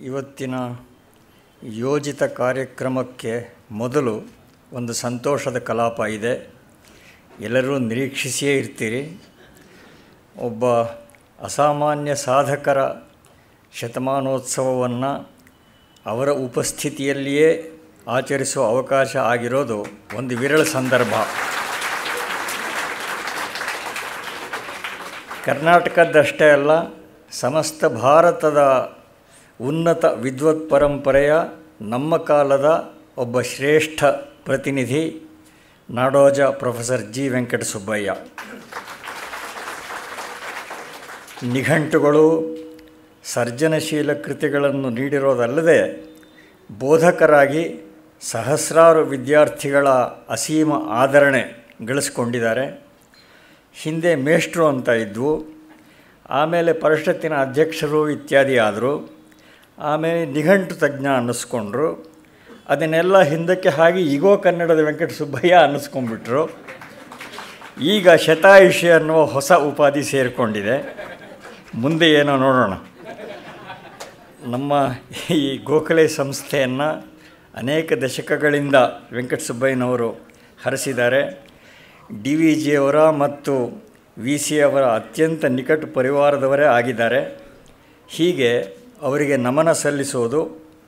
ಇವತ್ತಿನ ಯೋಜಿತ ಕಾರ್ಯಕ್ರಮಕ್ಕೆ ಮೊದಲು ಒಂದು ಸಂತೋಷದ ಕಲಾಪ ಇದೆ. ಎಲ್ಲರೂ ನಿರೀಕ್ಷಿಸಿಯೇ ಇರ್ತೀರಿ. ಒಬ್ಬ ಅಸಾಮಾನ್ಯ ಸಾಧಕರ ಶತಮಾನೋತ್ಸವವನ್ನು ಅವರ ಉಪಸ್ಥಿತಿಯಲ್ಲಿಯೇ ಆಚರಿಸುವ ಅವಕಾಶ ಆಗಿರೋದು ಒಂದು ವಿರಳ ಸಂದರ್ಭ. ಕರ್ನಾಟಕದ್ದಷ್ಟೇ ಅಲ್ಲ, ಸಮಸ್ತ ಭಾರತದ ಉನ್ನತ ವಿದ್ವತ್ ಪರಂಪರೆಯ ನಮ್ಮ ಕಾಲದ ಒಬ್ಬ ಶ್ರೇಷ್ಠ ಪ್ರತಿನಿಧಿ ನಾಡೋಜ ಪ್ರೊಫೆಸರ್ ಜಿ ವೆಂಕಟಸುಬ್ಬಯ್ಯ. ನಿಘಂಟುಗಳು, ಸರ್ಜನಶೀಲ ಕೃತಿಗಳನ್ನು ನೀಡಿರೋದಲ್ಲದೆ ಬೋಧಕರಾಗಿ ಸಹಸ್ರಾರು ವಿದ್ಯಾರ್ಥಿಗಳ ಅಸೀಮ ಆದರಣೆ ಗಳಿಸ್ಕೊಂಡಿದ್ದಾರೆ. ಹಿಂದೆ ಮೇಷ್ಟ್ರು ಅಂತ ಇದ್ವು, ಆಮೇಲೆ ಪರಿಷತ್ತಿನ ಅಧ್ಯಕ್ಷರು ಇತ್ಯಾದಿ ಆದರು. ಆಮೇಲೆ ನಿಘಂಟು ತಜ್ಞ ಅನ್ನಿಸ್ಕೊಂಡ್ರು. ಅದನ್ನೆಲ್ಲ ಹಿಂದಕ್ಕೆ ಹಾಗೆ ಈಗೋ ಕನ್ನಡದ ವೆಂಕಟಸುಬ್ಬಯ್ಯ ಅನ್ನಿಸ್ಕೊಂಡ್ಬಿಟ್ರು. ಈಗ ಶತಾಯುಷಿ ಅನ್ನುವ ಹೊಸ ಉಪಾಧಿ ಸೇರಿಕೊಂಡಿದೆ. ಮುಂದೆ ಏನೋ ನೋಡೋಣ. ನಮ್ಮ ಈ ಗೋಖಲೆ ಸಂಸ್ಥೆಯನ್ನು ಅನೇಕ ದಶಕಗಳಿಂದ ವೆಂಕಟಸುಬ್ಬಯ್ಯನವರು ಹರಸಿದ್ದಾರೆ. ಡಿ ವಿ ಜಿಯವರ ಮತ್ತು ವಿ ಸಿ ಅವರ ಅತ್ಯಂತ ನಿಕಟ ಪರಿವಾರದವರೇ ಆಗಿದ್ದಾರೆ. ಹೀಗೆ ಅವರಿಗೆ ನಮನ ಸಲ್ಲಿಸುವುದು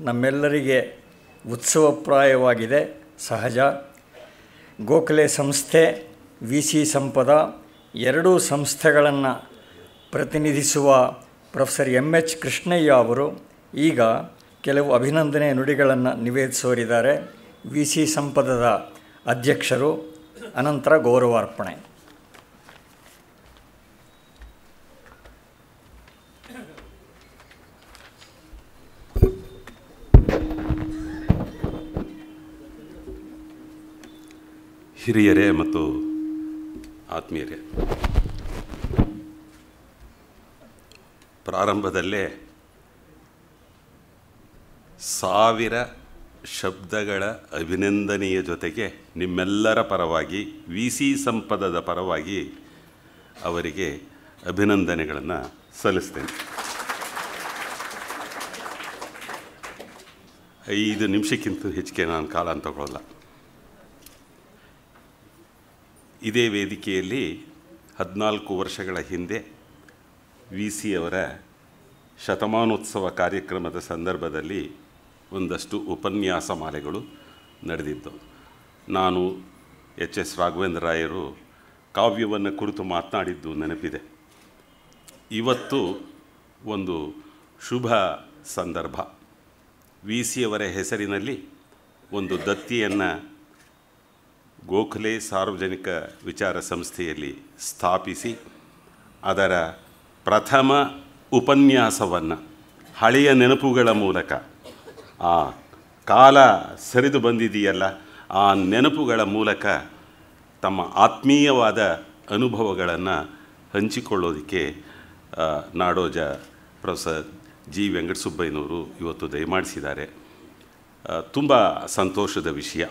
ನಮ್ಮೆಲ್ಲರಿಗೆ ಉತ್ಸವಪ್ರಾಯವಾಗಿದೆ, ಸಹಜ. ಗೋಖಲೆ ಸಂಸ್ಥೆ, ವಿ ಸಿ ಸಂಪದ ಎರಡೂ ಸಂಸ್ಥೆಗಳನ್ನು ಪ್ರತಿನಿಧಿಸುವ ಪ್ರೊಫೆಸರ್ ಎಮ್ ಎಚ್ ಕೃಷ್ಣಯ್ಯ ಅವರು ಈಗ ಕೆಲವು ಅಭಿನಂದನೆ ನುಡಿಗಳನ್ನು ನಿವೇದಿಸೋರಿದ್ದಾರೆ. ವಿ ಸಿ ಸಂಪದದ ಅಧ್ಯಕ್ಷರು, ಅನಂತರ ಗೌರವಾರ್ಪಣೆ. ಹಿರಿಯರೇ ಮತ್ತು ಆತ್ಮೀಯರೇ, ಪ್ರಾರಂಭದಲ್ಲೇ 1000 ಶಬ್ದಗಳ ಅಭಿನಂದನೆಯ ಜೊತೆಗೆ ನಿಮ್ಮೆಲ್ಲರ ಪರವಾಗಿ, ವಿ ಸಿ ಸಂಪದದ ಪರವಾಗಿ ಅವರಿಗೆ ಅಭಿನಂದನೆಗಳನ್ನು ಸಲ್ಲಿಸ್ತೇನೆ. 5 ನಿಮಿಷಕ್ಕಿಂತ ಹೆಚ್ಚಿಗೆ ನಾನು ಕಾಲ ತಗೊಳ್ಳಲ್ಲ. ಇದೇ ವೇದಿಕೆಯಲ್ಲಿ 14 ವರ್ಷಗಳ ಹಿಂದೆ ವಿ ಸಿ ಅವರ ಶತಮಾನೋತ್ಸವ ಕಾರ್ಯಕ್ರಮದ ಸಂದರ್ಭದಲ್ಲಿ ಒಂದಷ್ಟು ಉಪನ್ಯಾಸ ಮಾಲೆಗಳು ನಡೆದಿದ್ದು. ನಾನು ಎಚ್ ಎಸ್ ರಾಘವೇಂದ್ರ ರಾಯರು ಕಾವ್ಯವನ್ನು ಕುರಿತು ಮಾತನಾಡಿದ್ದು ನೆನಪಿದೆ. ಇವತ್ತು ಒಂದು ಶುಭ ಸಂದರ್ಭ. ವಿ ಸಿ ಅವರ ಹೆಸರಿನಲ್ಲಿ ಒಂದು ದತ್ತಿಯನ್ನು ಗೋಖಲೆ ಸಾರ್ವಜನಿಕ ವಿಚಾರ ಸಂಸ್ಥೆಯಲ್ಲಿ ಸ್ಥಾಪಿಸಿ ಅದರ ಪ್ರಥಮ ಉಪನ್ಯಾಸವನ್ನು ಹಳೆಯ ನೆನಪುಗಳ ಮೂಲಕ, ಆ ಕಾಲ ಸರಿದು ಬಂದಿದೆಯಲ್ಲ, ಆ ನೆನಪುಗಳ ಮೂಲಕ ತಮ್ಮ ಆತ್ಮೀಯವಾದ ಅನುಭವಗಳನ್ನು ಹಂಚಿಕೊಳ್ಳೋದಕ್ಕೆ ನಾಡೋಜ ಪ್ರೊಫೆಸರ್ ಜಿ ವೆಂಕಟಸುಬ್ಬಯ್ಯನವರು ಇವತ್ತು ದಯಮಾಡಿಸಿದ್ದಾರೆ. ತುಂಬ ಸಂತೋಷದ ವಿಷಯ.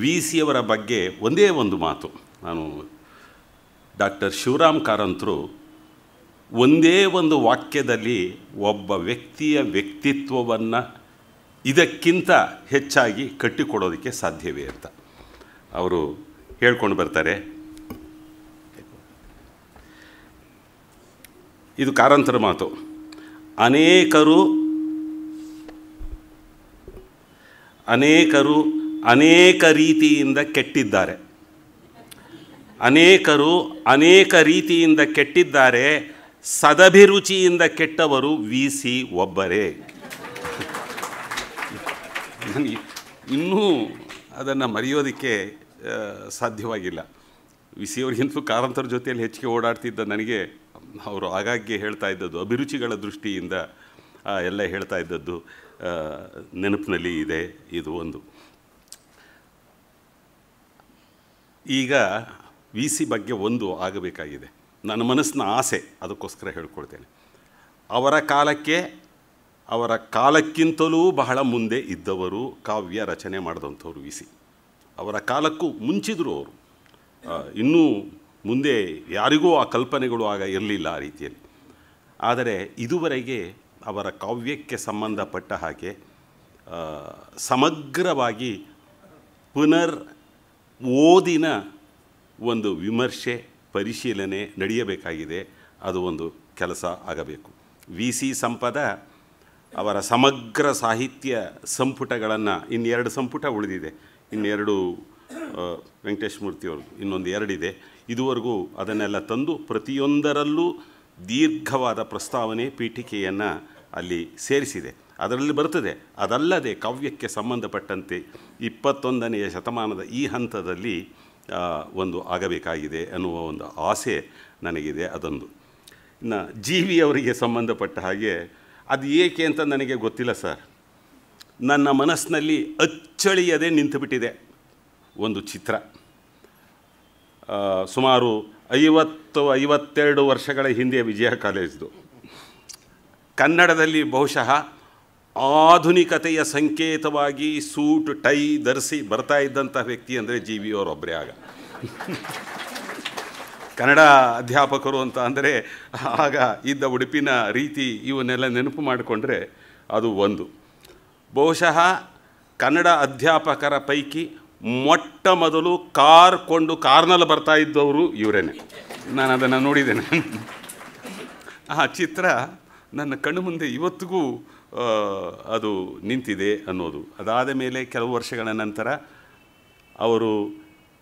ವಿ ಸಿ ಅವರ ಬಗ್ಗೆ ಒಂದೇ ಒಂದು ಮಾತು. ನಾನು ಡಾಕ್ಟರ್ ಶಿವರಾಮ್ ಕಾರಂತರು ಒಂದೇ ಒಂದು ವಾಕ್ಯದಲ್ಲಿ ಒಬ್ಬ ವ್ಯಕ್ತಿಯ ವ್ಯಕ್ತಿತ್ವವನ್ನು ಇದಕ್ಕಿಂತ ಹೆಚ್ಚಾಗಿ ಕಟ್ಟಿಕೊಡೋದಕ್ಕೆ ಸಾಧ್ಯವೇ ಅಂತ ಅವರು ಹೇಳ್ಕೊಂಡು ಬರ್ತಾರೆ. ಇದು ಕಾರಂತರ ಮಾತು. ಅನೇಕರು ಅನೇಕ ರೀತಿಯಿಂದ ಕೆಟ್ಟಿದ್ದಾರೆ. ಅನೇಕರು ಅನೇಕ ರೀತಿಯಿಂದ ಕೆಟ್ಟಿದ್ದಾರೆ. ಸದಭಿರುಚಿಯಿಂದ ಕೆಟ್ಟವರು ವಿ ಸಿ ಒಬ್ಬರೇ. ಇನ್ನೂ ಅದನ್ನು ಮರೆಯೋದಕ್ಕೆ ಸಾಧ್ಯವಾಗಿಲ್ಲ. ವಿ ಸಿ ಅವ್ರಿಗಿಂತಲೂ ಕಾರಂತರ ಜೊತೆಯಲ್ಲಿ ಹೆಚ್ಚಿಗೆ ಓಡಾಡ್ತಿದ್ದ ನನಗೆ ಅವರು ಆಗಾಗ್ಗೆ ಹೇಳ್ತಾ ಇದ್ದದ್ದು, ಅಭಿರುಚಿಗಳ ದೃಷ್ಟಿಯಿಂದ ಎಲ್ಲ ಹೇಳ್ತಾ ಇದ್ದದ್ದು ನೆನಪಿನಲ್ಲಿ ಇದೆ. ಇದು ಒಂದು. ಈಗ ವಿ ಸಿ ಬಗ್ಗೆ ಒಂದು ಆಗಬೇಕಾಗಿದೆ. ನನ್ನ ಮನಸ್ಸಿನ ಆಸೆ, ಅದಕ್ಕೋಸ್ಕರ ಹೇಳ್ಕೊಳ್ತೇನೆ. ಅವರ ಕಾಲಕ್ಕಿಂತಲೂ ಬಹಳ ಮುಂದೆ ಇದ್ದವರು, ಕಾವ್ಯ ರಚನೆ ಮಾಡಿದಂಥವ್ರು ವಿ ಸಿ. ಅವರ ಕಾಲಕ್ಕೂ ಮುಂಚಿದ್ರು ಅವರು. ಇನ್ನೂ ಮುಂದೆ ಯಾರಿಗೂ ಆ ಕಲ್ಪನೆಗಳು ಆಗ ಇರಲಿಲ್ಲ ಆ ರೀತಿಯಲ್ಲಿ. ಆದರೆ ಇದುವರೆಗೆ ಅವರ ಕಾವ್ಯಕ್ಕೆ ಸಂಬಂಧಪಟ್ಟ ಹಾಗೆ ಸಮಗ್ರವಾಗಿ ಪುನರ್ ಓದಿನ ಒಂದು ವಿಮರ್ಶೆ ಪರಿಶೀಲನೆ ನಡೆಯಬೇಕಾಗಿದೆ. ಅದು ಒಂದು ಕೆಲಸ ಆಗಬೇಕು. ವಿ ಸಿ ಸಂಪದ ಅವರ ಸಮಗ್ರ ಸಾಹಿತ್ಯ ಸಂಪುಟಗಳನ್ನು ಇನ್ನೆರಡು ಸಂಪುಟ ಉಳಿದಿದೆ, ಇನ್ನೆರಡು ವೆಂಕಟೇಶ ಮೂರ್ತಿಯವ್ರದ್ದು ಇನ್ನೊಂದು ಎರಡಿದೆ. ಇದುವರೆಗೂ ಅದನ್ನೆಲ್ಲ ತಂದು ಪ್ರತಿಯೊಂದರಲ್ಲೂ ದೀರ್ಘವಾದ ಪ್ರಸ್ತಾವನೆ ಪೀಠಿಕೆಯನ್ನು ಅಲ್ಲಿ ಸೇರಿಸಿದೆ. ಅದರಲ್ಲಿ ಬರ್ತದೆ. ಅದಲ್ಲದೆ ಕಾವ್ಯಕ್ಕೆ ಸಂಬಂಧಪಟ್ಟಂತೆ 21ನೇ ಶತಮಾನದ ಈ ಹಂತದಲ್ಲಿ ಒಂದು ಆಗಬೇಕಾಗಿದೆ ಅನ್ನುವ ಒಂದು ಆಸೆ ನನಗಿದೆ. ಅದೊಂದು. ಇನ್ನು ಜಿ ವಿ ಅವರಿಗೆ ಸಂಬಂಧಪಟ್ಟ ಹಾಗೆ ಅದು ಏಕೆ ಅಂತ ನನಗೆ ಗೊತ್ತಿಲ್ಲ ಸರ್. ನನ್ನ ಮನಸ್ಸಿನಲ್ಲಿ ಅಚ್ಚಳಿಯದೆ ನಿಂತುಬಿಟ್ಟಿದೆ ಒಂದು ಚಿತ್ರ. ಸುಮಾರು 50-52 ವರ್ಷಗಳ ಹಿಂದೆ ವಿಜಯ ಕಾಲೇಜ್ದು. ಕನ್ನಡದಲ್ಲಿ ಬಹುಶಃ ಆಧುನಿಕತೆಯ ಸಂಕೇತವಾಗಿ ಸೂಟ್ ಟೈ ಧರಿಸಿ ಬರ್ತಾ ಇದ್ದಂಥ ವ್ಯಕ್ತಿ ಅಂದರೆ ಜಿ ವಿ ಅವರೊಬ್ಬರೇ. ಆಗ ಕನ್ನಡ ಅಧ್ಯಾಪಕರು ಅಂತ ಅಂದರೆ ಆಗ ಇದ್ದ ಉಡುಪಿನ ರೀತಿ ಇವನ್ನೆಲ್ಲ ನೆನಪು ಮಾಡಿಕೊಂಡ್ರೆ ಅದು ಒಂದು. ಬಹುಶಃ ಕನ್ನಡ ಅಧ್ಯಾಪಕರ ಪೈಕಿ ಮೊಟ್ಟ ಮೊದಲು ಕಾರ್ನಲ್ಲಿ ಬರ್ತಾ ಇದ್ದವರು ಇವರೇನೆ. ನಾನು ಅದನ್ನು ನೋಡಿದ್ದೇನೆ. ಆ ಚಿತ್ರ ನನ್ನ ಕಣ್ಣು ಮುಂದೆ ಇವತ್ತಿಗೂ ಅದು ನಿಂತಿದೆ ಅನ್ನೋದು. ಅದಾದ ಮೇಲೆ ಕೆಲವು ವರ್ಷಗಳ ನಂತರ ಅವರು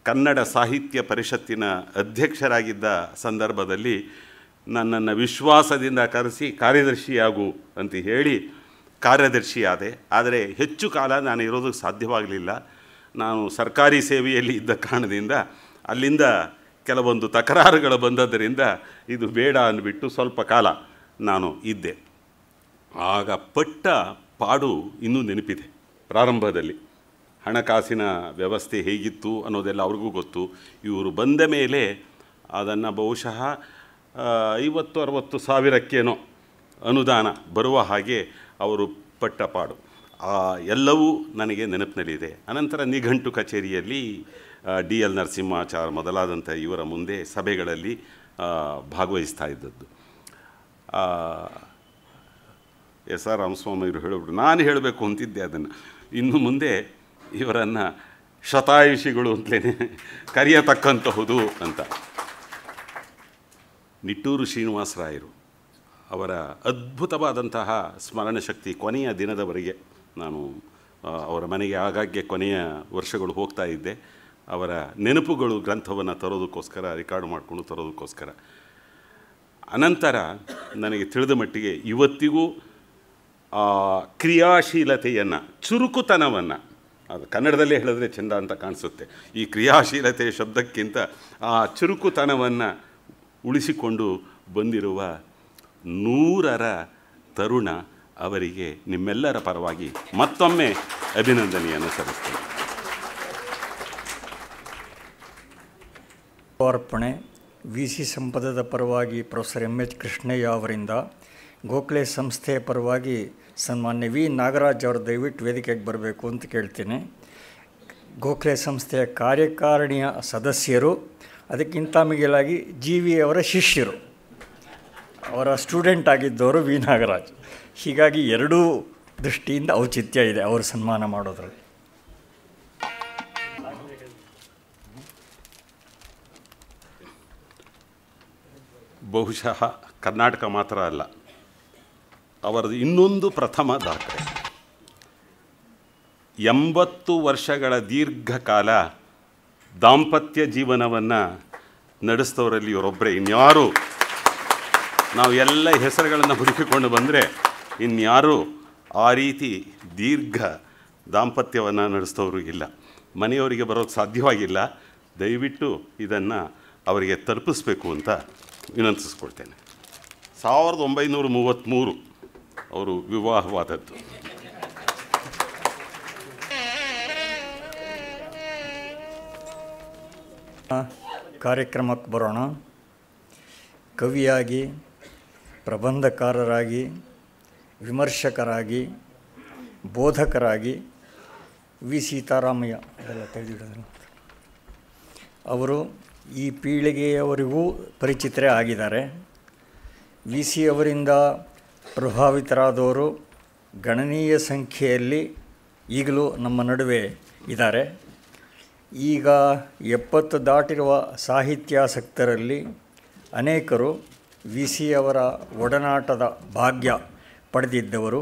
ಕನ್ನಡ ಸಾಹಿತ್ಯ ಪರಿಷತ್ತಿನ ಅಧ್ಯಕ್ಷರಾಗಿದ್ದ ಸಂದರ್ಭದಲ್ಲಿ ನನ್ನನ್ನು ವಿಶ್ವಾಸದಿಂದ ಕರೆಸಿ ಕಾರ್ಯದರ್ಶಿಯಾಗು ಅಂತ ಹೇಳಿ ಕಾರ್ಯದರ್ಶಿಯಾದೆ. ಆದರೆ ಹೆಚ್ಚು ಕಾಲ ನಾನು ಇರೋದಕ್ಕೆ ಸಾಧ್ಯವಾಗಲಿಲ್ಲ. ನಾನು ಸರ್ಕಾರಿ ಸೇವೆಯಲ್ಲಿ ಇದ್ದ ಕಾರಣದಿಂದ ಅಲ್ಲಿಂದ ಕೆಲವೊಂದು ತಕರಾರುಗಳು ಬಂದದ್ದರಿಂದ ಇದು ಬೇಡ ಅಂದ್ಬಿಟ್ಟು ಸ್ವಲ್ಪ ಕಾಲ ನಾನು ಇದ್ದೆ. ಆಗ ಪಟ್ಟ ಪಾಡು ಇನ್ನೂ ನೆನಪಿದೆ. ಪ್ರಾರಂಭದಲ್ಲಿ ಹಣಕಾಸಿನ ವ್ಯವಸ್ಥೆ ಹೇಗಿತ್ತು ಅನ್ನೋದೆಲ್ಲ ಅವ್ರಿಗೂ ಗೊತ್ತು. ಇವರು ಬಂದ ಮೇಲೆ ಅದನ್ನು ಬಹುಶಃ 50-60 ಸಾವಿರಕ್ಕೇನೋ ಅನುದಾನ ಬರುವ ಹಾಗೆ ಅವರು ಪಟ್ಟ ಪಾಡು ಎಲ್ಲವೂ ನನಗೆ ನೆನಪಿನಲ್ಲಿದೆ. ಅನಂತರ ನಿಘಂಟು ಕಚೇರಿಯಲ್ಲಿ ಡಿ ಎಲ್ ನರಸಿಂಹಾಚಾರ್ ಮೊದಲಾದಂಥ ಇವರ ಮುಂದೆ ಸಭೆಗಳಲ್ಲಿ ಭಾಗವಹಿಸ್ತಾ ಇದ್ದದ್ದು. ಎಸ್ ಆರ್ ರಾಮಸ್ವಾಮಿ ಇವರು ಹೇಳಿಬಿಟ್ರು. ನಾನು ಹೇಳಬೇಕು ಅಂತಿದ್ದೆ ಅದನ್ನು. ಇನ್ನು ಮುಂದೆ ಇವರನ್ನು ಶತಾಯುಷಿಗಳು ಅಂತಲೇ ಕರೆಯತಕ್ಕಂತಹುದು ಅಂತ. ನಿಟ್ಟೂರು ಶ್ರೀನಿವಾಸರಾಯರು ಅವರ ಅದ್ಭುತವಾದಂತಹ ಸ್ಮರಣ ಶಕ್ತಿ. ಕೊನೆಯ ದಿನದವರೆಗೆ ನಾನು ಅವರ ಮನೆಗೆ ಆಗಾಗ್ಗೆ ಕೊನೆಯ ವರ್ಷಗಳು ಹೋಗ್ತಾ ಇದ್ದೆ. ಅವರ ನೆನಪುಗಳು ಗ್ರಂಥವನ್ನು ತರೋದಕ್ಕೋಸ್ಕರ, ರೆಕಾರ್ಡ್ ಮಾಡಿಕೊಂಡು ತರೋದಕ್ಕೋಸ್ಕರ. ಅನಂತರ ನನಗೆ ತಿಳಿದ ಮಟ್ಟಿಗೆ ಇವತ್ತಿಗೂ ಕ್ರಿಯಾಶೀಲತೆಯನ್ನು, ಚುರುಕುತನವನ್ನು, ಅದು ಕನ್ನಡದಲ್ಲೇ ಹೇಳಿದ್ರೆ ಚೆಂದ ಅಂತ ಕಾಣಿಸುತ್ತೆ. ಈ ಕ್ರಿಯಾಶೀಲತೆ ಶಬ್ದಕ್ಕಿಂತ ಆ ಚುರುಕುತನವನ್ನು ಉಳಿಸಿಕೊಂಡು ಬಂದಿರುವ 100ರ ತರುಣ ಅವರಿಗೆ ನಿಮ್ಮೆಲ್ಲರ ಪರವಾಗಿ ಮತ್ತೊಮ್ಮೆ ಅಭಿನಂದನೆಯನ್ನು ಸಲ್ಲಿಸ್ತೇನೆ. ಅರ್ಪಣೆ ವಿ ಸಿ ಸಂಪದದ ಪರವಾಗಿ ಪ್ರೊಫೆಸರ್ ಎಂ ಎಚ್ ಕೃಷ್ಣಯ್ಯ ಅವರಿಂದ, ಗೋಖಲೆ ಸಂಸ್ಥೆಯ ಪರವಾಗಿ ಸನ್ಮಾನ್ಯ ವಿ ನಾಗರಾಜ್ ಅವರು ದಯವಿಟ್ಟು ವೇದಿಕೆಗೆ ಬರಬೇಕು ಅಂತ ಕೇಳ್ತೀನಿ. ಗೋಖಲೆ ಸಂಸ್ಥೆಯ ಕಾರ್ಯಕಾರಿಣಿಯ ಸದಸ್ಯರು, ಅದಕ್ಕಿಂತ ಮಿಗಿಲಾಗಿ ಜಿ ವಿ ಅವರ ಶಿಷ್ಯರು, ಅವರ ಸ್ಟೂಡೆಂಟ್ ಆಗಿದ್ದವರು ವಿ ನಾಗರಾಜ್. ಹೀಗಾಗಿ ಎರಡೂ ದೃಷ್ಟಿಯಿಂದ ಔಚಿತ್ಯ ಇದೆ ಅವರು ಸನ್ಮಾನ ಮಾಡೋದ್ರಲ್ಲಿ. ಬಹುಶಃ ಕರ್ನಾಟಕ ಮಾತ್ರ ಅಲ್ಲ, ಅವರದು ಇನ್ನೊಂದು ಪ್ರಥಮ ದಾಖಲೆ. 80 ವರ್ಷಗಳ ದೀರ್ಘಕಾಲ ದಾಂಪತ್ಯ ಜೀವನವನ್ನು ನಡೆಸಿದವರಲ್ಲಿ ಇವರೊಬ್ಬರೇ. ಇನ್ಯಾರು, ನಾವು ಎಲ್ಲ ಹೆಸರುಗಳನ್ನು ಹುಡುಕಿಕೊಂಡು ಬಂದರೆ ಇನ್ಯಾರು ಆ ರೀತಿ ದೀರ್ಘ ದಾಂಪತ್ಯವನ್ನು ನಡೆಸಿದವರು ಇಲ್ಲ. ಮನೆಯವರಿಗೆ ಬರೋಕ್ಕೆ ಸಾಧ್ಯವಾಗಿಲ್ಲ. ದಯವಿಟ್ಟು ಇದನ್ನು ಅವರಿಗೆ ತಲುಪಿಸ್ಬೇಕು ಅಂತ ವಿನಂತಿಸ್ಕೊಳ್ತೇನೆ. 1933 ಅವರು ವಿವಾಹವಾದದ್ದು. ಕಾರ್ಯಕ್ರಮಕ್ಕೆ ಬರೋಣ. ಕವಿಯಾಗಿ, ಪ್ರಬಂಧಕಾರರಾಗಿ, ವಿಮರ್ಶಕರಾಗಿ, ಬೋಧಕರಾಗಿ ವಿ ಸೀತಾರಾಮಯ್ಯ ಅದೆಲ್ಲ ತೆಗೆದಿಡೋದು. ಅವರು ಈ ಪೀಳಿಗೆಯವರಿಗೂ ಪರಿಚಿತರೇ ಆಗಿದ್ದಾರೆ. ವಿ ಸಿ ಅವರಿಂದ ಪ್ರಭಾವಿತರಾದವರು ಗಣನೀಯ ಸಂಖ್ಯೆಯಲ್ಲಿ ಈಗಲೂ ನಮ್ಮ ನಡುವೆ ಇದ್ದಾರೆ. ಈಗ 70 ದಾಟಿರುವ ಸಾಹಿತ್ಯಾಸಕ್ತರಲ್ಲಿ ಅನೇಕರು ವಿ ಸಿ ಅವರ ಒಡನಾಟದ ಭಾಗ್ಯ ಪಡೆದಿದ್ದವರು.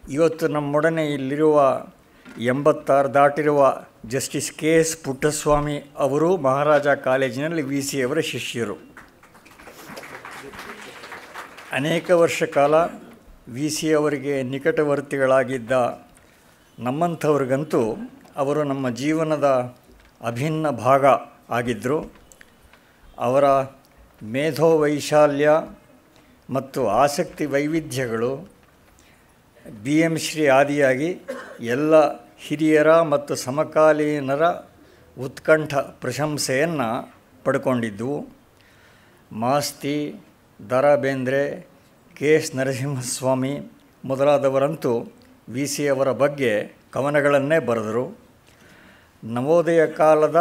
ಇವತ್ತು ನಮ್ಮೊಡನೆ ಇಲ್ಲಿರುವ 86 ದಾಟಿರುವ ಜಸ್ಟಿಸ್ ಕೆ ಎಸ್ ಪುಟ್ಟಸ್ವಾಮಿ ಅವರು ಮಹಾರಾಜ ಕಾಲೇಜಿನಲ್ಲಿ ವಿ ಸಿ ಅವರ ಶಿಷ್ಯರು. ಅನೇಕ ವರ್ಷ ಕಾಲ ವಿ ಸಿ ಅವರಿಗೆ ನಿಕಟವರ್ತಿಗಳಾಗಿದ್ದ ನಮ್ಮಂಥವ್ರಿಗಂತೂ ಅವರು ನಮ್ಮ ಜೀವನದ ಅಭಿನ್ನ ಭಾಗ ಆಗಿದ್ದರು. ಅವರ ಮೇಧೋವೈಶಾಲ್ಯ ಮತ್ತು ಆಸಕ್ತಿ ವೈವಿಧ್ಯಗಳು ಬಿ ಎಂ ಶ್ರೀ ಆದಿಯಾಗಿ ಎಲ್ಲ ಹಿರಿಯರ ಮತ್ತು ಸಮಕಾಲೀನರ ಉತ್ಕಂಠ ಪ್ರಶಂಸೆಯನ್ನು ಪಡ್ಕೊಂಡಿದ್ದವು. ಮಾಸ್ತಿ, ದ ರಾ ಬೇಂದ್ರೆ, ಕೆ ಎಸ್ ನರಸಿಂಹಸ್ವಾಮಿ ಮೊದಲಾದವರಂತೂ ವಿ ಸಿ ಅವರ ಬಗ್ಗೆ ಕವನಗಳನ್ನೇ ಬರೆದರು. ನವೋದಯ ಕಾಲದ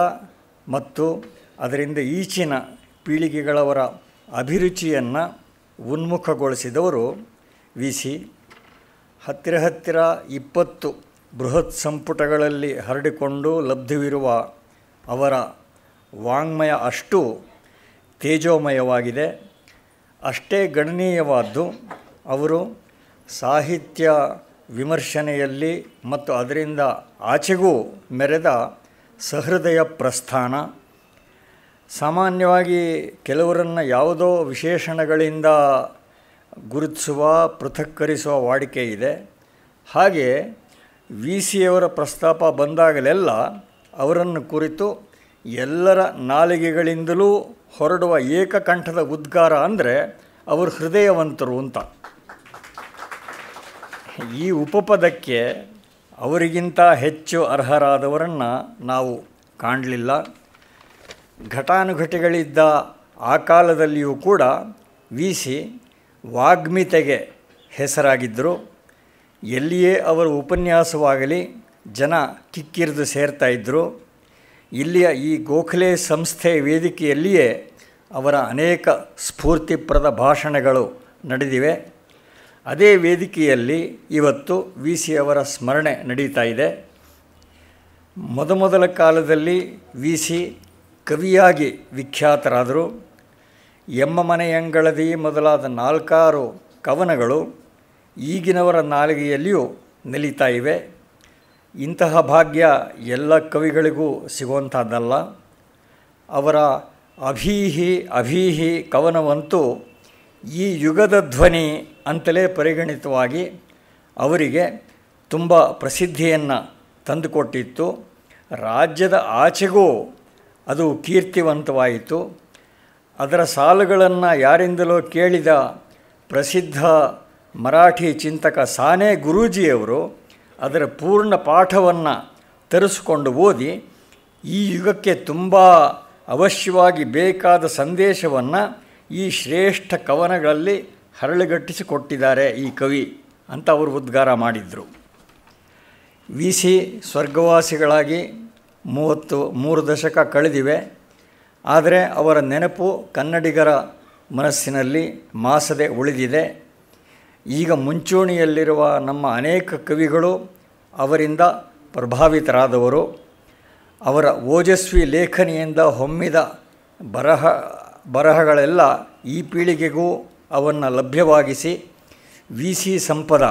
ಮತ್ತು ಅದರಿಂದ ಈಚಿನ ಪೀಳಿಗೆಗಳವರ ಅಭಿರುಚಿಯನ್ನು ಉನ್ಮುಖಗೊಳಿಸಿದವರು ವಿ ಸಿ. ಹತ್ತಿರ 20 ಬೃಹತ್ ಸಂಪುಟಗಳಲ್ಲಿ ಹರಡಿಕೊಂಡು ಲಭ್ಯವಿರುವ ಅವರ ವಾಂಗ್ಮಯ ಅಷ್ಟು ತೇಜೋಮಯವಾಗಿದೆ. ಅಷ್ಟೇ ಗಣನೀಯವಾದ್ದು ಅವರು ಸಾಹಿತ್ಯ ವಿಮರ್ಶನೆಯಲ್ಲಿ ಮತ್ತು ಅದರಿಂದ ಆಚೆಗೂ ಮೆರೆದ ಸಹೃದಯ ಪ್ರಸ್ಥಾನ. ಸಾಮಾನ್ಯವಾಗಿ ಕೆಲವರನ್ನು ಯಾವುದೋ ವಿಶೇಷಣಗಳಿಂದ ಗುರುತಿಸುವ, ಪೃಥಕ್ಕರಿಸುವ ವಾಡಿಕೆ ಇದೆ. ಹಾಗೆ ವಿ ಸಿಯವರ ಪ್ರಸ್ತಾಪ ಬಂದಾಗಲೆಲ್ಲ ಅವರನ್ನು ಕುರಿತು ಎಲ್ಲರ ನಾಲಿಗೆಗಳಿಂದಲೂ ಹೊರಡುವ ಏಕಕಂಠದ ಉದ್ಗಾರ ಅಂದರೆ ಅವರು ಹೃದಯವಂತರು ಅಂತ. ಈ ಉಪಪದಕ್ಕೆ ಅವರಿಗಿಂತ ಹೆಚ್ಚು ಅರ್ಹರಾದವರನ್ನು ನಾವು ಕಾಣಲಿಲ್ಲ. ಘಟಾನುಘಟಿಗಳಿದ್ದ ಆ ಕಾಲದಲ್ಲಿಯೂ ಕೂಡ ವಿ ಸಿ ವಾಗ್ಮಿತೆಗೆ ಹೆಸರಾಗಿದ್ದರು. ಎಲ್ಲಿಯೇ ಅವರ ಉಪನ್ಯಾಸವಾಗಲಿ ಜನ ಕಿಕ್ಕಿರಿದು ಸೇರ್ತಾಯಿದ್ದರು. ಇಲ್ಲಿಯ ಈ ಗೋಖಲೆ ಸಂಸ್ಥೆ ವೇದಿಕೆಯಲ್ಲಿಯೇ ಅವರ ಅನೇಕ ಸ್ಫೂರ್ತಿಪ್ರದ ಭಾಷಣಗಳು ನಡೆದಿವೆ. ಅದೇ ವೇದಿಕೆಯಲ್ಲಿ ಇವತ್ತು ವಿ ಸಿ ಅವರ ಸ್ಮರಣೆ ನಡೀತಾ ಇದೆ. ಮೊದಮೊದಲ ಕಾಲದಲ್ಲಿ ವಿ ಸಿ ಕವಿಯಾಗಿ ವಿಖ್ಯಾತರಾದರು. ಎಮ್ಮ ಮನೆಯಂಗಳದಿ ಮೊದಲಾದ 4-6 ಕವನಗಳು ಈಗಿನವರ ನಾಲಿಗೆಯಲ್ಲಿಯೂ ನೆಲೀತಾ ಇವೆ. ಇಂತಹ ಭಾಗ್ಯ ಎಲ್ಲ ಕವಿಗಳಿಗೂ ಸಿಗುವಂಥದ್ದಲ್ಲ. ಅವರ ಅಭೀಹಿ ಕವನವಂತೂ ಈ ಯುಗದ ಧ್ವನಿ ಅಂತಲೇ ಪರಿಗಣಿತವಾಗಿ ಅವರಿಗೆ ತುಂಬ ಪ್ರಸಿದ್ಧಿಯನ್ನು ತಂದುಕೊಟ್ಟಿತ್ತು. ರಾಜ್ಯದ ಆಚೆಗೂ ಅದು ಕೀರ್ತಿವಂತವಾಯಿತು. ಅದರ ಸಾಲುಗಳನ್ನು ಯಾರಿಂದಲೋ ಕೇಳಿದ ಪ್ರಸಿದ್ಧ ಮರಾಠಿ ಚಿಂತಕ ಸಾನೆ ಗುರೂಜಿಯವರು ಅದರ ಪೂರ್ಣ ಪಾಠವನ್ನು ತರಿಸಿಕೊಂಡು ಓದಿ ಈ ಯುಗಕ್ಕೆ ತುಂಬ ಅವಶ್ಯವಾಗಿ ಬೇಕಾದ ಸಂದೇಶವನ್ನು ಈ ಶ್ರೇಷ್ಠ ಕವನಗಳಲ್ಲಿ ಹರಳುಗಟ್ಟಿಸಿಕೊಟ್ಟಿದ್ದಾರೆ ಈ ಕವಿ ಅಂತ ಅವರು ಉದ್ಗಾರ ಮಾಡಿದರು. ವಿ ಸಿ ಸ್ವರ್ಗವಾಸಿಗಳಾಗಿ 33 ದಶಕ ಕಳೆದಿವೆ. ಆದರೆ ಅವರ ನೆನಪು ಕನ್ನಡಿಗರ ಮನಸ್ಸಿನಲ್ಲಿ ಮಾಸದೆ ಉಳಿದಿದೆ. ಈಗ ಮುಂಚೂಣಿಯಲ್ಲಿರುವ ನಮ್ಮ ಅನೇಕ ಕವಿಗಳು ಅವರಿಂದ ಪ್ರಭಾವಿತರಾದವರು. ಅವರ ಓಜಸ್ವಿ ಲೇಖನಿಯಿಂದ ಹೊಮ್ಮಿದ ಬರಹಗಳೆಲ್ಲ ಈ ಪೀಳಿಗೆಗೂ ಅವನ್ನು ಲಭ್ಯವಾಗಿಸಿ ವಿ ಸಿ ಸಂಪದ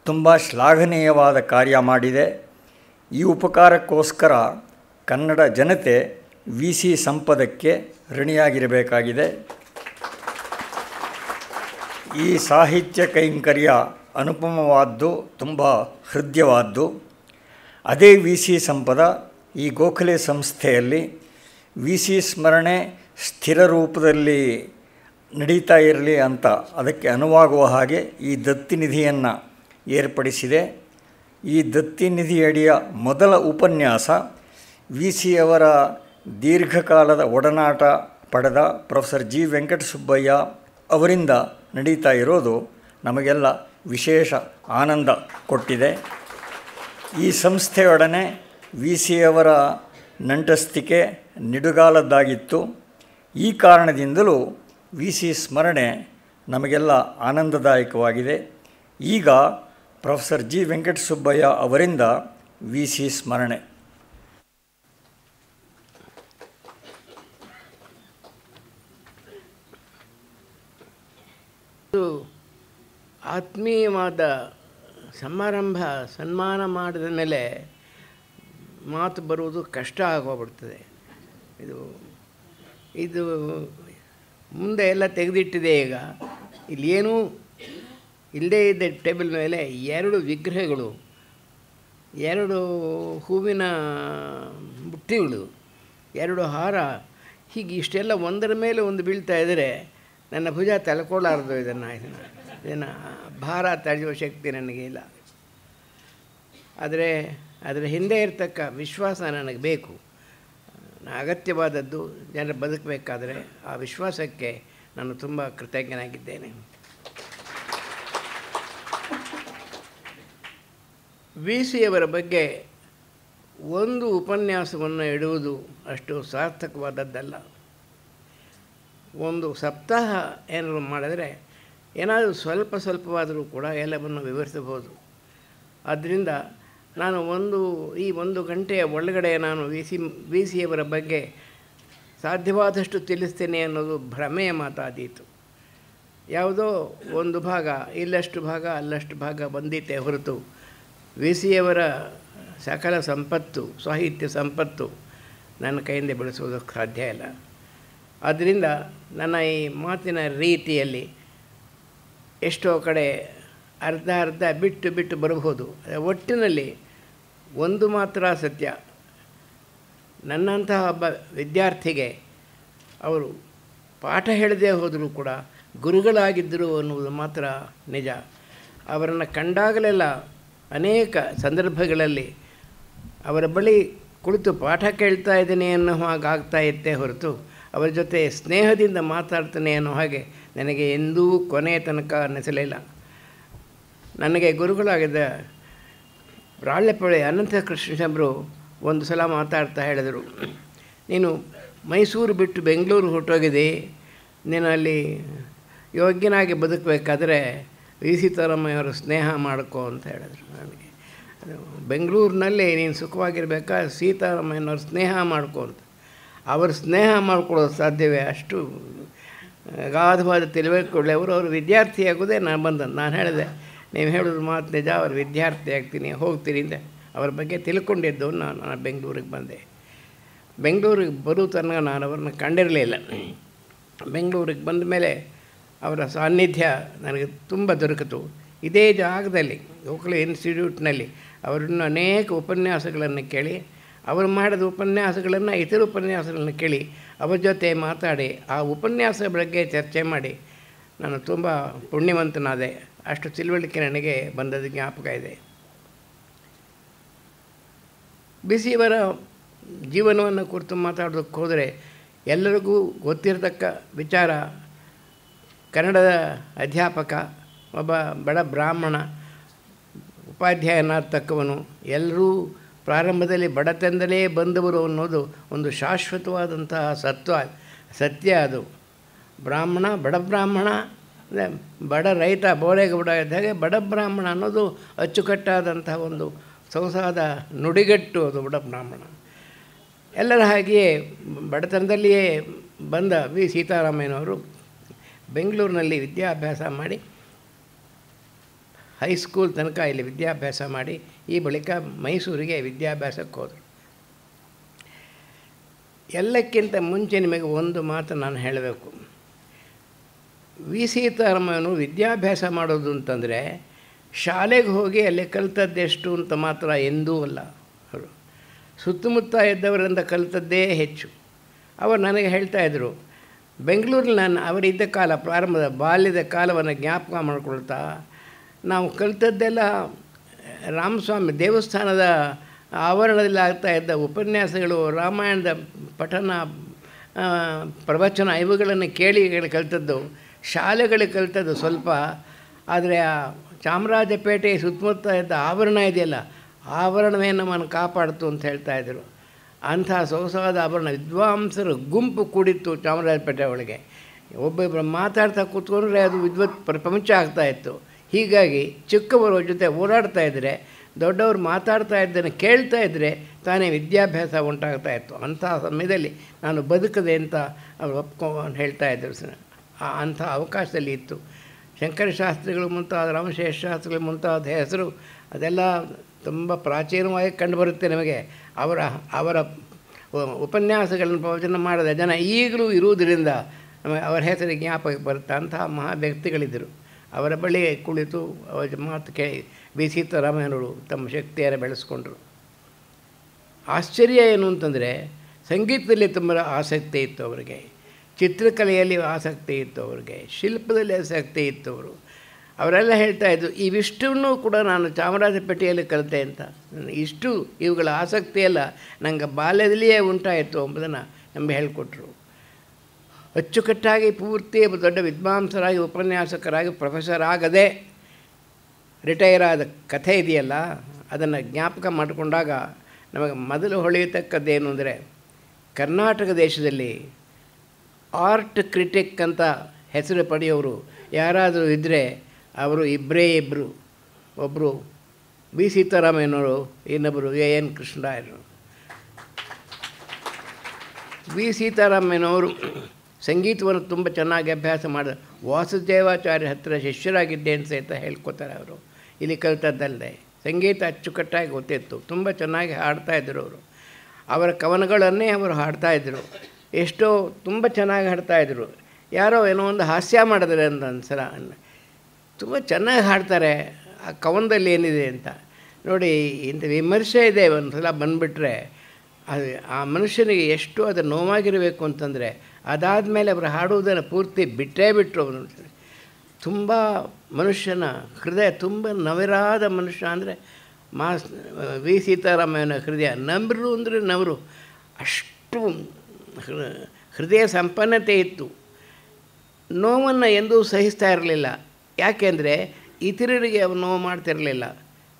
ತುಂಬ ಶ್ಲಾಘನೀಯವಾದ ಕಾರ್ಯ ಮಾಡಿದೆ. ಈ ಉಪಕಾರಕ್ಕೋಸ್ಕರ ಕನ್ನಡ ಜನತೆ ವಿ ಸಿ ಸಂಪದಕ್ಕೆ ಋಣಿಯಾಗಿರಬೇಕಾಗಿದೆ. ಈ ಸಾಹಿತ್ಯ ಕೈಂಕರ್ಯ ಅನುಪಮವಾದ್ದು, ತುಂಬ ಹೃದಯವಾದ್ದು. ಅದೇ ವಿ ಸಿ ಸಂಪದ ಈ ಗೋಖಲೆ ಸಂಸ್ಥೆಯಲ್ಲಿ ವಿ ಸಿ ಸ್ಮರಣೆ ಸ್ಥಿರ ರೂಪದಲ್ಲಿ ನಡೀತಾ ಇರಲಿ ಅಂತ ಅದಕ್ಕೆ ಅನುವಾಗುವ ಹಾಗೆ ಈ ದತ್ತಿನಿಧಿಯನ್ನು ಏರ್ಪಡಿಸಿದೆ. ಈ ದತ್ತಿನಿಧಿಯಡಿಯ ಮೊದಲ ಉಪನ್ಯಾಸ ವಿ ಸಿ ಅವರ ದೀರ್ಘಕಾಲದ ಒಡನಾಟ ಪಡೆದ ಪ್ರೊಫೆಸರ್ ಜಿ ವೆಂಕಟಸುಬ್ಬಯ್ಯ ಅವರಿಂದ ನಡೀತಾ ಇರೋದು ನಮಗೆಲ್ಲ ವಿಶೇಷ ಆನಂದ ಕೊಟ್ಟಿದೆ. ಈ ಸಂಸ್ಥೆಯೊಡನೆ ವಿ ಸಿ ಅವರ ನಂಟಸ್ತಿಕೆ ನಿಡುಗಾಲದ್ದಾಗಿತ್ತು. ಈ ಕಾರಣದಿಂದಲೂ ವಿ ಸಿ ಸ್ಮರಣೆ ನಮಗೆಲ್ಲ ಆನಂದದಾಯಕವಾಗಿದೆ. ಈಗ ಪ್ರೊಫೆಸರ್ ಜಿ ವೆಂಕಟಸುಬ್ಬಯ್ಯ ಅವರಿಂದ ವಿ ಸಿ ಸ್ಮರಣೆ. ಆತ್ಮೀಯವಾದ ಸಮಾರಂಭ ಸನ್ಮಾನ ಮಾಡಿದ ಮೇಲೆ ಮಾತು ಬರುವುದು ಕಷ್ಟ ಆಗೋಗ್ಬಿಡ್ತದೆ. ಇದು ಮುಂದೆ ಎಲ್ಲ ತೆಗೆದಿಟ್ಟಿದೆ. ಈಗ ಇಲ್ಲಿ ಏನೂ ಇಲ್ಲದೇ ಇದ್ದ ಟೇಬಲ್ ಮೇಲೆ 2 ವಿಗ್ರಹಗಳು, 2 ಹೂವಿನ ಬುಟ್ಟಿಗಳು, 2 ಹಾರ, ಹೀಗೆ ಇಷ್ಟೆಲ್ಲ ಒಂದರ ಮೇಲೆ ಒಂದು ಬೀಳ್ತಾ ಇದ್ದರೆ ನನ್ನ ಭುಜ ತಳ್ಕೊಳ್ಳಾರ್ದು. ಇದನ್ನು ಭಾರ ತಡೆಯುವ ಶಕ್ತಿ ನನಗೆ ಇಲ್ಲ. ಆದರೆ ಅದರ ಹಿಂದೆ ಇರತಕ್ಕ ವಿಶ್ವಾಸ ನನಗೆ ಬೇಕು. ಅಗತ್ಯವಾದದ್ದು ಜನರು ಬದುಕಬೇಕಾದರೆ ಆ ವಿಶ್ವಾಸಕ್ಕೆ ನಾನು ತುಂಬ ಕೃತಜ್ಞನಾಗಿದ್ದೇನೆ. ವಿ ಸಿಯವರ ಬಗ್ಗೆ ಒಂದು ಉಪನ್ಯಾಸವನ್ನು ಇಡುವುದು ಅಷ್ಟು ಸಾರ್ಥಕವಾದದ್ದಲ್ಲ. ಒಂದು ಸಪ್ತಾಹ ಏನಾದರೂ ಮಾಡಿದರೆ ಏನಾದರೂ ಸ್ವಲ್ಪವಾದರೂ ಕೂಡ ಎಲ್ಲವನ್ನು ವಿವರಿಸಬಹುದು. ಆದ್ದರಿಂದ ನಾನು ಈ 1 ಗಂಟೆಯ ಒಳಗಡೆ ನಾನು ವಿ ಸಿಯವರ ಬಗ್ಗೆ ಸಾಧ್ಯವಾದಷ್ಟು ತಿಳಿಸ್ತೇನೆ ಅನ್ನೋದು ಭ್ರಮೆಯ ಮಾತಾದೀತು. ಯಾವುದೋ ಒಂದು ಭಾಗ, ಇಲ್ಲಷ್ಟು ಭಾಗ ಅಲ್ಲಷ್ಟು ಭಾಗ ಬಂದಿತ್ತೆ ಹೊರತು ವಿ ಸಿಯವರ ಸಕಲ ಸಂಪತ್ತು, ಸಾಹಿತ್ಯ ಸಂಪತ್ತು ನನ್ನ ಕೈಯಿಂದ ಬೆಳೆಸೋದಕ್ಕೆ ಸಾಧ್ಯ ಇಲ್ಲ. ಆದ್ದರಿಂದ ನನ್ನ ಈ ಮಾತಿನ ರೀತಿಯಲ್ಲಿ ಎಷ್ಟೋ ಕಡೆ ಅರ್ಧ ಬಿಟ್ಟು ಬರಬಹುದು. ಒಟ್ಟಿನಲ್ಲಿ ಒಂದು ಮಾತ್ರ ಸತ್ಯ, ನನ್ನಂತಹ ಒಬ್ಬ ವಿದ್ಯಾರ್ಥಿಗೆ ಅವರು ಪಾಠ ಹೇಳದೇ ಹೋದರೂ ಕೂಡ ಗುರುಗಳಾಗಿದ್ದರು ಅನ್ನುವುದು ಮಾತ್ರ ನಿಜ. ಅವರನ್ನು ಕಂಡಾಗಲೆಲ್ಲ ಅನೇಕ ಸಂದರ್ಭಗಳಲ್ಲಿ ಅವರ ಬಳಿ ಕುಳಿತು ಪಾಠ ಕೇಳ್ತಾ ಇದ್ದೇನೆ ಅನ್ನೋ ಹಾಗೆ ಆಗ್ತಾ ಇತ್ತೇ ಹೊರತು ಅವರ ಜೊತೆ ಸ್ನೇಹದಿಂದ ಮಾತಾಡ್ತಾನೆ ಅನ್ನೋ ಹಾಗೆ ನನಗೆ ಎಂದೂ ಕೊನೆಯ ತನಕ ಅನ್ನಿಸಲಿಲ್ಲ. ನನಗೆ ಗುರುಗಳಾಗಿದ್ದ ರಾಳ್ಳೆಪಳ್ಳಿ ಅನಂತಕೃಷ್ಣರು ಒಂದು ಸಲ ಮಾತಾಡ್ತಾ ಹೇಳಿದರು, ನೀನು ಮೈಸೂರು ಬಿಟ್ಟು ಬೆಂಗಳೂರು ಹೊರಟೋಗಿದ್ದಿ, ನೀನು ಅಲ್ಲಿ ಯೋಗ್ಯನಾಗಿ ಬದುಕಬೇಕಾದ್ರೆ ವಿ ಸಿ ತಾರಮ್ಮಯ್ಯವರ ಸ್ನೇಹ ಮಾಡ್ಕೋ ಅಂತ ಹೇಳಿದ್ರು. ನನಗೆ ಬೆಂಗಳೂರಿನಲ್ಲಿ ನೀನು ಸುಖವಾಗಿರಬೇಕಾ, ಸೀತಾರಾಮಯ್ಯನವ್ರ ಸ್ನೇಹ ಮಾಡ್ಕೋ ಅಂತ. ಅವರು ಸ್ನೇಹ ಮಾಡ್ಕೊಳ್ಳೋದು ಸಾಧ್ಯವೇ? ಅಷ್ಟು ಅಗಾಧವಾದ ತಿಳುವಳಿಕೆ ಅವರು ವಿದ್ಯಾರ್ಥಿಯಾಗೋದೇ ನಾನು ಹೇಳಿದೆ, ನೀವು ಹೇಳೋದು ಮಾತು ನಿಜ, ಅವ್ರು ವಿದ್ಯಾರ್ಥಿ ಆಗ್ತೀನಿ, ಹೋಗ್ತೀನಿ ಅಂತ ಅವ್ರ ಬಗ್ಗೆ ತಿಳ್ಕೊಂಡಿದ್ದು. ನಾನು ಬೆಂಗಳೂರಿಗೆ ಬಂದೆ. ಬೆಂಗಳೂರಿಗೆ ಬರೋ ತನಕ ನಾನು ಅವ್ರನ್ನ ಕಂಡಿರಲಿಲ್ಲ. ಬೆಂಗಳೂರಿಗೆ ಬಂದ ಮೇಲೆ ಅವರ ಸಾನ್ನಿಧ್ಯ ನನಗೆ ತುಂಬ ದೊರಕಿತು. ಇದೇ ಜಾಗದಲ್ಲಿ ಗೋಖಲೆ ಇನ್ಸ್ಟಿಟ್ಯೂಟ್ನಲ್ಲಿ ಅವರನ್ನು ಅನೇಕ ಉಪನ್ಯಾಸಗಳನ್ನು ಕೇಳಿ, ಅವರು ಮಾಡಿದ ಉಪನ್ಯಾಸಗಳನ್ನು, ಇತರ ಉಪನ್ಯಾಸಗಳನ್ನು ಕೇಳಿ ಅವರ ಜೊತೆ ಮಾತಾಡಿ ಆ ಉಪನ್ಯಾಸ ಬಗ್ಗೆ ಚರ್ಚೆ ಮಾಡಿ ನಾನು ತುಂಬ ಪುಣ್ಯವಂತನಾದೆ. ಅಷ್ಟು ತಿಳುವಳಿಕೆ ನನಗೆ ಬಂದದ್ದು ಜ್ಞಾಪಕ ಇದೆ. ಬಿಸಿಯವರ ಜೀವನವನ್ನು ಕುರಿತು ಮಾತಾಡೋದಕ್ಕೆ ಹೋದರೆ ಎಲ್ಲರಿಗೂ ಗೊತ್ತಿರತಕ್ಕ ವಿಚಾರ, ಕನ್ನಡದ ಅಧ್ಯಾಪಕ, ಒಬ್ಬ ಬಡ ಬ್ರಾಹ್ಮಣ, ಉಪಾಧ್ಯಾಯನಾಗ್ತಕ್ಕವನು, ಎಲ್ಲರೂ ಪ್ರಾರಂಭದಲ್ಲಿ ಬಡತನದಲ್ಲೇ ಬಂದವರು ಅನ್ನೋದು ಒಂದು ಶಾಶ್ವತವಾದಂತಹ ಸತ್ಯ. ಅದು ಬ್ರಾಹ್ಮಣ, ಬಡ ಬ್ರಾಹ್ಮಣ, ಬಡ ರೈತ, ಬೋರೇಗೌಡ ಇದ್ದಾಗೆ ಬಡ ಬ್ರಾಹ್ಮಣ ಅನ್ನೋದು ಅಚ್ಚುಕಟ್ಟಾದಂತಹ ಒಂದು ಸೊಗಸಾದ ನುಡಿಗಟ್ಟು. ಅದು ಬಡ ಬ್ರಾಹ್ಮಣ. ಎಲ್ಲರ ಹಾಗೆಯೇ ಬಡತನದಲ್ಲಿಯೇ ಬಂದ ವಿ ಸೀತಾರಾಮಯ್ಯನವರು ಬೆಂಗಳೂರಿನಲ್ಲಿ ವಿದ್ಯಾಭ್ಯಾಸ ಮಾಡಿ, ಹೈಸ್ಕೂಲ್ ತನಕ ಇಲ್ಲಿ ವಿದ್ಯಾಭ್ಯಾಸ ಮಾಡಿ, ಈ ಬಳಿಕ ಮೈಸೂರಿಗೆ ವಿದ್ಯಾಭ್ಯಾಸಕ್ಕೆ ಹೋದರು. ಎಲ್ಲಕ್ಕಿಂತ ಮುಂಚೆ ನಿಮಗೆ ಒಂದು ಮಾತು ನಾನು ಹೇಳಬೇಕು. ವಿ ಸೀತಾರಾಮಯ್ಯನು ವಿದ್ಯಾಭ್ಯಾಸ ಮಾಡೋದು ಅಂತಂದರೆ ಶಾಲೆಗೆ ಹೋಗಿ ಅಲ್ಲಿ ಕಲಿತದ್ದೆಷ್ಟು ಅಂತ ಮಾತ್ರ ಎಂದೂ ಅಲ್ಲ. ಅವರು ಸುತ್ತಮುತ್ತ ಇದ್ದವರಿಂದ ಕಲಿತದ್ದೇ ಹೆಚ್ಚು. ಅವರು ನನಗೆ ಹೇಳ್ತಾಯಿದ್ರು, ಬೆಂಗಳೂರಲ್ಲಿ ನಾನು ಅವರಿದ್ದ ಕಾಲ, ಪ್ರಾರಂಭದ ಬಾಲ್ಯದ ಕಾಲವನ್ನು ಜ್ಞಾಪಕ ಮಾಡಿಕೊಳ್ತಾ, ನಾವು ಕಲಿತದ್ದೆಲ್ಲ ರಾಮಸ್ವಾಮಿ ದೇವಸ್ಥಾನದ ಆವರಣದಲ್ಲಿ ಆಗ್ತಾ ಇದ್ದ ಉಪನ್ಯಾಸಗಳು, ರಾಮಾಯಣದ ಪಠನ, ಪ್ರವಚನ, ಇವುಗಳನ್ನು ಕೇಳಿ ಕಲಿತದ್ದು. ಶಾಲೆಗಳಿಗೆ ಕಲಿತದ್ದು ಸ್ವಲ್ಪ. ಆದರೆ ಆ ಚಾಮರಾಜಪೇಟೆ ಸುತ್ತಮುತ್ತ ಇದ್ದ ಆವರಣ ಇದೆಯಲ್ಲ, ಆವರಣವೇ ನಮ್ಮನ್ನು ಕಾಪಾಡ್ತು ಅಂತ ಹೇಳ್ತಾಯಿದ್ರು. ಅಂಥ ಸೊಗಸಾದ ಆಭರಣ, ವಿದ್ವಾಂಸರ ಗುಂಪು ಕೂಡಿತ್ತು ಚಾಮರಾಜಪೇಟೆ ಒಳಗೆ. ಒಬ್ಬೊಬ್ಬರು ಮಾತಾಡ್ತಾ ಕೂತ್ಕೊಂಡ್ರೆ ಅದು ವಿದ್ವತ್ ಪ್ರಪಂಚ ಆಗ್ತಾಯಿತ್ತು. ಹೀಗಾಗಿ ಚಿಕ್ಕವರ ಜೊತೆ ಓಡಾಡ್ತಾ ಇದ್ದರೆ, ದೊಡ್ಡವರು ಮಾತಾಡ್ತಾ ಇದ್ದನ್ನು ಕೇಳ್ತಾ ಇದ್ದರೆ ತಾನೇ ವಿದ್ಯಾಭ್ಯಾಸ ಉಂಟಾಗ್ತಾಯಿತ್ತು. ಅಂಥ ಸಮಯದಲ್ಲಿ ನಾನು ಬದುಕದೆ ಅಂತ ಅವರು ಒಪ್ಕೊಂಡು ಹೇಳ್ತಾ ಇದ್ದರು. ಅಂಥ ಅವಕಾಶದಲ್ಲಿ ಇತ್ತು. ಶಂಕರಶಾಸ್ತ್ರಿಗಳು ಮುಂತಾದ ರಾಮಶೇಷ ಶಾಸ್ತ್ರಿಗಳು ಮುಂತಾದ ಹೆಸರು ಅದೆಲ್ಲ ತುಂಬ ಪ್ರಾಚೀನವಾಗಿ ಕಂಡುಬರುತ್ತೆ ನಮಗೆ. ಅವರ ಉಪನ್ಯಾಸಗಳನ್ನು ಪ್ರವಚನ ಮಾಡಿದ ಜನ ಈಗಲೂ ಇರುವುದರಿಂದ ಅವರ ಹೆಸರಿಗೆ ಜ್ಞಾಪಕ ಬರುತ್ತೆ. ಅಂತಹ ಮಹಾ ವ್ಯಕ್ತಿಗಳಿದ್ದರು. ಅವರ ಬಳಿ ಕುಳಿತು ಅವರ ಮಾತು ಕೇಳಿ ವಿ ಸೀತಾರಾಮಯ್ಯನವರು ತಮ್ಮ ಶಿಕ್ಷೆಯನ್ನು ಬೆಳೆಸ್ಕೊಂಡ್ರು. ಆಶ್ಚರ್ಯ ಏನು ಅಂತಂದರೆ, ಸಂಗೀತದಲ್ಲಿ ತುಂಬ ಆಸಕ್ತಿ ಇತ್ತು ಅವರಿಗೆ, ಚಿತ್ರಕಲೆಯಲ್ಲಿ ಆಸಕ್ತಿ ಇತ್ತು ಅವರಿಗೆ, ಶಿಲ್ಪದಲ್ಲಿ ಆಸಕ್ತಿ ಇತ್ತು ಅವರು. ಅವರೆಲ್ಲ ಹೇಳ್ತಾಯಿದ್ರು, ಇವಿಷ್ಟನ್ನೂ ಕೂಡ ನಾನು ಚಾಮರಾಜಪೇಟೆಯಲ್ಲಿ ಕಲಿತೆ ಅಂತ. ಇಷ್ಟು ಇವುಗಳ ಆಸಕ್ತಿಯೆಲ್ಲ ನನಗೆ ಬಾಲ್ಯದಲ್ಲಿಯೇ ಉಂಟಾಯಿತು ಎಂಬುದನ್ನು ನಮಗೆ ಹೇಳಿಕೊಟ್ರು. ಅಚ್ಚುಕಟ್ಟಾಗಿ ಪೂರ್ತಿ ದೊಡ್ಡ ವಿದ್ವಾಂಸರಾಗಿ, ಉಪನ್ಯಾಸಕರಾಗಿ, ಪ್ರೊಫೆಸರ್ ಆಗದೆ ರಿಟೈರ್ ಆದ ಕಥೆ ಇದೆಯಲ್ಲ, ಅದನ್ನು ಜ್ಞಾಪಕ ಮಾಡಿಕೊಂಡಾಗ ನಮಗೆ ಮೊದಲು ಹೊಳೆಯತಕ್ಕದ್ದೇನು ಅಂದರೆ, ಕರ್ನಾಟಕ ದೇಶದಲ್ಲಿ ಆರ್ಟ್ ಕ್ರಿಟಿಕ್ ಅಂತ ಹೆಸರು ಪಡೆಯೋರು ಯಾರಾದರೂ ಇದ್ದರೆ ಅವರು ಇಬ್ಬರು. ಒಬ್ಬರು ವಿ ಸೀತಾರಾಮಯ್ಯನವರು, ಇನ್ನೊಬ್ಬರು ಎನ್ ಕೃಷ್ಣರಾಯರು. ವಿ ಸೀತಾರಾಮಯ್ಯನವರು ಸಂಗೀತವನ್ನು ತುಂಬ ಚೆನ್ನಾಗಿ ಅಭ್ಯಾಸ ಮಾಡಿದ ವಾಸುದೇವಾಚಾರ್ಯ ಹತ್ತಿರ ಶಿಷ್ಯರಾಗಿದ್ದೆ ಅಂತ ಸಹಿತ ಹೇಳ್ಕೊತಾರೆ ಅವರು. ಇಲ್ಲಿ ಕಲಿತದ್ದಲ್ಲದೆ ಸಂಗೀತ ಅಚ್ಚುಕಟ್ಟಾಗಿ ಗೊತ್ತಿತ್ತು. ತುಂಬ ಚೆನ್ನಾಗಿ ಹಾಡ್ತಾಯಿದ್ರು ಅವರು. ಅವರ ಕವನಗಳನ್ನೇ ಅವರು ಹಾಡ್ತಾಯಿದ್ರು. ಎಷ್ಟೋ ತುಂಬ ಚೆನ್ನಾಗಿ ಹಾಡ್ತಾಯಿದ್ರು. ಯಾರೋ ಏನೋ ಒಂದು ಹಾಸ್ಯ ಮಾಡಿದ್ರೆ ಅಂತ ಒಂದ್ಸಲ, ತುಂಬ ಚೆನ್ನಾಗಿ ಹಾಡ್ತಾರೆ, ಆ ಕವನದಲ್ಲಿ ಏನಿದೆ ಅಂತ ನೋಡಿ. ಇಂಥ ವಿಮರ್ಶೆ ಇದೆ ಒಂದು ಸಲ ಬಂದುಬಿಟ್ರೆ ಅದು ಆ ಮನುಷ್ಯನಿಗೆ ಎಷ್ಟು ಅದು ನೋವಾಗಿರಬೇಕು ಅಂತಂದರೆ, ಅದಾದಮೇಲೆ ಅವರು ಹಾಡುವುದನ್ನು ಪೂರ್ತಿ ಬಿಟ್ಟೇ ಬಿಟ್ಟರು. ತುಂಬ ಮನುಷ್ಯನ ಹೃದಯ ತುಂಬ ನವಿರಾದ ಮನುಷ್ಯ ಅಂದರೆ ವಿ ಸೀತಾರಾಮಯ್ಯನ ಹೃದಯ. ನಮ್ರು ಅಂದರೆ ನವರು, ಅಷ್ಟು ಹೃದಯ ಸಂಪನ್ನತೆ ಇತ್ತು. ನೋವನ್ನು ಎಂದೂ ಸಹಿಸ್ತಾ ಇರಲಿಲ್ಲ. ಯಾಕೆಂದರೆ ಇತರರಿಗೆ ಅವನು ನೋವು ಮಾಡ್ತಿರಲಿಲ್ಲ.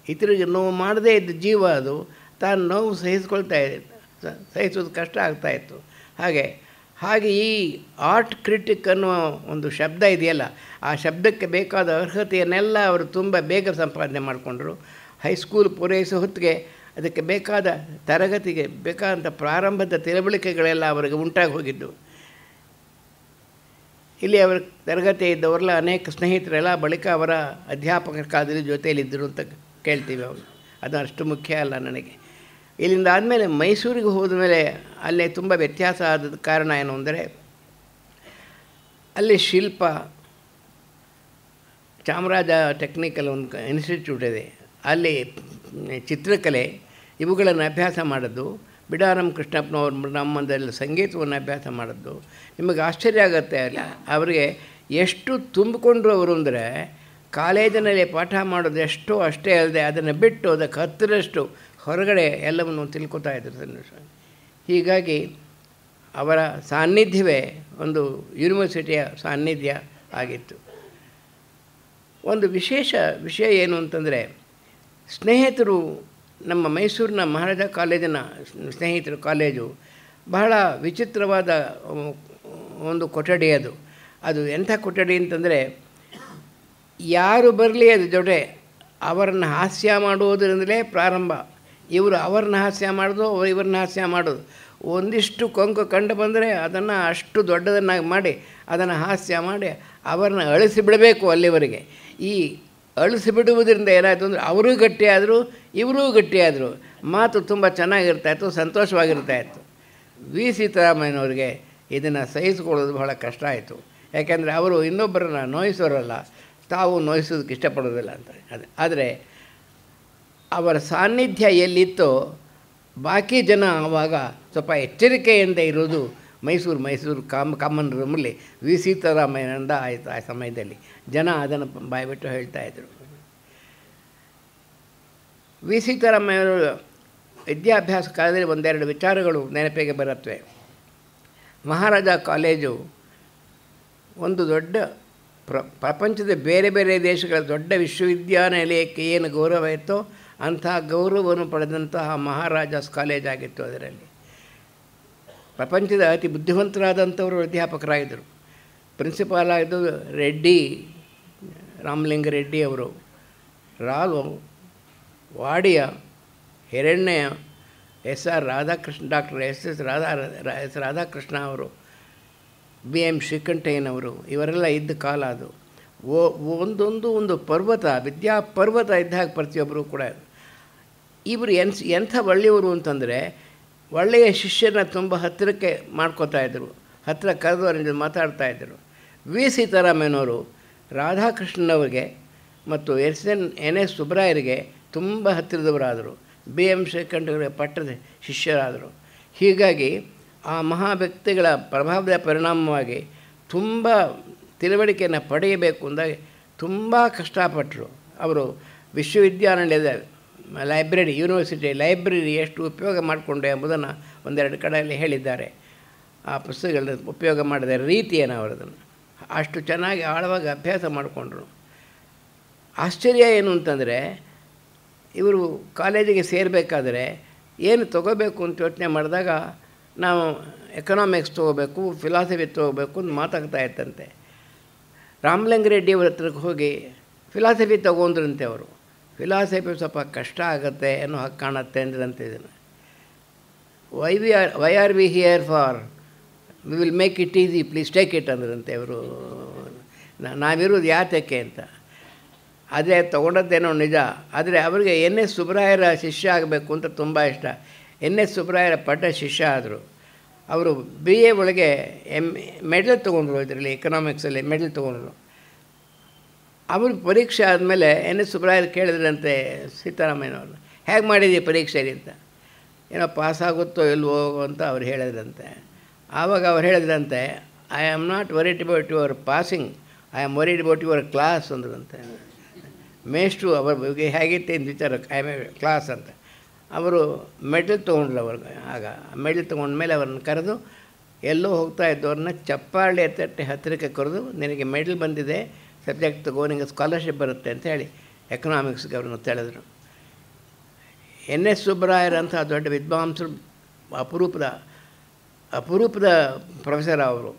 ಇತರಿಗೆ ನೋವು ಮಾಡದೇ ಇದ್ದ ಜೀವ ಅದು. ತಾನು ನೋವು ಸಹಿಸೋದು ಕಷ್ಟ ಆಗ್ತಾಯಿತ್ತು. ಹಾಗೆ ಈ ಆರ್ಟ್ ಕ್ರಿಟಿಕ್ ಅನ್ನುವ ಒಂದು ಶಬ್ದ ಇದೆಯಲ್ಲ, ಆ ಶಬ್ದಕ್ಕೆ ಬೇಕಾದ ಅರ್ಹತೆಯನ್ನೆಲ್ಲ ಅವರು ತುಂಬ ಬೇಗ ಸಂಪಾದನೆ ಮಾಡಿಕೊಂಡ್ರು. ಹೈಸ್ಕೂಲ್ ಪೂರೈಸೋ ಹೊತ್ತಿಗೆ ಅದಕ್ಕೆ ಬೇಕಾದ ತರಗತಿಗೆ ಬೇಕಾದಂಥ ಪ್ರಾರಂಭದ ತಿಳುವಳಿಕೆಗಳೆಲ್ಲ ಅವರಿಗೆ ಉಂಟಾಗಿ ಹೋಗಿದ್ದು. ಇಲ್ಲಿ ಅವರ ತರಗತಿ ಇದ್ದವರೆಲ್ಲ ಅನೇಕ ಸ್ನೇಹಿತರೆಲ್ಲ ಬಳಿಕ ಅವರ ಅಧ್ಯಾಪಕರ ಕಾಲದಲ್ಲಿ ಜೊತೆಯಲ್ಲಿದ್ದರು ಅಂತ ಕೇಳ್ತೀವಿ. ಅವರು ಅದು ಅಷ್ಟು ಮುಖ್ಯ ಅಲ್ಲ ನನಗೆ. ಇಲ್ಲಿಂದ ಆದಮೇಲೆ ಮೈಸೂರಿಗೆ ಹೋದ ಮೇಲೆ ಅಲ್ಲೇ ತುಂಬ ವ್ಯತ್ಯಾಸ ಆದ ಕಾರಣ ಏನು ಅಂದರೆ, ಅಲ್ಲಿ ಶಿಲ್ಪ, ಚಾಮರಾಜ ಟೆಕ್ನಿಕಲ್ ಒಂದು ಇನ್ಸ್ಟಿಟ್ಯೂಟ್ ಇದೆ, ಅಲ್ಲಿ ಚಿತ್ರಕಲೆ ಇವುಗಳನ್ನು ಅಭ್ಯಾಸ ಮಾಡೋದು. ಬಿಡಾರಂ ಕೃಷ್ಣಪ್ಪನವ್ರು ನಮ್ಮದಲ್ಲಿ ಸಂಗೀತವನ್ನು ಅಭ್ಯಾಸ ಮಾಡೋದು. ನಿಮಗೆ ಆಶ್ಚರ್ಯ ಆಗುತ್ತೆ, ಅಲ್ಲ ಅವರಿಗೆ ಎಷ್ಟು ತುಂಬಿಕೊಂಡ್ರು ಅವರು ಅಂದರೆ, ಕಾಲೇಜಿನಲ್ಲಿ ಪಾಠ ಮಾಡೋದು ಎಷ್ಟೋ ಅಷ್ಟೇ ಅಲ್ಲದೆ ಅದನ್ನು ಬಿಟ್ಟು ಅದಕ್ಕೆ 10ರಷ್ಟು ಹೊರಗಡೆ ಎಲ್ಲವನ್ನು ತಿಳ್ಕೊತಾ ಇದ್ರು. ಹೀಗಾಗಿ ಅವರ ಸಾನ್ನಿಧ್ಯವೇ ಒಂದು ಯೂನಿವರ್ಸಿಟಿಯ ಸಾನ್ನಿಧ್ಯ ಆಗಿತ್ತು. ಒಂದು ವಿಷಯ ಏನು ಅಂತಂದರೆ, ಸ್ನೇಹಿತರು ನಮ್ಮ ಮೈಸೂರಿನ ಮಹಾರಾಜ ಕಾಲೇಜಿನ ಸ್ನೇಹಿತರು ಕಾಲೇಜು ಬಹಳ ವಿಚಿತ್ರವಾದ ಒಂದು ಕೊಠಡಿ ಅದು. ಅದು ಎಂಥ ಕೊಠಡಿ ಅಂತಂದರೆ, ಯಾರು ಬರಲಿ ಅದು ಜೊತೆ ಅವರನ್ನು ಹಾಸ್ಯ ಮಾಡುವುದರಿಂದಲೇ ಪ್ರಾರಂಭ. ಇವರು ಅವರನ್ನ ಹಾಸ್ಯ ಮಾಡೋದು, ಅವರು ಇವ್ರನ್ನ ಹಾಸ್ಯ ಮಾಡೋದು. ಒಂದಿಷ್ಟು ಕೊಂಕು ಕಂಡು ಬಂದರೆ ಅದನ್ನು ಅಷ್ಟು ದೊಡ್ಡದನ್ನಾಗಿ ಮಾಡಿ ಅದನ್ನು ಹಾಸ್ಯ ಮಾಡಿ ಅವರನ್ನು ಅಳಿಸಿಬಿಡಬೇಕು ಅಲ್ಲಿವರೆಗೆ. ಈ ಅಳಿಸಿಬಿಡುವುದರಿಂದ ಏನಾಯಿತು ಅಂದರೆ ಅವರೂ ಗಟ್ಟಿಯಾದರು, ಇವರೂ ಗಟ್ಟಿಯಾದರು. ಮಾತು ತುಂಬ ಚೆನ್ನಾಗಿರ್ತಾಯಿತ್ತು, ಸಂತೋಷವಾಗಿರ್ತಾಯಿತ್ತು. ವಿ ಸೀತಾರಾಮಯ್ಯನವರಿಗೆ ಇದನ್ನು ಸಹಿಸಿಕೊಳ್ಳೋದು ಬಹಳ ಕಷ್ಟ ಆಯಿತು. ಯಾಕೆಂದರೆ ಅವರು ಇನ್ನೊಬ್ಬರನ್ನು ನೋಯಿಸೋರಲ್ಲ, ತಾವು ನೋಯಿಸೋದಕ್ಕೆ ಇಷ್ಟಪಡೋದಿಲ್ಲ ಅಂತ. ಆದರೆ ಅವರ ಸಾನ್ನಿಧ್ಯ ಎಲ್ಲಿತ್ತೋ ಬಾಕಿ ಜನ ಆವಾಗ ಸ್ವಲ್ಪ ಎಚ್ಚರಿಕೆಯಿಂದ ಇರೋದು ಮೈಸೂರು ಕಾಮನ್ ರೂಮಲ್ಲಿ ವಿ ಸೀತಾರಾಮಯ್ಯನಿಂದ ಆಯಿತು. ಆ ಸಮಯದಲ್ಲಿ ಜನ ಅದನ್ನು ಬಾಯ್ಬಿಟ್ಟು ಹೇಳ್ತಾಯಿದ್ರು. ವಿ ಸೀತಾರಾಮಯ್ಯವರು ವಿದ್ಯಾಭ್ಯಾಸ ಕಾಲದಲ್ಲಿ ಒಂದೆರಡು ವಿಚಾರಗಳು ನೆನಪಿಗೆ ಬರುತ್ತವೆ. ಮಹಾರಾಜ ಕಾಲೇಜು ಒಂದು ದೊಡ್ಡ ಪ್ರಪಂಚದ ಬೇರೆ ಬೇರೆ ದೇಶಗಳ ದೊಡ್ಡ ವಿಶ್ವವಿದ್ಯಾನಿಲಯಕ್ಕೆ ಏನು ಗೌರವ ಇತ್ತೋ ಅಂಥ ಗೌರವವನ್ನು ಪಡೆದಂತಹ ಮಹಾರಾಜಾಸ್ ಕಾಲೇಜ್ ಆಗಿತ್ತು. ಅದರಲ್ಲಿ ಪ್ರಪಂಚದ ಅತಿ ಬುದ್ಧಿವಂತರಾದಂಥವರು ಅಧ್ಯಾಪಕರಾಗಿದ್ದರು. ಪ್ರಿನ್ಸಿಪಾಲ್ ಆಗಿದ್ದು ರೆಡ್ಡಿ, ರಾಮಲಿಂಗ ರೆಡ್ಡಿ ಅವರು, ರಾಘು, ವಾಡಿಯ, ಹಿರಣ್ಯ, ಎಸ್.ಆರ್. ರಾಧಾಕೃಷ್ಣ, ಡಾಕ್ಟರ್ ಎಸ್ ರಾಧಾಕೃಷ್ಣ ಅವರು, BM ಶ್ರೀಕಂಠಯ್ಯನವರು, ಇವರೆಲ್ಲ ಇದ್ದ ಕಾಲ ಅದು. ಒಂದು ಪರ್ವತ, ವಿದ್ಯಾಪರ್ವತ ಇದ್ದಾಗ ಪ್ರತಿಯೊಬ್ಬರು ಕೂಡ. ಇವರು ಎಂಥ ಒಳ್ಳೆಯವರು ಅಂತಂದರೆ ಒಳ್ಳೆಯ ಶಿಷ್ಯನ ತುಂಬ ಹತ್ತಿರಕ್ಕೆ ಮಾಡ್ಕೋತಾಯಿದ್ರು, ಹತ್ತಿರ ಕರೆದವರಿಂದ ಮಾತಾಡ್ತಾಯಿದ್ರು. ಸೀತಾರಾಮಯ್ಯನವರು ರಾಧಾಕೃಷ್ಣನವ್ರಿಗೆ ಮತ್ತು NS ಸುಬ್ರಾಯರಿಗೆ ತುಂಬ ಹತ್ತಿರದವರಾದರು. BM ಶ್ರೀಕಂಠಯ್ಯನವರ ಪಟ್ಟದ ಶಿಷ್ಯರಾದರು. ಹೀಗಾಗಿ ಆ ಮಹಾ ವ್ಯಕ್ತಿಗಳ ಪ್ರಭಾವದ ಪರಿಣಾಮವಾಗಿ ತುಂಬ ತಿಳುವಳಿಕೆಯನ್ನು ಪಡೆಯಬೇಕು ಅಂದಾಗ ತುಂಬ ಕಷ್ಟಪಟ್ಟರು. ಅವರು ವಿಶ್ವವಿದ್ಯಾನಿಲಯದ ಲೈಬ್ರರಿ, ಯೂನಿವರ್ಸಿಟಿ ಲೈಬ್ರರಿ ಎಷ್ಟು ಉಪಯೋಗ ಮಾಡಿಕೊಂಡು ಎಂಬುದನ್ನು ಒಂದೆರಡು ಕಡೆಯಲ್ಲಿ ಹೇಳಿದ್ದಾರೆ. ಆ ಪುಸ್ತಕಗಳನ್ನ ಉಪಯೋಗ ಮಾಡಿದ ರೀತಿಯನ್ನು ಅವರದನ್ನು ಅಷ್ಟು ಚೆನ್ನಾಗಿ ಆಳವಾಗಿ ಅಭ್ಯಾಸ ಮಾಡಿಕೊಂಡ್ರು. ಆಶ್ಚರ್ಯ ಏನು ಅಂತಂದರೆ, ಇವರು ಕಾಲೇಜಿಗೆ ಸೇರಬೇಕಾದ್ರೆ ಏನು ತೊಗೋಬೇಕು ಅಂತ ಯೋಚನೆ ಮಾಡಿದಾಗ ನಾವು ಎಕನಾಮಿಕ್ಸ್ ತೊಗೋಬೇಕು, ಫಿಲಾಸಫಿ ತೊಗೋಬೇಕು ಅಂತ ಮಾತಾಡ್ತಾ ಇತ್ತಂತೆ. ರಾಮಲಿಂಗ ರೆಡ್ಡಿಯವ್ರ ಹತ್ರಕ್ಕೆ ಹೋಗಿ ಫಿಲಾಸಫಿ ತೊಗೊಂಡ್ರಂತೆ. ಅವರು ಫಿಲಾಸಫಿ ಸ್ವಲ್ಪ ಕಷ್ಟ ಆಗುತ್ತೆ ಅನ್ನೋ ಹಾಗೆ ಕಾಣುತ್ತೆ ಅಂದ್ರಂತೆ. ಇದನ್ನು why are we here for, we will make it easy, please take it ಅಂದ್ರಂತೆ ಅವರು. ನಾವಿರೋದು ಯಾತಕ್ಕೆ ಅಂತ. ಅದೇ ತೊಗೊಂಡದ್ದೇನೋ ನಿಜ. ಆದರೆ ಅವರಿಗೆ NS ಸುಬ್ರಾಯರ ಶಿಷ್ಯ ಆಗಬೇಕು ಅಂತ ತುಂಬ ಇಷ್ಟ. NS ಸುಬ್ರಾಯರ ಪಟ್ಟ ಶಿಷ್ಯ ಆದರು. ಅವರು BA ಒಳಗೆ ಮೆಡಲ್ ತೊಗೊಂಡ್ರು, ಇದರಲ್ಲಿ ಎಕನಾಮಿಕ್ಸಲ್ಲಿ ಮೆಡಲ್ ತೊಗೊಂಡ್ರು. ಅವರು ಪರೀಕ್ಷೆ ಆದಮೇಲೆ NS ಸುಬ್ರಾಯರು ಕೇಳಿದ್ರಂತೆ ಸೀತಾರಾಮಯ್ಯನವ್ರನ್ನ, ಹೇಗೆ ಮಾಡಿದ್ದೀವಿ ಪರೀಕ್ಷೆಗೆ ಅಂತ. ಏನೋ ಪಾಸಾಗುತ್ತೋ ಇಲ್ವೋ ಅಂತ ಅವ್ರು ಹೇಳಿದ್ರಂತೆ. ಆವಾಗ ಅವ್ರು ಹೇಳಿದ್ರಂತೆ, I am not worried about your passing, I am worried about your class ಅಂದ್ರಂತೆ. ಮೇಷ್ಟ್ರು ಅವ್ರ ಬಗ್ಗೆ ಹೇಗಿತ್ತು ಅಂತ ವಿಚಾರ, ಐ ಆಮ್ ಎ ಕ್ಲಾಸ್ ಅಂತ. ಅವರು ಮೆಡಲ್ ತೊಗೊಂಡ್ರು. ಅವ್ರಿಗೆ ಆಗ ಮೆಡಲ್ ತೊಗೊಂಡ್ಮೇಲೆ ಅವ್ರನ್ನ ಕರೆದು ಎಲ್ಲೋ ಹೋಗ್ತಾ ಇದ್ದವ್ರನ್ನ ಚಪ್ಪಾಳೆ ತಟ್ಟೆ ಹತ್ತಿರಕ್ಕೆ ಕರೆದು, ನಿನಗೆ ಮೆಡಲ್ ಬಂದಿದೆ, ಸಬ್ಜೆಕ್ಟ್ ತಗೋ, ನಿಮಗೆ ಸ್ಕಾಲರ್ಶಿಪ್ ಬರುತ್ತೆ ಅಂತ ಹೇಳಿ ಎಕನಾಮಿಕ್ಸ್ಗೆ ಅವ್ರನ್ನ ತಿಳಿದ್ರು. NS ಸುಬ್ರಾಯರಂಥ ದೊಡ್ಡ ವಿದ್ವಾಂಸರು, ಅಪರೂಪದ ಪ್ರೊಫೆಸರ್ ಅವರು.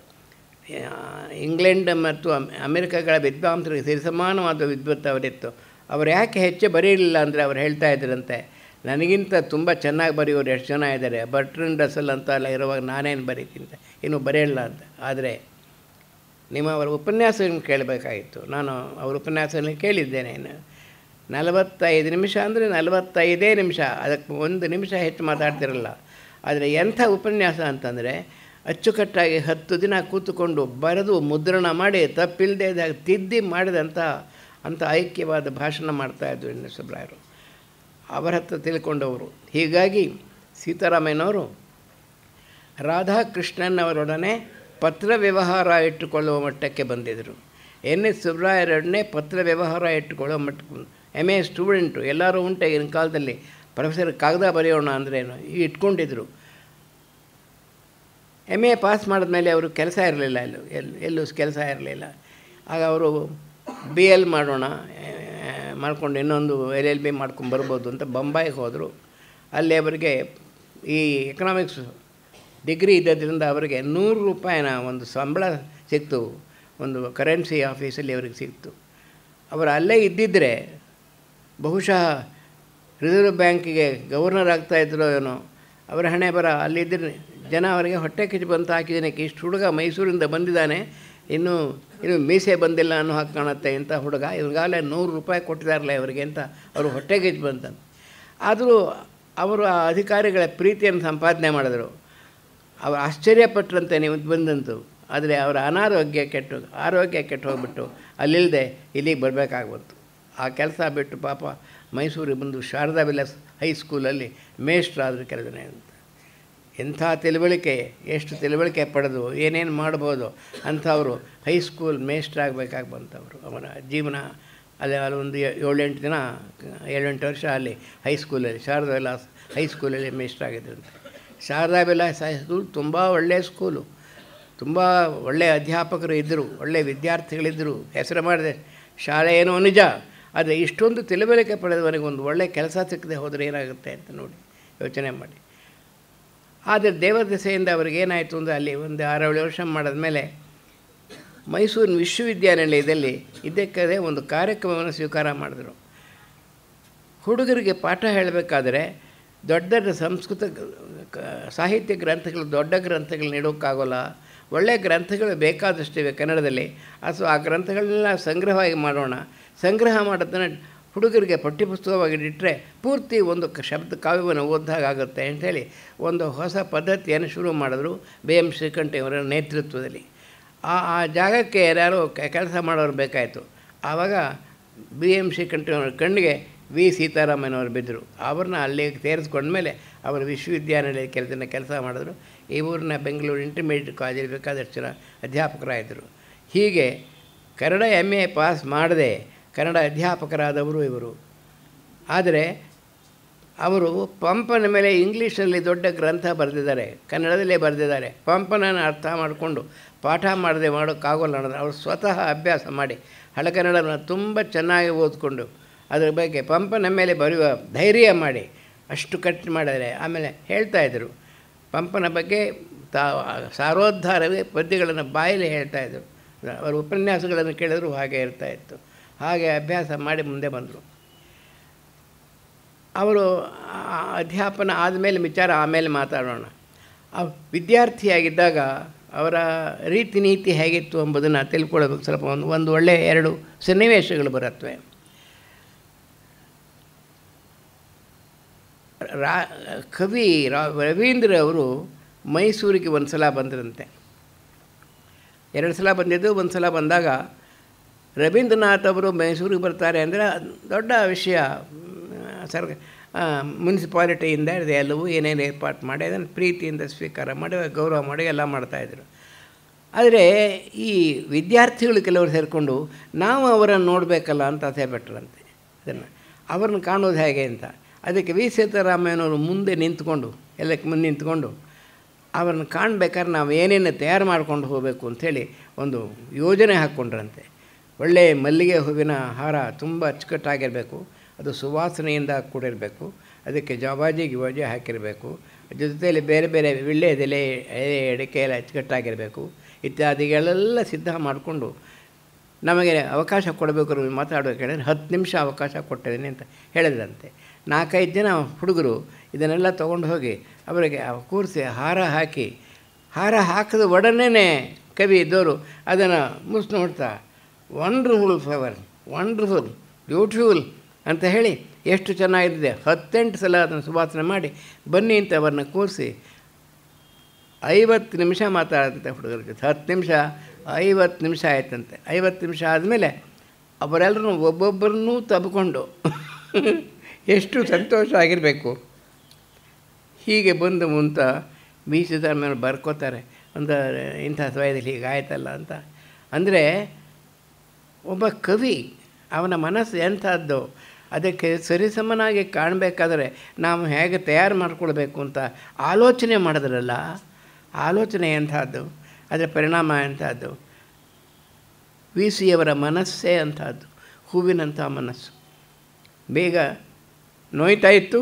ಇಂಗ್ಲೆಂಡ್ ಮತ್ತು ಅಮೆರಿಕಗಳ ವಿದ್ವಾಂಸರಿಗೆ ಸರಿಸಮಾನವಾದ ವಿದ್ವತ್ ಅವರಿತ್ತು. ಅವರು ಯಾಕೆ ಹೆಚ್ಚು ಬರೀಲಿಲ್ಲ ಅಂದರೆ ಅವ್ರು ಹೇಳ್ತಾ ಇದ್ದರಂತೆ, ನನಗಿಂತ ತುಂಬ ಚೆನ್ನಾಗಿ ಬರೆಯೋರು ಎಷ್ಟು ಜನ ಇದ್ದಾರೆ, ಬರ್ಟ್ರಂಡ್ ರಸಲ್ ಅಂತ ಎಲ್ಲ ಇರುವಾಗ ನಾನೇನು ಬರೀತಿಂತ, ಇನ್ನೂ ಬರೆಯಲ್ಲ ಅಂತ. ಆದರೆ ಅವರ ಉಪನ್ಯಾಸವನ್ನು ಕೇಳಬೇಕಾಗಿತ್ತು. ನಾನು ಅವ್ರ ಉಪನ್ಯಾಸವನ್ನು ಕೇಳಿದ್ದೇನೆ. 45 ನಿಮಿಷ ಅಂದರೆ 45 ನಿಮಿಷ, ಅದಕ್ಕೆ 1 ನಿಮಿಷ ಹೆಚ್ಚು ಮಾತಾಡ್ತಿರಲ್ಲ. ಆದರೆ ಎಂಥ ಉಪನ್ಯಾಸ ಅಂತಂದರೆ, ಅಚ್ಚುಕಟ್ಟಾಗಿ 10 ದಿನ ಕೂತುಕೊಂಡು ಬರೆದು ಮುದ್ರಣ ಮಾಡಿ ತಪ್ಪಿಲ್ಲದೆ ಇದ್ದಾಗ ತಿದ್ದಿ ಮಾಡಿದಂಥ ಐಕ್ಯವಾದ ಭಾಷಣ ಮಾಡ್ತಾಯಿದ್ರು NS ಸುಬ್ರಾಯರು. ಅವರ ಹತ್ರ ತಿಳ್ಕೊಂಡವರು. ಹೀಗಾಗಿ ಸೀತಾರಾಮಯ್ಯನವರು ರಾಧಾಕೃಷ್ಣನವರೊಡನೆ ಪತ್ರ ವ್ಯವಹಾರ ಇಟ್ಟುಕೊಳ್ಳುವ ಮಟ್ಟಕ್ಕೆ ಬಂದಿದ್ದರು. NS ಸುಬ್ರಾಯರೊಡನೆ ಪತ್ರ ವ್ಯವಹಾರ ಇಟ್ಟುಕೊಳ್ಳುವ ಮಟ್ಟಕ್ಕೆ MA ಸ್ಟೂಡೆಂಟು ಎಲ್ಲರೂ ಉಂಟು ಈಗಿನ ಕಾಲದಲ್ಲಿ. ಪ್ರೊಫೆಸರ್ ಕಾಗದ ಬರೆಯೋಣ ಅಂದ್ರೇನು ಇಟ್ಕೊಂಡಿದ್ರು. MA ಪಾಸ್ ಮಾಡಿದ್ಮೇಲೆ ಅವರು ಕೆಲಸ ಇರಲಿಲ್ಲ, ಎಲ್ಲೂ ಕೆಲಸ ಇರಲಿಲ್ಲ. ಆಗ ಅವರು BL ಮಾಡೋಣ ಮಾಡ್ಕೊಂಡು ಇನ್ನೊಂದು LLB ಮಾಡ್ಕೊಂಡು ಬರ್ಬೋದು ಅಂತ ಬೊಂಬಾಯಿಗೆ ಹೋದರು. ಅಲ್ಲಿ ಅವರಿಗೆ ಈ ಎಕನಾಮಿಕ್ಸ್ ಡಿಗ್ರಿ ಇದ್ದದ್ರಿಂದ ಅವರಿಗೆ 100 ರೂಪಾಯಿನ ಒಂದು ಸಂಬಳ ಸಿಕ್ತು. ಒಂದು ಕರೆನ್ಸಿ ಆಫೀಸಲ್ಲಿ ಅವರಿಗೆ ಸಿಕ್ತು. ಅವರು ಅಲ್ಲೇ ಇದ್ದಿದ್ದರೆ ಬಹುಶಃ ರಿಸರ್ವ್ ಬ್ಯಾಂಕಿಗೆ ಗವರ್ನರ್ ಆಗ್ತಾಯಿದ್ರು ಏನೋ. ಅವರ ಹಣೆ ಬರ ಅಲ್ಲಿದ್ದರೆ ಜನ ಅವರಿಗೆ ಹೊಟ್ಟೆ ಕಿಚ್ಚು ಬಂತು, ಹಾಕಿದ್ದೇನೆ ಇಷ್ಟು ಹುಡುಗ ಮೈಸೂರಿಂದ ಬಂದಿದ್ದಾನೆ, ಇನ್ನೂ ಮೀಸೆ ಬಂದಿಲ್ಲ ಅನ್ನೋ ಹಾಗೆ ಕಾಣುತ್ತೆ ಇಂಥ ಹುಡುಗ, ಇವಾಗಲೇ 100 ರೂಪಾಯಿ ಕೊಟ್ಟಿದ್ದಾರಲ್ಲ ಇವರಿಗೆ ಅಂತ ಅವರು ಹೊಟ್ಟೆ ಕಿಚ್ಚು ಬಂತಂತ. ಆದರೂ ಅವರು ಆ ಅಧಿಕಾರಿಗಳ ಪ್ರೀತಿಯನ್ನು ಸಂಪಾದನೆ ಮಾಡಿದ್ರು. ಅವರು ಆಶ್ಚರ್ಯಪಟ್ಟರಂತೆ ನೀವು ಬಂದಂತು. ಆದರೆ ಅವರ ಆರೋಗ್ಯ ಕೆಟ್ಟು ಹೋಗ್ಬಿಟ್ಟು ಅಲ್ಲಿಲ್ಲದೆ ಇಲ್ಲಿಗೆ ಬರಬೇಕಾಗ್ಬಂತು. ಆ ಕೆಲಸ ಬಿಟ್ಟು ಪಾಪ ಮೈಸೂರಿಗೆ ಬಂದು ಶಾರದಾ ವಿಲಾಸ್ ಹೈಸ್ಕೂಲಲ್ಲಿ ಮೇಷ್ಟ್ರಾದರೂ ಕೆಲಸನೇ ಅಂತ. ಎಂಥ ತಿಳುವಳಿಕೆ, ಎಷ್ಟು ತಿಳುವಳಿಕೆ ಪಡೆದು ಏನೇನು ಮಾಡ್ಬೋದು ಅಂಥವರು ಹೈಸ್ಕೂಲ್ ಮೇಷ್ಟ್ರಾಗಬೇಕಾಗಿ ಬಂತವರು. ಅವರ ಜೀವನ ಅಲ್ಲಿ ಒಂದು 7-8 ವರ್ಷ ಅಲ್ಲಿ ಹೈಸ್ಕೂಲಲ್ಲಿ ಶಾರದಾ ವಿಲಾಸ್ ಹೈಸ್ಕೂಲಲ್ಲಿ ಮೇಷ್ಟ್ರಾಗಿದ್ದರಂತೆ. ಶಾರದಾ ವಿಲಾಸ್ ಹೈಸ್ಕೂಲ್ ತುಂಬ ಒಳ್ಳೆಯ ಸ್ಕೂಲು, ತುಂಬ ಒಳ್ಳೆಯ ಅಧ್ಯಾಪಕರು ಇದ್ದರು, ಒಳ್ಳೆಯ ವಿದ್ಯಾರ್ಥಿಗಳಿದ್ದರು, ಹೆಸರು ಮಾಡಿದೆ ಶಾಲೆ ಏನೋ ನಿಜ. ಆದರೆ ಇಷ್ಟೊಂದು ತಿಳುವಳಿಕೆ ಪಡೆದವನಿಗೆ ಒಂದು ಒಳ್ಳೆಯ ಕೆಲಸ ಸಿಕ್ಕದೆ ಹೋದರೆ ಏನಾಗುತ್ತೆ ಅಂತ ನೋಡಿ ಯೋಚನೆ ಮಾಡಿ. ಆದರೆ ದೇವದಸೆಯಿಂದ ಅವ್ರಿಗೇನಾಯಿತು ಅಂದರೆ ಅಲ್ಲಿ ಒಂದು 6-7 ವರ್ಷ ಮಾಡಿದ್ಮೇಲೆ ಮೈಸೂರಿನ ವಿಶ್ವವಿದ್ಯಾನಿಲಯದಲ್ಲಿ ಇದಕ್ಕೆ ಒಂದು ಕಾರ್ಯಕ್ರಮವನ್ನು ಸ್ವೀಕಾರ ಮಾಡಿದ್ರು. ಹುಡುಗರಿಗೆ ಪಾಠ ಹೇಳಬೇಕಾದ್ರೆ ದೊಡ್ಡ ದೊಡ್ಡ ಸಂಸ್ಕೃತ ಸಾಹಿತ್ಯ ಗ್ರಂಥಗಳು, ದೊಡ್ಡ ಗ್ರಂಥಗಳು ನೀಡೋಕ್ಕಾಗೋಲ್ಲ. ಒಳ್ಳೆಯ ಗ್ರಂಥಗಳು ಬೇಕಾದಷ್ಟಿವೆ ಕನ್ನಡದಲ್ಲಿ. ಆ ಗ್ರಂಥಗಳನ್ನೆಲ್ಲ ಸಂಗ್ರಹವಾಗಿ ಮಾಡೋಣ. ಸಂಗ್ರಹ ಮಾಡೋದನ್ನು ಹುಡುಗರಿಗೆ ಪಠ್ಯಪುಸ್ತಕವಾಗಿ ಇಟ್ಟರೆ ಪೂರ್ತಿ ಒಂದು ಶಬ್ದ ಕಾವ್ಯವನ್ನು ಓದಾಗುತ್ತೆ ಅಂಥೇಳಿ ಒಂದು ಹೊಸ ಪದ್ಧತಿಯನ್ನು ಶುರು ಮಾಡಿದ್ರು BM ಶ್ರೀಕಂಠಯ್ಯವರ ನೇತೃತ್ವದಲ್ಲಿ. ಆ ಜಾಗಕ್ಕೆ ಯಾರು ಕೆಲಸ ಮಾಡೋರು ಬೇಕಾಯಿತು. ಆವಾಗ BM ಶ್ರೀಕಂಠಯ್ಯನವರ ಕಣ್ಣಿಗೆ V ಸೀತಾರಾಮಯ್ಯನವರು ಬಿದ್ದರು. ಅವ್ರನ್ನ ಅಲ್ಲಿಗೆ ಸೇರಿಸ್ಕೊಂಡ್ಮೇಲೆ ಅವರು ವಿಶ್ವವಿದ್ಯಾನಿಲಯ ಕೆಲಸ ಮಾಡಿದ್ರು. ಈ ಊರಿನ ಬೆಂಗಳೂರು ಇಂಟರ್ಮೀಡಿಯೇಟ್ ಕಾಲೇಜಲ್ಲಿ ಬೇಕಾದಷ್ಟು ಜನ ಅಧ್ಯಾಪಕರಾಗಿದ್ದರು. ಹೀಗೆ ಕನ್ನಡ MA ಪಾಸ್ ಮಾಡದೆ ಕನ್ನಡ ಅಧ್ಯಾಪಕರಾದವರು ಇವರು. ಆದರೆ ಅವರು ಪಂಪನ ಮೇಲೆ ಇಂಗ್ಲೀಷಲ್ಲಿ ದೊಡ್ಡ ಗ್ರಂಥ ಬರೆದಿದ್ದಾರೆ, ಕನ್ನಡದಲ್ಲೇ ಬರೆದಿದ್ದಾರೆ. ಪಂಪನನ್ನು ಅರ್ಥ ಮಾಡಿಕೊಂಡು ಪಾಠ ಮಾಡದೆ ಮಾಡೋಕ್ಕಾಗೋಲ್ಲ ಅನ್ನೋದು ಅವರು ಸ್ವತಃ ಅಭ್ಯಾಸ ಮಾಡಿ ಹಳಕನ್ನಡನ ತುಂಬ ಚೆನ್ನಾಗಿ ಓದ್ಕೊಂಡು ಅದರ ಬಗ್ಗೆ ಪಂಪನ ಮೇಲೆ ಬರೆಯುವ ಧೈರ್ಯ ಮಾಡಿ ಅಷ್ಟು ಕಟ್ಟು ಮಾಡಿದರೆ. ಆಮೇಲೆ ಹೇಳ್ತಾಯಿದ್ರು ಪಂಪನ ಬಗ್ಗೆ ಸಾರೋದ್ಧಾರವೇ ಪದ್ಯಗಳನ್ನು ಬಾಯಲ್ಲಿ ಹೇಳ್ತಾಯಿದ್ರು. ಅವರು ಉಪನ್ಯಾಸಗಳನ್ನು ಕೇಳಿದ್ರು ಹಾಗೆ ಇರ್ತಾಯಿತ್ತು. ಹಾಗೆ ಅಭ್ಯಾಸ ಮಾಡಿ ಮುಂದೆ ಬಂದರು. ಅವರು ಅಧ್ಯಾಪನ ಆದಮೇಲೆ ವಿಚಾರ ಆಮೇಲೆ ಮಾತಾಡೋಣ. ವಿದ್ಯಾರ್ಥಿಯಾಗಿದ್ದಾಗ ಅವರ ರೀತಿ ನೀತಿ ಹೇಗಿತ್ತು ಎಂಬುದನ್ನು ತಿಳ್ಕೊಳ್ಳೋದಕ್ಕೆ ಸ್ವಲ್ಪ ಒಂದು ಒಳ್ಳೆಯ 2 ಸನ್ನಿವೇಶಗಳು ಬರುತ್ತವೆ. ಕವಿ ರವೀಂದ್ರ ಅವರು ಮೈಸೂರಿಗೆ ಒಂದು ಸಲ ಬಂದರಂತೆ. 2 ಸಲ ಬಂದಿದ್ದು. ಒಂದು ಸಲ ಬಂದಾಗ ರವೀಂದ್ರನಾಥ್ ಅವರು ಮೈಸೂರಿಗೆ ಬರ್ತಾರೆ ಅಂದರೆ ದೊಡ್ಡ ವಿಷಯ. ಮುನ್ಸಿಪಾಲಿಟಿಯಿಂದ ಎಲ್ಲವೂ ಏನೇನು ಏರ್ಪಾಟ್ ಮಾಡಿ ಅದನ್ನು ಪ್ರೀತಿಯಿಂದ ಸ್ವೀಕಾರ ಮಾಡಿ ಗೌರವ ಮಾಡಿ ಎಲ್ಲ ಮಾಡ್ತಾಯಿದ್ರು. ಆದರೆ ಈ ವಿದ್ಯಾರ್ಥಿಗಳು ಕೆಲವರು ಸೇರಿಕೊಂಡು ನಾವು ಅವರನ್ನು ನೋಡಬೇಕಲ್ಲ ಅಂತ ಸೇರ್ಬಿಟ್ರಂತೆ. ಅದನ್ನು ಅವ್ರನ್ನ ಕಾಣೋದು ಹೇಗೆ ಅಂತ ಅದಕ್ಕೆ V ಸೀತಾರಾಮಯ್ಯನವರು ಮುಂದೆ ನಿಂತ್ಕೊಂಡು ಎಲ್ಲಕ್ಕೆ ಮುಂದೆ ನಿಂತ್ಕೊಂಡು ಅವ್ರನ್ನ ಕಾಣಬೇಕಾದ್ರೆ ನಾವು ಏನೇನು ತಯಾರು ಮಾಡ್ಕೊಂಡು ಹೋಗಬೇಕು ಅಂಥೇಳಿ ಒಂದು ಯೋಜನೆ ಹಾಕ್ಕೊಂಡ್ರಂತೆ. ಒಳ್ಳೆಯ ಮಲ್ಲಿಗೆ ಹೂವಿನ ಹಾರ ತುಂಬ ಅಚ್ಚುಕಟ್ಟಾಗಿರಬೇಕು, ಅದು ಸುವಾಸನೆಯಿಂದ ಕೂಡಿರಬೇಕು, ಅದಕ್ಕೆ ಜವಾಜಿ ಗಿವಾಜಿ ಹಾಕಿರಬೇಕು, ಜೊತೆಯಲ್ಲಿ ಬೇರೆ ಬೇರೆ ವಿಳ್ಳೆದೆಲೆ ಅಡಿಕೆ ಎಲ್ಲ ಅಚ್ಚುಕಟ್ಟಾಗಿರಬೇಕು ಇತ್ಯಾದಿಗಳೆಲ್ಲ ಸಿದ್ಧ ಮಾಡಿಕೊಂಡು ನಮಗೆ ಅವಕಾಶ ಕೊಡಬೇಕು ಮಾತಾಡೋಕೆ ಹೇಳಿದ್ರೆ 10 ನಿಮಿಷ ಅವಕಾಶ ಕೊಟ್ಟಿದ್ದೀನಿ ಅಂತ ಹೇಳಿದ್ರಂತೆ. 4-5 ಜನ ಹುಡುಗರು ಇದನ್ನೆಲ್ಲ ತೊಗೊಂಡು ಹೋಗಿ ಅವರಿಗೆ ಕೂರಿಸಿ ಹಾರ ಹಾಕಿ, ಹಾರ ಹಾಕಿದ ಒಡನೆ ಕವಿ ಇದ್ದವರು ಅದನ್ನು ಮುಸ್ ನೋಡ್ತಾ ವಂಡರ್ಫುಲ್ ಫ್ಲವರ್, ವಂಡರ್ಫುಲ್, ಬ್ಯೂಟಿಫುಲ್ ಅಂತ ಹೇಳಿ ಎಷ್ಟು ಚೆನ್ನಾಗಿದೆ 18 ಸಲ ಅದನ್ನು ಸುವಾಸನೆ ಮಾಡಿ ಬನ್ನಿ ಅಂತ ಅವ್ರನ್ನ ಕೂರಿಸಿ 50 ನಿಮಿಷ ಮಾತಾಡಂತೆ ಹುಡುಗರಿಗೆ. 10 ನಿಮಿಷ 50 ನಿಮಿಷ ಆಯ್ತಂತೆ. 50 ನಿಮಿಷ ಆದಮೇಲೆ ಅವರೆಲ್ಲರೂ ಒಬ್ಬೊಬ್ಬರನ್ನೂ ತಬ್ಕೊಂಡು ಎಷ್ಟು ಸಂತೋಷ ಆಗಿರಬೇಕು. ಹೀಗೆ ಬಂದು ಮುಂತ V ಸೀತಾರಾಮಯ್ಯನವರು ಬರ್ಕೋತಾರೆ ಒಂದು ಇಂಥ ಸಮಯದಲ್ಲಿ ಹೀಗಾಯ್ತಲ್ಲ ಅಂತ. ಅಂದರೆ ಒಬ್ಬ ಕವಿ ಅವನ ಮನಸ್ಸು ಎಂಥದ್ದು, ಅದಕ್ಕೆ ಸರಿಸಮನಾಗಿ ಕಾಣಬೇಕಾದ್ರೆ ನಾವು ಹೇಗೆ ತಯಾರು ಮಾಡಿಕೊಳ್ಬೇಕು ಅಂತ ಆಲೋಚನೆ ಮಾಡಿದ್ರಲ್ಲ, ಆಲೋಚನೆ ಎಂಥದ್ದು, ಅದರ ಪರಿಣಾಮ ಎಂಥದ್ದು. V ಸಿಯವರ ಮನಸ್ಸೇ ಅಂಥದ್ದು, ಹೂವಿನಂಥ ಮನಸ್ಸು. ಬೇಗ ನೋಯ್ತಾಯಿತ್ತು,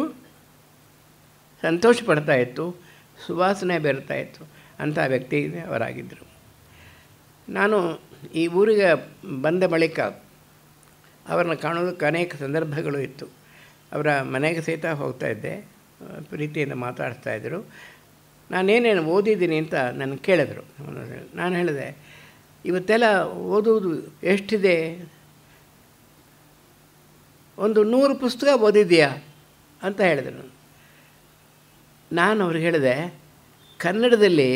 ಸಂತೋಷ ಪಡ್ತಾಯಿತ್ತು, ಸುವಾಸನೆ ಬೆರ್ತಾಯಿತ್ತು. ಅಂಥ ವ್ಯಕ್ತಿ ಅವರಾಗಿದ್ದರು. ನಾನು ಈ ಊರಿಗೆ ಬಂದ ಬಳಿಕ ಅವರನ್ನು ಕಾಣೋದಕ್ಕೆ ಅನೇಕ ಸಂದರ್ಭಗಳು ಇತ್ತು. ಅವರ ಮನೆಗೆ ಸಹಿತ ಹೋಗ್ತಾಯಿದ್ದೆ, ಪ್ರೀತಿಯಿಂದ ಮಾತಾಡ್ತಾಯಿದ್ರು. ನಾನೇನೇನು ಓದಿದ್ದೀನಿ ಅಂತ ನನಗೆ ಕೇಳಿದ್ರು. ನಾನು ಹೇಳಿದೆ, ಇವತ್ತೆಲ್ಲ ಓದುವುದು ಎಷ್ಟಿದೆ, ಒಂದು 100 ಪುಸ್ತಕ ಓದಿದೆಯಾ ಅಂತ ಹೇಳಿದರು. ನಾನು ಅವ್ರಿಗೆ ಹೇಳಿದೆ, ಕನ್ನಡದಲ್ಲಿ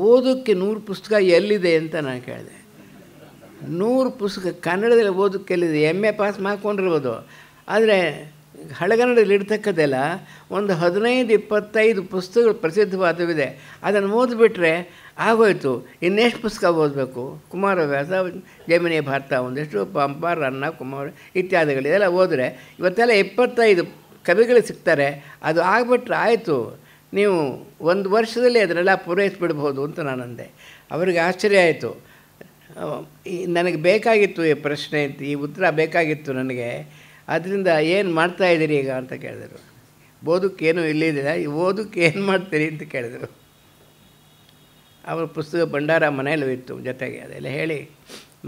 ಓದೋಕ್ಕೆ 100 ಪುಸ್ತಕ ಎಲ್ಲಿದೆ ಅಂತ ನಾನು ಕೇಳಿದೆ. 100 ಪುಸ್ತಕ ಕನ್ನಡದಲ್ಲಿ ಓದೋಕ್ಕೆ ಎಲ್ಲಿದೆ? MA ಪಾಸ್ ಮಾಡ್ಕೊಂಡಿರ್ಬೋದು, ಆದರೆ ಹಳೆಗನ್ನಡದಲ್ಲಿ ಇರ್ತಕ್ಕದ್ದೆಲ್ಲ ಒಂದು 15-25 ಪುಸ್ತಕಗಳು ಪ್ರಸಿದ್ಧವಾದವಿದೆ. ಅದನ್ನು ಓದಿಬಿಟ್ರೆ ಆಗೋಯ್ತು. ಇನ್ನೆಷ್ಟು ಪುಸ್ತಕ ಓದಬೇಕು? ಕುಮಾರವ್ಯಾಸ, ಜೈಮಿನಿ ಭಾರತ ಒಂದಿಷ್ಟು, ಪಂಪ, ರನ್ನ, ಕುಮಾರ ಇತ್ಯಾದಿಗಳು ಇದೆಲ್ಲ ಓದಿದ್ರೆ ಇವತ್ತೆಲ್ಲ 25 ಕವಿಗಳು ಸಿಗ್ತಾರೆ. ಅದು ಆಗಿಬಿಟ್ರೆ ಆಯಿತು, ನೀವು 1 ವರ್ಷದಲ್ಲಿ ಅದನ್ನೆಲ್ಲ ಪೂರೈಸಿಬಿಡ್ಬೋದು ಅಂತ ನಾನು ಅಂದೆ. ಅವರಿಗೆ ಆಶ್ಚರ್ಯ ಆಯಿತು. ನನಗೆ ಬೇಕಾಗಿತ್ತು ಈ ಪ್ರಶ್ನೆ, ಈ ಉತ್ತರ ಬೇಕಾಗಿತ್ತು ನನಗೆ. ಅದರಿಂದ ಏನು ಮಾಡ್ತಾಯಿದ್ದೀರಿ ಈಗ ಅಂತ ಕೇಳಿದರು. ಓದಕ್ಕೇನು ಇಲ್ಲಿದೆ, ಓದಕ್ಕೆ ಏನು ಮಾಡ್ತೀರಿ ಅಂತ ಕೇಳಿದರು. ಅವರ ಪುಸ್ತಕ ಭಂಡಾರ ಮನೆಯಲ್ಲೂ ಇತ್ತು ಜೊತೆಗೆ. ಅದೆಲ್ಲ ಹೇಳಿ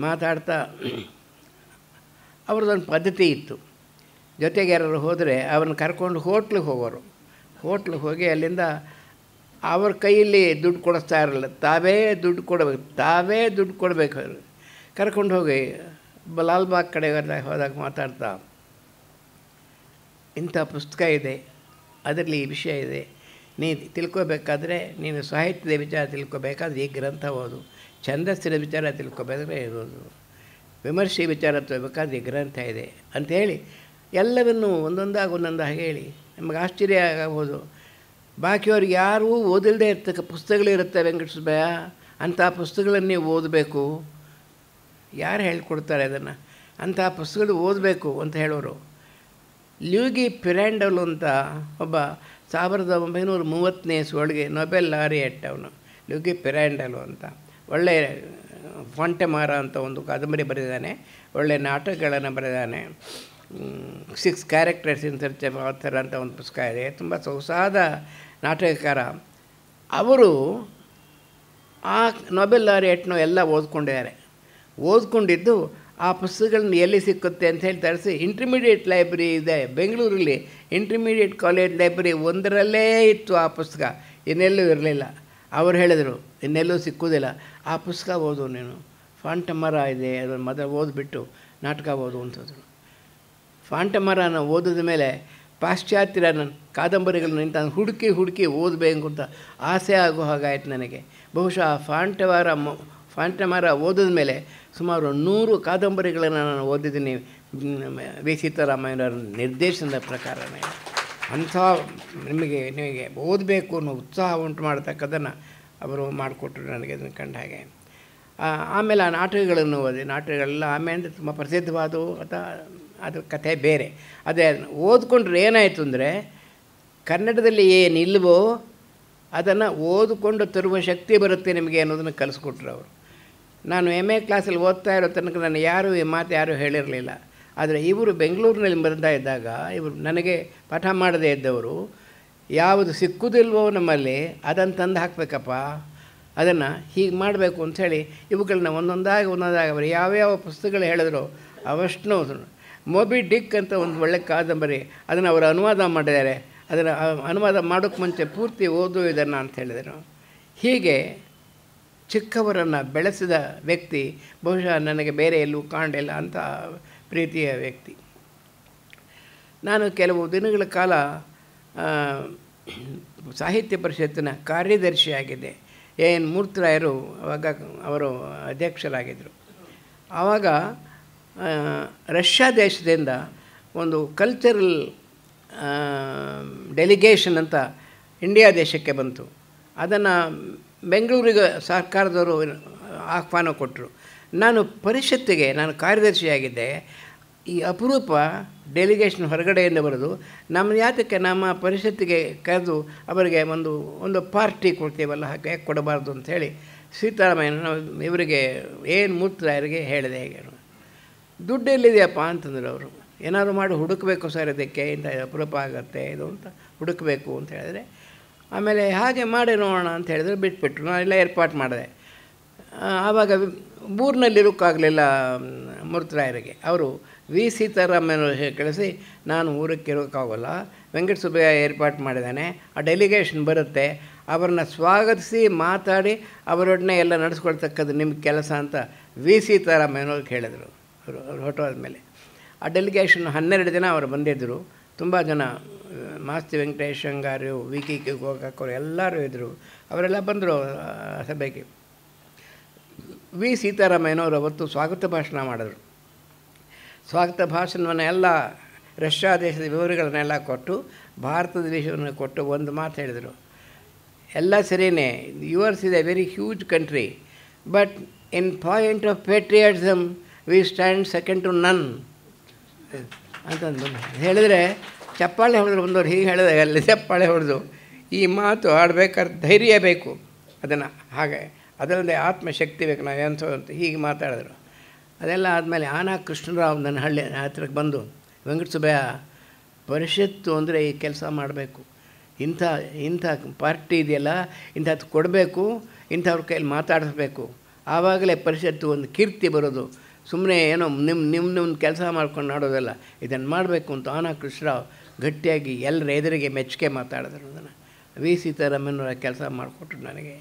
ಮಾತಾಡ್ತಾ ಅವ್ರದ್ದೊಂದು ಪದ್ಧತಿ ಇತ್ತು. ಜೊತೆಗೆ ಯಾರು ಹೋದರೆ ಅವ್ರನ್ನ ಕರ್ಕೊಂಡು ಹೋಟ್ಲಿಗೆ ಹೋಗೋರು. ಹೋಟ್ಲಿಗೆ ಹೋಗಿ ಅಲ್ಲಿಂದ ಅವ್ರ ಕೈಯಲ್ಲಿ ದುಡ್ಡು ಕೊಡಿಸ್ತಾ ಇರಲಿಲ್ಲ, ತಾವೇ ದುಡ್ಡು ಕೊಡಬೇಕು. ಅವರು ಕರ್ಕೊಂಡು ಹೋಗಿ ಲಾಲ್ಬಾಗ್ ಕಡೆ ಹೋದಾಗ ಮಾತಾಡ್ತಾ, ಇಂಥ ಪುಸ್ತಕ ಇದೆ, ಅದರಲ್ಲಿ ಈ ವಿಷಯ ಇದೆ, ನೀನು ತಿಳ್ಕೊಬೇಕಾದ್ರೆ, ನೀನು ಸಾಹಿತ್ಯದ ವಿಚಾರ ತಿಳ್ಕೊಬೇಕಾದ್ರೆ ಈ ಗ್ರಂಥ ಓದು, ಛಂದಸ್ಸಿನ ವಿಚಾರ ತಿಳ್ಕೊಬೇಕಾದ್ರೆ ಇರೋದು, ವಿಮರ್ಶೆ ವಿಚಾರ ತಿಳ್ಬೇಕಾದ್ರೆ ಈ ಗ್ರಂಥ ಇದೆ ಅಂಥೇಳಿ ಎಲ್ಲವನ್ನೂ ಒಂದೊಂದಾಗಿ ಹೇಳಿ ನಮಗೆ ಆಶ್ಚರ್ಯ ಆಗಬಹುದು. ಬಾಕಿಯವ್ರಿಗೆ ಯಾರೂ ಓದಿಲ್ಲದೆ ಇರ್ತಕ್ಕ ಪುಸ್ತಕಗಳಿರುತ್ತೆ ವೆಂಕಟಸುಬ್ಬಯ್ಯ, ಅಂಥ ಪುಸ್ತಕಗಳನ್ನು ನೀವು ಓದಬೇಕು. ಯಾರು ಹೇಳ್ಕೊಡ್ತಾರೆ ಅದನ್ನು? ಅಂಥ ಪುಸ್ತಕಗಳು ಓದಬೇಕು ಅಂತ ಹೇಳೋರು. ಲ್ಯೂಗಿ ಪಿರಾಂಡಲ್ ಅಂತ ಒಬ್ಬ 1930 ನೊಬೆಲ್ ಲಾರಿಯೆಟ್ ಅವನು, ಲ್ಯೂಗಿ ಪಿರಾಂಡಲು ಅಂತ. ಒಳ್ಳೆಯ ಫಾಂಟೆಮಾರ ಅಂತ ಒಂದು ಕಾದಂಬರಿ ಬರೆದಿದ್ದಾನೆ, ಒಳ್ಳೆಯ ನಾಟಕಗಳನ್ನು ಬರೆದಿದ್ದಾನೆ. 6 characters in search of author ಅಂತ ಒಂದು ಪುಸ್ತಕ ಇದೆ. ತುಂಬ ಸೊಗಸಾದ ನಾಟಕಕಾರ. ಅವರು ಆ ನೊಬೆಲ್ ಲಾರಿಯೆಟ್ನ ಎಲ್ಲ ಓದ್ಕೊಂಡಿದ್ದು ಆ ಪುಸ್ತಕಗಳನ್ನ ಎಲ್ಲಿ ಸಿಕ್ಕುತ್ತೆ ಅಂತ ಹೇಳಿ ತರಿಸಿ ಇಂಟರ್ಮೀಡಿಯೇಟ್ ಲೈಬ್ರರಿ ಇದೆ ಬೆಂಗಳೂರಲ್ಲಿ, ಇಂಟರ್ಮೀಡಿಯೇಟ್ ಕಾಲೇಜ್ ಲೈಬ್ರರಿ ಒಂದರಲ್ಲೇ ಇತ್ತು ಆ ಪುಸ್ತಕ, ಇನ್ನೆಲ್ಲೂ ಇರಲಿಲ್ಲ. ಅವರು ಹೇಳಿದರು ಇನ್ನೆಲ್ಲೂ ಸಿಕ್ಕುವುದಿಲ್ಲ, ಆ ಪುಸ್ತಕ ಓದು ನೀನು, ಫಾಂಟಮರ ಇದೆ, ಅದನ್ನು ಮೊದಲು ಓದಿಬಿಟ್ಟು ನಾಟಕ ಓದು ಅಂತಂದರು. ಫಾಂಟಮರನ ಓದಿದ ಮೇಲೆ ಪಾಶ್ಚಾತ್ಯರ ಕಾದಂಬರಿಗಳನ್ನ ನಿಂತ ಹುಡುಕಿ ಓದಬೇಕು ಅಂತ ಆಸೆ ಆಗೋ ಹಾಗಾಯಿತು ನನಗೆ. ಬಹುಶಃ ಫಾಂಟಮರ ಓದಿದ ಮೇಲೆ ಸುಮಾರು 100 ಕಾದಂಬರಿಗಳನ್ನು ನಾನು ಓದಿದ್ದೀನಿ ವಿ ಸೀತಾರಾಮಯ್ಯನವರ ನಿರ್ದೇಶನದ ಪ್ರಕಾರನೇ. ಅಂಥ ನಿಮಗೆ ಓದಬೇಕು ಅನ್ನೋ ಉತ್ಸಾಹ ಉಂಟು ಮಾಡ್ತಕ್ಕದನ್ನು ಅವರು ಮಾಡಿಕೊಟ್ರು ನನಗೆ ಅದನ್ನು ಕಂಡ ಹಾಗೆ. ಆಮೇಲೆ ಆ ನಾಟಕಗಳನ್ನು ಓದಿ, ನಾಟಕಗಳೆಲ್ಲ ಆಮೇಲೆ ತುಂಬ ಪ್ರಸಿದ್ಧವಾದವು. ಅಥವಾ ಅದು ಕಥೆ ಬೇರೆ. ಅದೇ ಓದ್ಕೊಂಡ್ರೆ ಏನಾಯಿತು ಅಂದರೆ, ಕನ್ನಡದಲ್ಲಿ ಏನಿಲ್ವೋ ಅದನ್ನು ಓದಿಕೊಂಡು ತರುವ ಶಕ್ತಿ ಬರುತ್ತೆ ನಿಮಗೆ ಅನ್ನೋದನ್ನು ಕಲಿಸ್ಕೊಟ್ರು ಅವರು. ನಾನು MA ಕ್ಲಾಸಲ್ಲಿ ಓದ್ತಾ ಇರೋ ತನಕ ನಾನು ಈ ಮಾತು ಯಾರೂ ಹೇಳಿರಲಿಲ್ಲ. ಆದರೆ ಇವರು ಬೆಂಗಳೂರಿನಲ್ಲಿ ಬರ್ತಾ ಇದ್ದಾಗ ಇವರು ನನಗೆ ಪಾಠ ಮಾಡದೇ ಇದ್ದವರು, ಯಾವುದು ಸಿಕ್ಕುವುದಿಲ್ವೋ ನಮ್ಮಲ್ಲಿ ಅದನ್ನು ತಂದು ಹಾಕಬೇಕಪ್ಪ, ಅದನ್ನು ಹೀಗೆ ಮಾಡಬೇಕು ಅಂಥೇಳಿ ಇವುಗಳನ್ನ ಒಂದೊಂದಾಗಿ ಅವರು ಯಾವ್ಯಾವ ಪುಸ್ತಕಗಳು ಹೇಳಿದ್ರು ಅವಷ್ಟೂ. ಮೊಬಿ ಡಿಕ್ ಅಂತ ಒಂದು ಒಳ್ಳೆ ಕಾದಂಬರಿ, ಅದನ್ನು ಅವರು ಅನುವಾದ ಮಾಡಿದ್ದಾರೆ. ಅದನ್ನು ಅನುವಾದ ಮಾಡೋಕ್ಕೆ ಮುಂಚೆ ಪೂರ್ತಿ ಓದು ಇದನ್ನು ಅಂತ ಹೇಳಿದರು. ಹೀಗೆ ಚಿಕ್ಕವರನ್ನು ಬೆಳೆಸಿದ ವ್ಯಕ್ತಿ ಬಹುಶಃ ನನಗೆ ಬೇರೆ ಎಲ್ಲೂ ಕಾಣಲಿಲ್ಲ ಅಂತ ಪ್ರೀತಿಯ ವ್ಯಕ್ತಿ. ನಾನು ಕೆಲವು ದಿನಗಳ ಕಾಲ ಸಾಹಿತ್ಯ ಪರಿಷತ್ತಿನ ಕಾರ್ಯದರ್ಶಿಯಾಗಿದ್ದೆ. ಎನ್ ಮೂರ್ತರಾಯರು ಆವಾಗ ಅವರು ಅಧ್ಯಕ್ಷರಾಗಿದ್ದರು. ಆವಾಗ ರಷ್ಯಾ ದೇಶದಿಂದ ಒಂದು ಕಲ್ಚರಲ್ ಡೆಲಿಗೇಷನ್ ಅಂತ ಇಂಡಿಯಾ ದೇಶಕ್ಕೆ ಬಂತು. ಅದನ್ನು ಬೆಂಗಳೂರಿಗೆ ಸರ್ಕಾರದವರು ಆಹ್ವಾನ ಕೊಟ್ಟರು. ನಾನು ಪರಿಷತ್ತಿಗೆ ಕಾರ್ಯದರ್ಶಿಯಾಗಿದ್ದೆ. ಈ ಅಪರೂಪ ಡೆಲಿಗೇಷನ್ ಹೊರಗಡೆಯಿಂದ ಬರೋದು, ನಮ್ಮ ಪರಿಷತ್ತಿಗೆ ಕರೆದು ಅವರಿಗೆ ಒಂದು ಪಾರ್ಟಿ ಕೊಡ್ತೀವಲ್ಲ, ಹಾಗೆ ಕೊಡಬಾರ್ದು ಅಂಥೇಳಿ ಸೀತಾರಾಮಯ್ಯ ಇವರಿಗೆ ಏನು ಮೂರ್ತರಾಯರಿಗೆ ಹೇಳಿದೆ. ಹೇಗೆ ದುಡ್ಡು ಎಲ್ಲಿದೆಯಪ್ಪ ಅಂತಂದರು ಅವರು. ಏನಾದರೂ ಮಾಡಿ ಹುಡುಕಬೇಕು ಸರ್, ಇದಕ್ಕೆ ಇಂಥ ಅಪರೂಪ ಆಗುತ್ತೆ ಇದು ಅಂತ ಹುಡುಕಬೇಕು ಅಂತ ಹೇಳಿದ್ರೆ, ಆಮೇಲೆ ಹಾಗೆ ಮಾಡಿ ನೋಡೋಣ ಅಂತ ಹೇಳಿದ್ರೆ ಬಿಟ್ಬಿಟ್ರು. ನಾನೆಲ್ಲ ಏರ್ಪಾಟ್ ಮಾಡಿದೆ. ಆವಾಗ ಊರಿನಲ್ಲಿರೋಕ್ಕಾಗಲಿಲ್ಲ ಮೂರ್ತರಾಯರಿಗೆ. ಅವರು ವಿ ಸೀತಾರಾಮಯ್ಯನವರು ಕಳಿಸಿ, ನಾನು ಊರಕ್ಕೆ ಇರೋಕ್ಕಾಗೋಲ್ಲ, ವೆಂಕಟಸುಬ್ಬಯ್ಯ ಏರ್ಪಾಟ್ ಮಾಡಿದ್ದಾನೆ, ಆ ಡೆಲಿಗೇಷನ್ ಬರುತ್ತೆ, ಅವರನ್ನ ಸ್ವಾಗತಿಸಿ ಮಾತಾಡಿ ಅವರೊಡನೆ ಎಲ್ಲ ನಡೆಸ್ಕೊಳ್ತಕ್ಕದ್ದು ನಿಮ್ಮ ಕೆಲಸ ಅಂತ ವಿ ಸೀತಾರಾಮಯ್ಯನವ್ರಿಗೆ ಹೇಳಿದರು. ಅವರು ಹೊರಟೋದ ಮೇಲೆ ಆ ಡೆಲಿಗೇಷನ್ 12 ಜನ ಅವರು ಬಂದಿದ್ದರು. ತುಂಬ ಜನ, ಮಾಸ್ತಿ ವೆಂಕಟೇಶ್ ಅಂಗಾರು, ವಿ.ಕೆ. ಗೋಕಾಕರು ಎಲ್ಲರೂ ಇದ್ದರು. ಅವರೆಲ್ಲ ಬಂದರು ಸಭೆಗೆ. ವಿ ಸೀತಾರಾಮಯ್ಯನವರು ಅವತ್ತು ಸ್ವಾಗತ ಭಾಷಣ ಮಾಡಿದ್ರು. ಸ್ವಾಗತ ಭಾಷಣವನ್ನು ಎಲ್ಲ ರಷ್ಯಾ ದೇಶದ ವಿವರಗಳನ್ನೆಲ್ಲ ಕೊಟ್ಟು, ಭಾರತದ ವಿಷಯವನ್ನು ಕೊಟ್ಟು ಒಂದು ಮಾತು ಹೇಳಿದರು. ಎಲ್ಲ ಸರಿಯೇ, yours is a very huge country, but in point of patriotism we stand second to none ಅಂತಂದು ಹೇಳಿದರೆ ಚಪ್ಪಾಳೆ ಹೊಡೆದ್ರು. ಬಂದವರು ಹೀಗೆ ಹೇಳಿದಾಗ ಅಲ್ಲಿ ಚಪ್ಪಾಳೆ ಹೊಡೆದು, ಈ ಮಾತು ಆಡಬೇಕಾದ್ರೆ ಧೈರ್ಯ ಬೇಕು, ಅದನ್ನು ಹಾಗೆ ಅದರಲ್ಲದೆ ಆತ್ಮಶಕ್ತಿ ಬೇಕು, ನಾವು ಎಂಥ ಅಂತ ಹೀಗೆ ಮಾತಾಡಿದ್ರು. ಅದೆಲ್ಲ ಆದಮೇಲೆ ಆನಾ ಕೃಷ್ಣರಾವ್ ನನ್ನ ಹತ್ರಕ್ಕೆ ಬಂದು, ವೆಂಕಟಸುಬ್ಬಯ್ಯ, ಪರಿಷತ್ತು ಅಂದರೆ ಈ ಕೆಲಸ ಮಾಡಬೇಕು, ಇಂಥ ಇಂಥ ಪಾರ್ಟಿ ಇದೆಯಲ್ಲ, ಇಂಥದ್ದು ಕೊಡಬೇಕು, ಇಂಥವ್ರ ಕೈಯಲ್ಲಿ ಮಾತಾಡಿಸ್ಬೇಕು, ಆವಾಗಲೇ ಪರಿಷತ್ತು ಒಂದು ಕೀರ್ತಿ ಬರೋದು. ಸುಮ್ಮನೆ ಏನೋ ನಿಮ್ಮ ಕೆಲಸ ಮಾಡ್ಕೊಂಡು ಆಡೋದಲ್ಲ, ಇದನ್ನು ಮಾಡಬೇಕು ಅಂತ ಆನಾ ಕೃಷ್ಣರಾವ್ ಗಟ್ಟಿಯಾಗಿ ಎಲ್ಲರ ಎದುರಿಗೆ ಮೆಚ್ಚುಗೆ ಮಾತಾಡಿದ್ರು. ಅದನ್ನು ವಿ ಸೀತಾರಾಮಯ್ಯನವರ ಕೆಲಸ ಮಾಡಿಕೊಟ್ರು ನನಗೆ.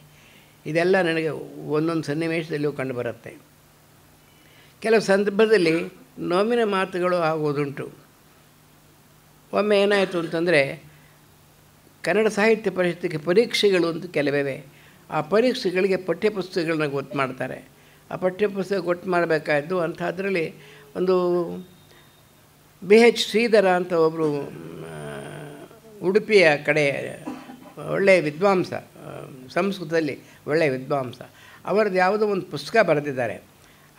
ಇದೆಲ್ಲ ನನಗೆ ಒಂದೊಂದು ಸನ್ನಿವೇಶದಲ್ಲಿಯೂ ಕಂಡು ಬರುತ್ತೆ. ಕೆಲವು ಸಂದರ್ಭದಲ್ಲಿ ನೋವಿನ ಮಾತುಗಳು ಆಗೋದುಂಟು. ಒಮ್ಮೆ ಏನಾಯಿತು ಅಂತಂದರೆ, ಕನ್ನಡ ಸಾಹಿತ್ಯ ಪರಿಷತ್ತಿಗೆ ಪರೀಕ್ಷೆಗಳು ಅಂತ ಕೆಲವೇ. ಆ ಪರೀಕ್ಷೆಗಳಿಗೆ ಪಠ್ಯಪುಸ್ತಕಗಳನ್ನ ಗೊತ್ತು ಮಾಡ್ತಾರೆ. ಆ ಪಠ್ಯಪುಸ್ತಕ ಗೊತ್ತು ಮಾಡಬೇಕಾದ್ದು ಅಂಥದ್ರಲ್ಲಿ ಒಂದು BH ಶ್ರೀಧರ ಅಂತ ಒಬ್ಬರು ಉಡುಪಿಯ ಕಡೆ ಒಳ್ಳೆಯ ವಿದ್ವಾಂಸ, ಸಂಸ್ಕೃತದಲ್ಲಿ ಒಳ್ಳೆಯ ವಿದ್ವಾಂಸ, ಅವರದ್ದು ಯಾವುದೋ ಒಂದು ಪುಸ್ತಕ ಬರೆದಿದ್ದಾರೆ.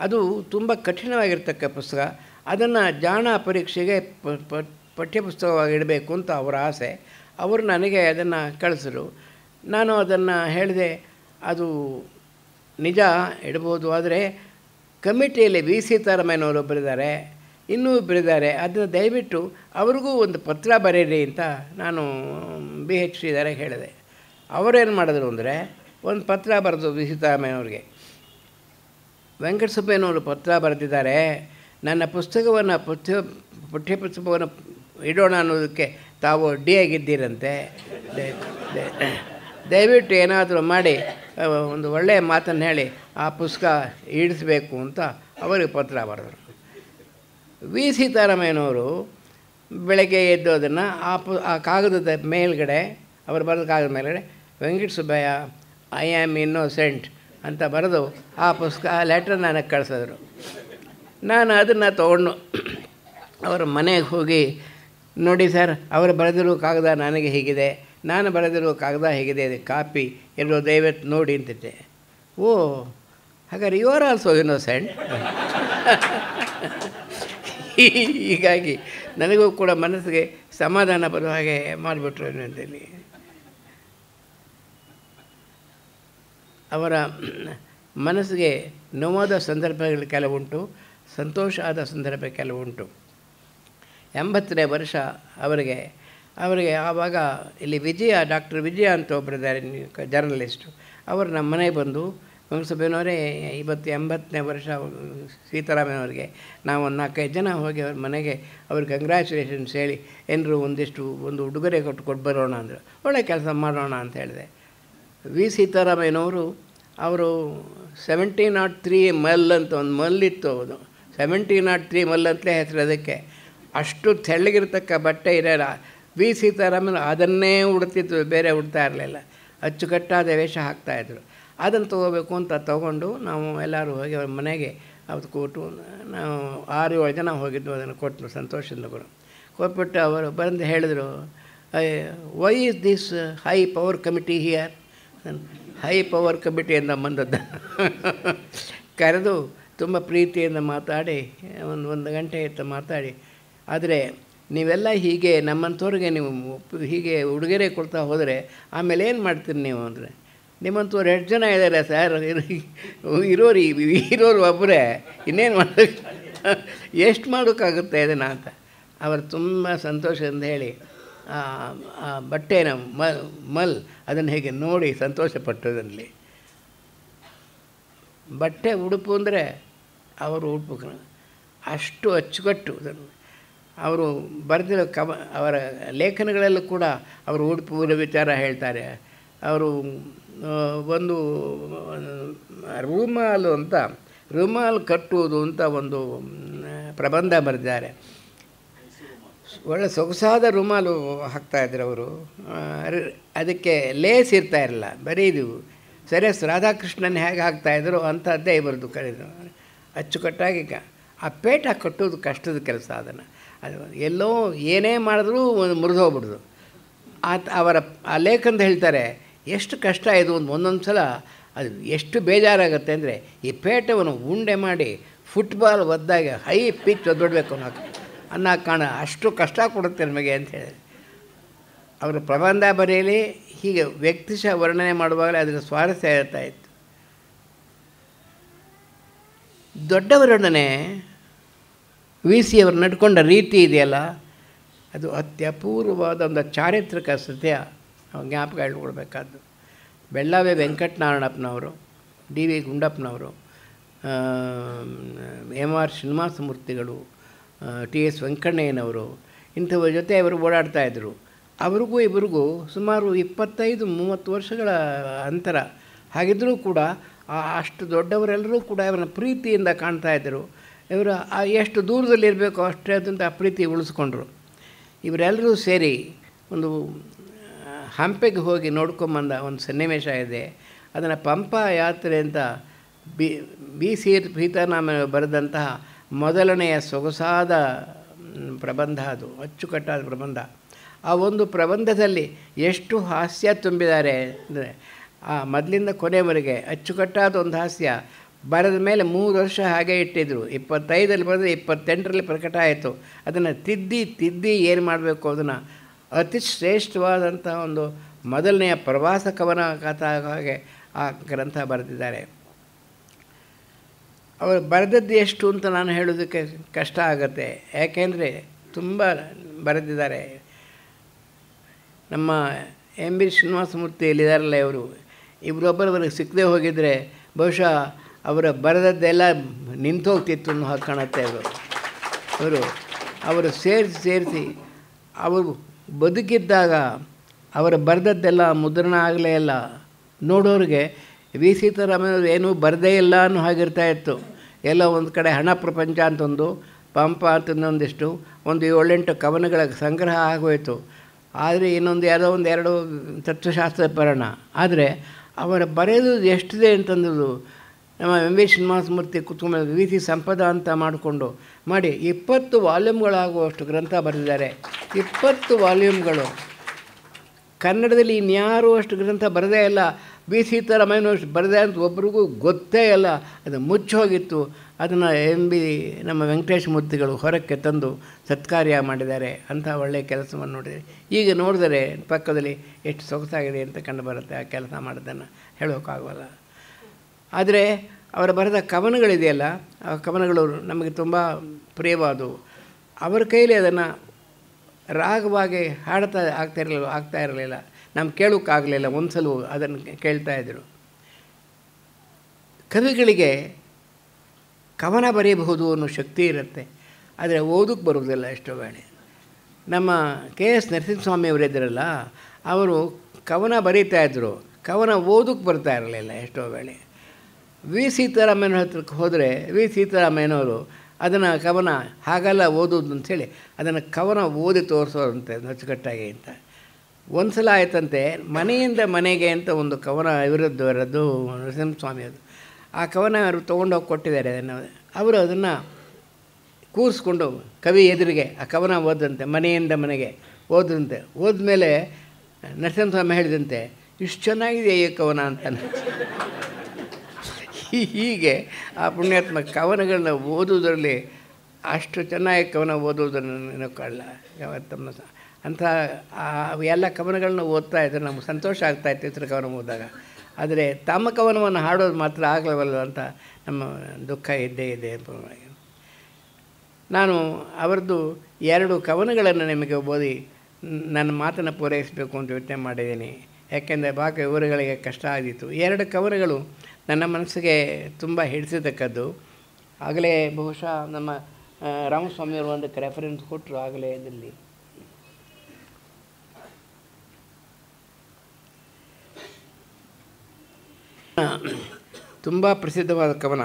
ಅದು ತುಂಬ ಕಠಿಣವಾಗಿರ್ತಕ್ಕ ಪುಸ್ತಕ. ಅದನ್ನು ಜಾಣ ಪರೀಕ್ಷೆಗೆ ಪಠ್ಯಪುಸ್ತಕವಾಗಿ ಇಡಬೇಕು ಅಂತ ಅವರ ಆಸೆ. ಅವರು ನನಗೆ ಅದನ್ನು ಕಳಿಸಿದ್ರು. ನಾನು ಅದನ್ನು ಹೇಳಿದೆ, ಅದು ನಿಜ ಇಡ್ಬೋದು, ಆದರೆ ಕಮಿಟಿಯಲ್ಲಿ ವಿ ಸೀತಾರಾಮಯ್ಯನವರು ಬರೆದಿದ್ದಾರೆ, ಇನ್ನೂ ಬರೆದಿದ್ದಾರೆ, ಅದನ್ನು ದಯವಿಟ್ಟು ಅವ್ರಿಗೂ ಒಂದು ಪತ್ರ ಬರೀರಿ ಅಂತ ನಾನು BH ಶ್ರೀಧರಿಗೆ ಹೇಳಿದೆ. ಅವರೇನು ಮಾಡಿದ್ರು ಅಂದರೆ, ಒಂದು ಪತ್ರ ಬರೆದು ವಿ ಸೀತಾರಾಮಯ್ಯನವ್ರಿಗೆ, ವೆಂಕಟಸುಬ್ಬಯ್ಯನವರು ಪತ್ರ ಬರೆದಿದ್ದಾರೆ, ನನ್ನ ಪುಸ್ತಕವನ್ನು ಪಠ್ಯಪುಸ್ತಕವನ್ನು ಇಡೋಣ ಅನ್ನೋದಕ್ಕೆ ತಾವು ಅಡ್ಡಿಯಾಗಿದ್ದೀರಂತೆ, ದಯವಿಟ್ಟು ಏನಾದರೂ ಮಾಡಿ ಒಂದು ಒಳ್ಳೆಯ ಮಾತನ್ನು ಹೇಳಿ ಆ ಪುಸ್ತಕ ಇಡಿಸಬೇಕು ಅಂತ ಅವರಿಗೆ ಪತ್ರ ಬರೆದರು. ವಿ ಸೀತಾರಾಮಯ್ಯನವರು ಬೆಳಗ್ಗೆ ಎದ್ದು ಅದನ್ನು ಆ ಕಾಗದದ ಮೇಲ್ಗಡೆ, ಅವರು ಬರೆದ ಕಾಗದ ಮೇಲ್ಗಡೆ ವೆಂಕಟಸುಬ್ಬಯ್ಯ ಐ ಆಮ್ ಇನ್ನೋಸೆಂಟ್ ಅಂತ ಬರೆದು ಆ ಪುಸ್ತಕ ಲೆಟ್ರ್ ನನಗೆ ಕಳಿಸಿದ್ರು. ನಾನು ಅದನ್ನು ತೊಗೊಂಡು ಅವರ ಮನೆಗೆ ಹೋಗಿ, ನೋಡಿ ಸರ್, ಅವರು ಬರೆದಿರೋ ಕಾಗದ ನನಗೆ ಹೀಗಿದೆ, ನಾನು ಬರೆದಿರೋ ಕಾಗದ ಹೇಗಿದೆ, ಇದು ಕಾಪಿ ಎಲ್ಲೋ ದಯವಿಟ್ಟು ನೋಡಿ ಅಂತಿದ್ದೆ. ಓ, ಹಾಗಾದ್ರೆ ಯು ಆರ್ ಆಲ್ಸೋ ಇನ್ನೋಸೆಂಟ್. ಹೀಗಾಗಿ ನನಗೂ ಕೂಡ ಮನಸ್ಸಿಗೆ ಸಮಾಧಾನ ಬರೋ ಹಾಗೆ ಮಾಡಿಬಿಟ್ರು ಅಂತೇಳಿ. ಅವರ ಮನಸ್ಸಿಗೆ ನೋವಾದ ಸಂದರ್ಭಗಳು ಕೆಲವುಂಟು, ಸಂತೋಷ ಆದ ಸಂದರ್ಭ ಕೆಲವುಂಟು. 80ನೇ ವರ್ಷ ಅವರಿಗೆ ಆವಾಗ ಇಲ್ಲಿ ಡಾಕ್ಟರ್ ವಿಜಯ ಅಂತ ಒಬ್ಬರಿದ್ದಾರೆ ಜರ್ನಲಿಸ್ಟು, ಅವರು ನಮ್ಮ ಮನೆಗೆ ಬಂದು, ವೆಂಕಟಸುಬ್ಬಯ್ಯನವರೇ ಇವತ್ತು 80ನೇ ವರ್ಷ ಸೀತಾರಾಮಯ್ಯನವರಿಗೆ, ನಾವು ಒಂದು 4-5 ಜನ ಹೋಗಿ ಅವ್ರ ಮನೆಗೆ ಅವ್ರಿಗೆ ಕಂಗ್ರ್ಯಾಚುಲೇಷನ್ಸ್ ಹೇಳಿ ಏನಾರು ಒಂದು ಉಡುಗೊರೆ ಕೊಟ್ಟು ಬರೋಣ ಅಂದರು. ಒಳ್ಳೆ ಕೆಲಸ ಮಾಡೋಣ ಅಂತ ಹೇಳಿದೆ. ವಿ ಸೀತಾರಾಮಯ್ಯನವರು ಅವರು 1703 ಮಲ್ ಅಂತ ಒಂದು ಮಲ್ಲಿತ್ತು, ಅದು 1703 ಮಲ್ ಅಂತಲೇ ಹೆಸರು ಅದಕ್ಕೆ. ಅಷ್ಟು ತೆಳ್ಳಗಿರ್ತಕ್ಕ ಬಟ್ಟೆ ಇರೋಲ್ಲ. ವಿ ಸೀತಾರಾಮನ್ ಅದನ್ನೇ ಉಡ್ತಿತ್ತು, ಬೇರೆ ಉಡ್ತಾ ಇರಲಿಲ್ಲ. ಅಚ್ಚುಕಟ್ಟಾದ ವೇಷ ಹಾಕ್ತಾಯಿದ್ರು. ಅದನ್ನು ತೊಗೋಬೇಕು ಅಂತ ತೊಗೊಂಡು ನಾವು ಎಲ್ಲರೂ ಹೋಗಿ ಅವ್ರ ಮನೆಗೆ ಅವತ್ತು ಕೊಟ್ಟು, ನಾವು 6-7 ಜನ ಹೋಗಿದ್ದು. ಅದನ್ನು ಕೊಟ್ಟರು ಸಂತೋಷದಿಂದ ಕೊಟ್ಬಿಟ್ಟು ಅವರು ಬಂದು ಹೇಳಿದರು, why is this high power committee here? High power ಕಮಿಟಿಯಿಂದ ಬಂದದ್ದು. ಕರೆದು ತುಂಬ ಪ್ರೀತಿಯಿಂದ ಮಾತಾಡಿ ಒಂದು ಗಂಟೆ ಇತ್ತು ಮಾತಾಡಿ, ಆದರೆ ನೀವೆಲ್ಲ ಹೀಗೆ ನಮ್ಮಂಥವ್ರಿಗೆ ನೀವು ಹೀಗೆ ಉಡುಗೊರೆ ಕೊಡ್ತಾ ಹೋದರೆ ಆಮೇಲೆ ಏನು ಮಾಡ್ತೀರಿ ನೀವು ಅಂದರೆ, ನಿಮ್ಮಂಥವ್ರು 2 ಜನ ಇದ್ದಾರೆ ಸರ್, ಇರೋರು ಒಬ್ಬರೇ, ಇನ್ನೇನು ಮಾಡೋಕ್ಕೆ, ಎಷ್ಟು ಮಾಡೋಕ್ಕಾಗುತ್ತೆ ಇದನ್ನು ಅಂತ. ಅವರು ತುಂಬ ಸಂತೋಷದಿಂದ ಹೇಳಿ ಆ ಬಟ್ಟೆನ ಮಲ್ ಅದನ್ನು ಹೇಗೆ ನೋಡಿ ಸಂತೋಷಪಟ್ಟದಲ್ಲಿ. ಬಟ್ಟೆ ಉಡುಪು ಅಂದರೆ ಅವರು ಉಡುಪು ಅಷ್ಟು ಅಚ್ಚುಕಟ್ಟು. ಅವರು ಬರೆದಿರೋ ಅವರ ಲೇಖನಗಳಲ್ಲೂ ಕೂಡ ಅವರು ಉಡುಪು ವಿಚಾರ ಹೇಳ್ತಾರೆ. ಅವರು ಒಂದು ರುಮಾಲ್ ಕಟ್ಟುವುದು ಅಂತ ಒಂದು ಪ್ರಬಂಧ ಬರೆದಿದ್ದಾರೆ. ಒಳ್ಳೆ ಸೊಗಸಾದ ರುಮಾಲು ಹಾಕ್ತಾಯಿದ್ರು ಅವರು. ಅದಕ್ಕೆ ಲೇಸ್ ಇರ್ತಾಯಿರಲಿಲ್ಲ, ಬರೀ ಇದು ರಾಧಾಕೃಷ್ಣನ್ ಹೇಗೆ ಹಾಕ್ತಾಯಿದ್ರು ಅಂಥದ್ದೇ ಬರೆದು ಕರೆದು ಅಚ್ಚುಕಟ್ಟಾಗಿ. ಆ ಪೇಟ ಕಟ್ಟೋದು ಕಷ್ಟದ ಕೆಲಸ. ಅದನ್ನು ಅದು ಎಲ್ಲೋ ಏನೇ ಮಾಡಿದ್ರೂ ಮುರಿದು ಹೋಗ್ಬಿಡ್ದು. ಅವರ ಆ ಲೇಖನದ ಹೇಳ್ತಾರೆ, ಎಷ್ಟು ಕಷ್ಟ ಇದು ಒಂದೊಂದು ಸಲ ಅದು ಎಷ್ಟು ಬೇಜಾರಾಗುತ್ತೆ ಅಂದರೆ, ಈ ಪೇಟವನ್ನು ಉಂಡೆ ಮಾಡಿ ಫುಟ್ಬಾಲ್ ಒದ್ದಾಗ ಹೈ ಪಿಚ್ ಒದ್ದೊಡ್ಬೇಕು ಅನ್ನೋ ಕಾರಣ ಅಷ್ಟು ಕಷ್ಟ ಕೊಡುತ್ತೆ ನಮಗೆ ಅಂತ ಹೇಳಿ. ಅವರ ಪ್ರಬಂಧ ಬರೆಯಲಿ ಹೀಗೆ ವ್ಯಕ್ತಿಶಃ ವರ್ಣನೆ ಮಾಡುವಾಗಲೇ ಅದರ ಸ್ವಾರಸ್ಯ ಇರ್ತಾಯಿತ್ತು. ದೊಡ್ಡವರೊಡನೆ ವಿ ಸಿ ಅವರು ನಡ್ಕೊಂಡ ರೀತಿ ಇದೆಯಲ್ಲ, ಅದು ಅತ್ಯಪೂರ್ವವಾದ ಒಂದು ಚಾರಿತ್ರಿಕ ಜ್ಞಾಪಕ ಹೇಳ್ಕೊಳ್ಬೇಕಾದ್ದು. ಬೆಳ್ಳಾವೆ ವೆಂಕಟನಾರಾಯಣಪ್ಪನವರು, ಡಿ ವಿ ಗುಂಡಪ್ಪನವರು, ಎಮ್ ಆರ್ ಶ್ರೀನಿವಾಸಮೂರ್ತಿಗಳು, ಟಿ ಎಸ್ ವೆಂಕಣ್ಣಯ್ಯನವರು, ಇಂಥವ್ರ ಜೊತೆ ಅವರು ಓಡಾಡ್ತಾಯಿದ್ರು. ಅವ್ರಿಗೂ ಇವ್ರಿಗೂ ಸುಮಾರು 25-30 ವರ್ಷಗಳ ಅಂತರ. ಹಾಗಿದ್ದರೂ ಕೂಡ ಅಷ್ಟು ದೊಡ್ಡವರೆಲ್ಲರೂ ಕೂಡ ಇವರನ್ನ ಪ್ರೀತಿಯಿಂದ ಕಾಣ್ತಾಯಿದ್ದರು. ಇವರು ಎಷ್ಟು ದೂರದಲ್ಲಿರಬೇಕೋ ಅಷ್ಟೇ ಅದಂತ ಪ್ರೀತಿ ಉಳಿಸ್ಕೊಂಡ್ರು. ಇವರೆಲ್ಲರೂ ಸೇರಿ ಒಂದು ಹಂಪೆಗೆ ಹೋಗಿ ನೋಡ್ಕೊಂಬಂದ ಒಂದು ಸನ್ನಿವೇಶ ಇದೆ. ಅದನ್ನು ಪಂಪಾ ಯಾತ್ರೆ ಅಂತ ಬಿ ಸಿ ಸೀತಾರಾಮ ಬರೆದಂತಹ ಮೊದಲನೆಯ ಸೊಗಸಾದ ಪ್ರಬಂಧ, ಅದು ಅಚ್ಚುಕಟ್ಟಾದ ಪ್ರಬಂಧ. ಆ ಒಂದು ಪ್ರಬಂಧದಲ್ಲಿ ಎಷ್ಟು ಹಾಸ್ಯ ತುಂಬಿದ್ದಾರೆ ಅಂದರೆ, ಆ ಮೊದಲಿಂದ ಕೊನೆವರೆಗೆ ಅಚ್ಚುಕಟ್ಟಾದ ಒಂದು ಹಾಸ್ಯ. ಬರೆದ ಮೇಲೆ 3 ವರ್ಷ ಹಾಗೆ ಇಟ್ಟಿದ್ದರು. 25ರಲ್ಲಿ ಬರೆದು 28ರಲ್ಲಿ ಪ್ರಕಟ ಆಯಿತು. ಅದನ್ನು ತಿದ್ದಿ ಏನು ಮಾಡಬೇಕು ಅದನ್ನು ಅತಿ ಶ್ರೇಷ್ಠವಾದಂಥ ಒಂದು ಮೊದಲನೆಯ ಪ್ರವಾಸ ಕವನ ಹಾಗೆ ಆ ಗ್ರಂಥ ಬರೆದಿದ್ದಾರೆ. ಅವರು ಬರೆದದ್ದು ಎಷ್ಟು ಅಂತ ನಾನು ಹೇಳೋದಕ್ಕೆ ಕಷ್ಟ ಆಗುತ್ತೆ, ಯಾಕೆಂದರೆ ತುಂಬ ಬರೆದಿದ್ದಾರೆ. ನಮ್ಮ ಎಂ ಬಿ ಶ್ರೀನಿವಾಸಮೂರ್ತಿ ಎಲ್ಲಿದ್ದಾರಲ್ಲ, ಇವರೊಬ್ಬರವರಿಗೆ ಸಿಕ್ಕದೆ ಹೋಗಿದ್ದರೆ ಬಹುಶಃ ಅವರ ಬರೆದದ್ದೆಲ್ಲ ನಿಂತೋಗ್ತಿತ್ತು ಅನ್ನೋ ಹಾಗೆ ಕಾಣುತ್ತೆ. ಅವರು ಸೇರಿಸಿ ಅವರು ಬದುಕಿದ್ದಾಗ ಅವರ ಬರೆದದ್ದೆಲ್ಲ ಮುದ್ರಣ ಆಗಲೇ ಇಲ್ಲ. ನೋಡೋರಿಗೆ ವಿ ಸೀತಾರಾಮಯ್ಯನವರು ಏನೂ ಬರದೇ ಇಲ್ಲ ಅನ್ನೋ ಹಾಗಿರ್ತಾ ಇತ್ತು. ಎಲ್ಲ ಒಂದು ಕಡೆ ಹಣ ಪ್ರಪಂಚ ಅಂತೊಂದು, ಪಂಪ ಅಂತಂದೊಂದಿಷ್ಟು, ಒಂದು 7-8 ಕವನಗಳ ಸಂಗ್ರಹ ಆಗೋಯಿತು. ಆದರೆ ಇನ್ನೊಂದು ಯಾವುದೋ 1-2 ತತ್ವಶಾಸ್ತ್ರ ಪರಣ. ಆದರೆ ಅವರ ಬರೆಯೋದು ಎಷ್ಟಿದೆ ಅಂತಂದು ನಮ್ಮ ಎಂ ವಿ ಶ್ರೀನಿವಾಸಮೂರ್ತಿ ಕುತ್ಕೊಂಡು ವಿ ಸಿ ಸಂಪದ ಅಂತ ಮಾಡಿ 20 ವಾಲ್ಯೂಮ್ಗಳಾಗುವಷ್ಟು ಗ್ರಂಥ ಬರೆದಿದ್ದಾರೆ. 20 ವಾಲ್ಯೂಮ್ಗಳು. ಕನ್ನಡದಲ್ಲಿ ಇನ್ಯಾರೂ ಅಷ್ಟು ಗ್ರಂಥ ಬರೆದೇ ಇಲ್ಲ. ವಿ ಸೀತಾರಾಮಯ್ಯನಷ್ಟು ಬರೆದೆ ಅಂತ ಒಬ್ರಿಗೂ ಗೊತ್ತೇ ಇಲ್ಲ. ಅದು ಮುಚ್ಚೋಗಿತ್ತು. ಅದನ್ನು ನಮ್ಮ ವೆಂಕಟೇಶ ಮೂರ್ತಿಗಳು ಹೊರಕ್ಕೆ ತಂದು ಸತ್ಕಾರ್ಯ ಮಾಡಿದ್ದಾರೆ. ಅಂಥ ಒಳ್ಳೆಯ ಕೆಲಸವನ್ನು ನೋಡಿದರೆ ಈಗ ನೋಡಿದರೆ ಪಕ್ಕದಲ್ಲಿ ಎಷ್ಟು ಸೊಗಸಾಗಿದೆ ಅಂತ ಕಂಡು ಬರುತ್ತೆ. ಆ ಕೆಲಸ ಮಾಡೋದನ್ನು ಹೇಳೋಕ್ಕಾಗಲ್ಲ. ಆದರೆ ಅವರ ಬರೆದ ಕವನಗಳಿದೆಯಲ್ಲ, ಆ ಕವನಗಳು ನಮಗೆ ತುಂಬ ಪ್ರಿಯವಾದವು. ಅವರ ಕೈಲಿ ಅದನ್ನು ರಾಗವಾಗಿ ಆಗ್ತಾ ಇರಲಿಲ್ಲ. ನಮ್ಗೆ ಕೇಳೋಕ್ಕಾಗಲಿಲ್ಲ. ಒಂದು ಸಲ ಅದನ್ನು ಕೇಳ್ತಾಯಿದ್ರು. ಕವಿಗಳಿಗೆ ಕವನ ಬರೆಯಬಹುದು ಅನ್ನೋ ಶಕ್ತಿ ಇರುತ್ತೆ, ಆದರೆ ಓದಕ್ಕೆ ಬರೋದಿಲ್ಲ ಎಷ್ಟೋ ವೇಳೆ. ನಮ್ಮ ಕೆ ಎಸ್ ನರಸಿಂಹಸ್ವಾಮಿಯವರಿದ್ದರಲ್ಲ, ಅವರು ಕವನ ಬರೀತಾಯಿದ್ರು, ಕವನ ಓದಕ್ಕೆ ಬರ್ತಾ ಇರಲಿಲ್ಲ ಎಷ್ಟೋ ವೇಳೆ. ವಿ ಸೀತಾರಾಮಯ್ಯನ ಹತ್ರಕ್ಕೆ ಹೋದರೆ ವಿ ಸೀತಾರಾಮಯ್ಯನವರು ಅದನ್ನು ಕವನ ಹಾಗಲ್ಲ ಓದೋದು ಅಂಥೇಳಿ ಅದನ್ನು ಕವನ ಓದಿ ತೋರಿಸೋರಂತೆ ಅಚ್ಚುಕಟ್ಟಾಗಿ ಅಂತ. ಒಂದು ಸಲ ಆಯ್ತಂತೆ, ಮನೆಯಿಂದ ಮನೆಗೆ ಅಂತ ಒಂದು ಕವನ ಇವರದ್ದು ನರಸಿಂಹಸ್ವಾಮಿಯದು. ಆ ಕವನ ಅವರು ತೊಗೊಂಡೋಗಿ ಕೊಟ್ಟಿದ್ದಾರೆ. ಅವರು ಅದನ್ನು ಕೂರಿಸ್ಕೊಂಡು ಕವಿ ಎದುರಿಗೆ ಆ ಕವನ ಓದಂತೆ, ಮನೆಯಿಂದ ಮನೆಗೆ ಓದಂತೆ. ಓದ್ಮೇಲೆ ನರಸಿಂಹಸ್ವಾಮಿ ಹೇಳಿದಂತೆ, ಇಷ್ಟು ಚೆನ್ನಾಗಿದೆ ಈ ಕವನ ಅಂತ. ಹೀಗೆ ಆ ಪುಣ್ಯಾತ್ಮ ಕವನಗಳನ್ನ ಓದೋದ್ರಲ್ಲಿ ಅಷ್ಟು ಚೆನ್ನಾಗಿ ಕವನ ಓದೋದನ್ನು ನೆನಪಲ್ಲ ತಮ್ಮ ಅಂಥ ಎಲ್ಲ ಕವನಗಳನ್ನ ಓದ್ತಾ ಇದ್ದರೆ ನಮ್ಗೆ ಸಂತೋಷ ಆಗ್ತಾಯಿತ್ತು ಚಿತ್ರಕವನ ಓದಿದಾಗ. ಆದರೆ ತಮ್ಮ ಕವನವನ್ನು ಹಾಡೋದು ಮಾತ್ರ ಆಗಲವಲ್ಲ ಅಂತ ನಮ್ಮ ದುಃಖ ಇದ್ದೇ ಇದೆ. ನಾನು ಅವರದ್ದು 2 ಕವನಗಳನ್ನು ನಿಮಗೆ ಓದಿ ನನ್ನ ಮಾತನ್ನು ಪೂರೈಸಬೇಕು ಅಂತ ಯೋಚನೆ ಮಾಡಿದ್ದೀನಿ. ಯಾಕೆಂದರೆ ಬಾಕಿ ವಿವರಗಳಿಗೆ ಕಷ್ಟ ಆಗಿತ್ತು. 2 ಕವನಗಳು ನನ್ನ ಮನಸ್ಸಿಗೆ ತುಂಬ ಹಿಡಿಸಿದ್ದಕ್ಕದ್ದು. ಆಗಲೇ ಬಹುಶಃ ನಮ್ಮ ರಾಮಸ್ವಾಮಿಯವರು ಒಂದಕ್ಕೆ ರೆಫರೆನ್ಸ್ ಕೊಟ್ಟರು ಆಗಲೇ. ಇದರಲ್ಲಿ ತುಂಬ ಪ್ರಸಿದ್ಧವಾದ ಕವನ.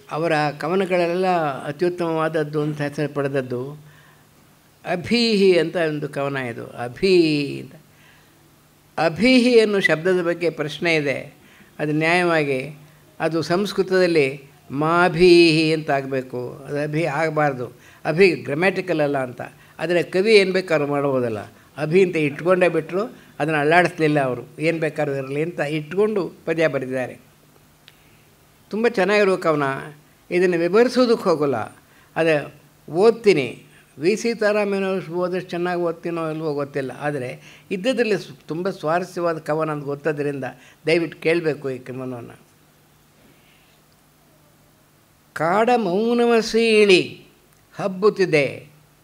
ಅವರ ಕವನಗಳೆಲ್ಲ ಅತ್ಯುತ್ತಮವಾದದ್ದು ಅಂತ ಹೆಸರು ಪಡೆದದ್ದು ಅಭೀಹಿ ಅಂತ ಒಂದು ಕವನ. ಇದು ಅಭೀಹಿ ಅಂತ. ಅಭೀಹಿ ಅನ್ನೋ ಶಬ್ದದ ಬಗ್ಗೆ ಪ್ರಶ್ನೆ ಇದೆ. ಅದು ನ್ಯಾಯವಾಗಿ ಅದು ಸಂಸ್ಕೃತದಲ್ಲಿ ಮಾಭೀಹಿ ಅಂತ ಆಗಬೇಕು, ಅದು ಅಭಿ ಆಗಬಾರ್ದು. ಅಭಿ ಗ್ರಾಮ್ಯಾಟಿಕಲ್ ಅಲ್ಲ ಅಂತ. ಆದರೆ ಕವಿ ಏನು ಬೇಕಾದ್ರೂ ಮಾಡ್ಬೋದಲ್ಲ. ಅಭಿ ಅಂತ ಇಟ್ಕೊಂಡೇ ಬಿಟ್ಟರು, ಅದನ್ನು ಅಲ್ಲಾಡಿಸ್ಲಿಲ್ಲ ಅವರು. ಏನು ಬೇಕಾದ್ರೂ ಇರಲಿ ಅಂತ ಇಟ್ಕೊಂಡು ಪದ್ಯ ಬರೆದಿದ್ದಾರೆ. ತುಂಬ ಚೆನ್ನಾಗಿರುವ ಕವನ. ಇದನ್ನು ವಿವರಿಸೋದಕ್ಕೆ ಹೋಗೋಲ್ಲ. ಅದೇ ಓದ್ತೀನಿ. ವಿ ಸೀತಾರಾಮಯ್ಯನವರು ಓದಷ್ಟು ಚೆನ್ನಾಗಿ ಓದ್ತೀನೋ ಇಲ್ವೋ ಗೊತ್ತಿಲ್ಲ. ಆದರೆ ಇದ್ದದ್ರಲ್ಲಿ ತುಂಬ ಸ್ವಾರಸ್ಯವಾದ ಕವನ ಅಂತ ಗೊತ್ತದ್ರಿಂದ ದಯವಿಟ್ಟು ಕೇಳಬೇಕು ಈ ಕವನವನ್ನು. ಕಾಡ ಮೌನವ ಸೀಳಿ ಹಬ್ಬುತ್ತಿದೆ,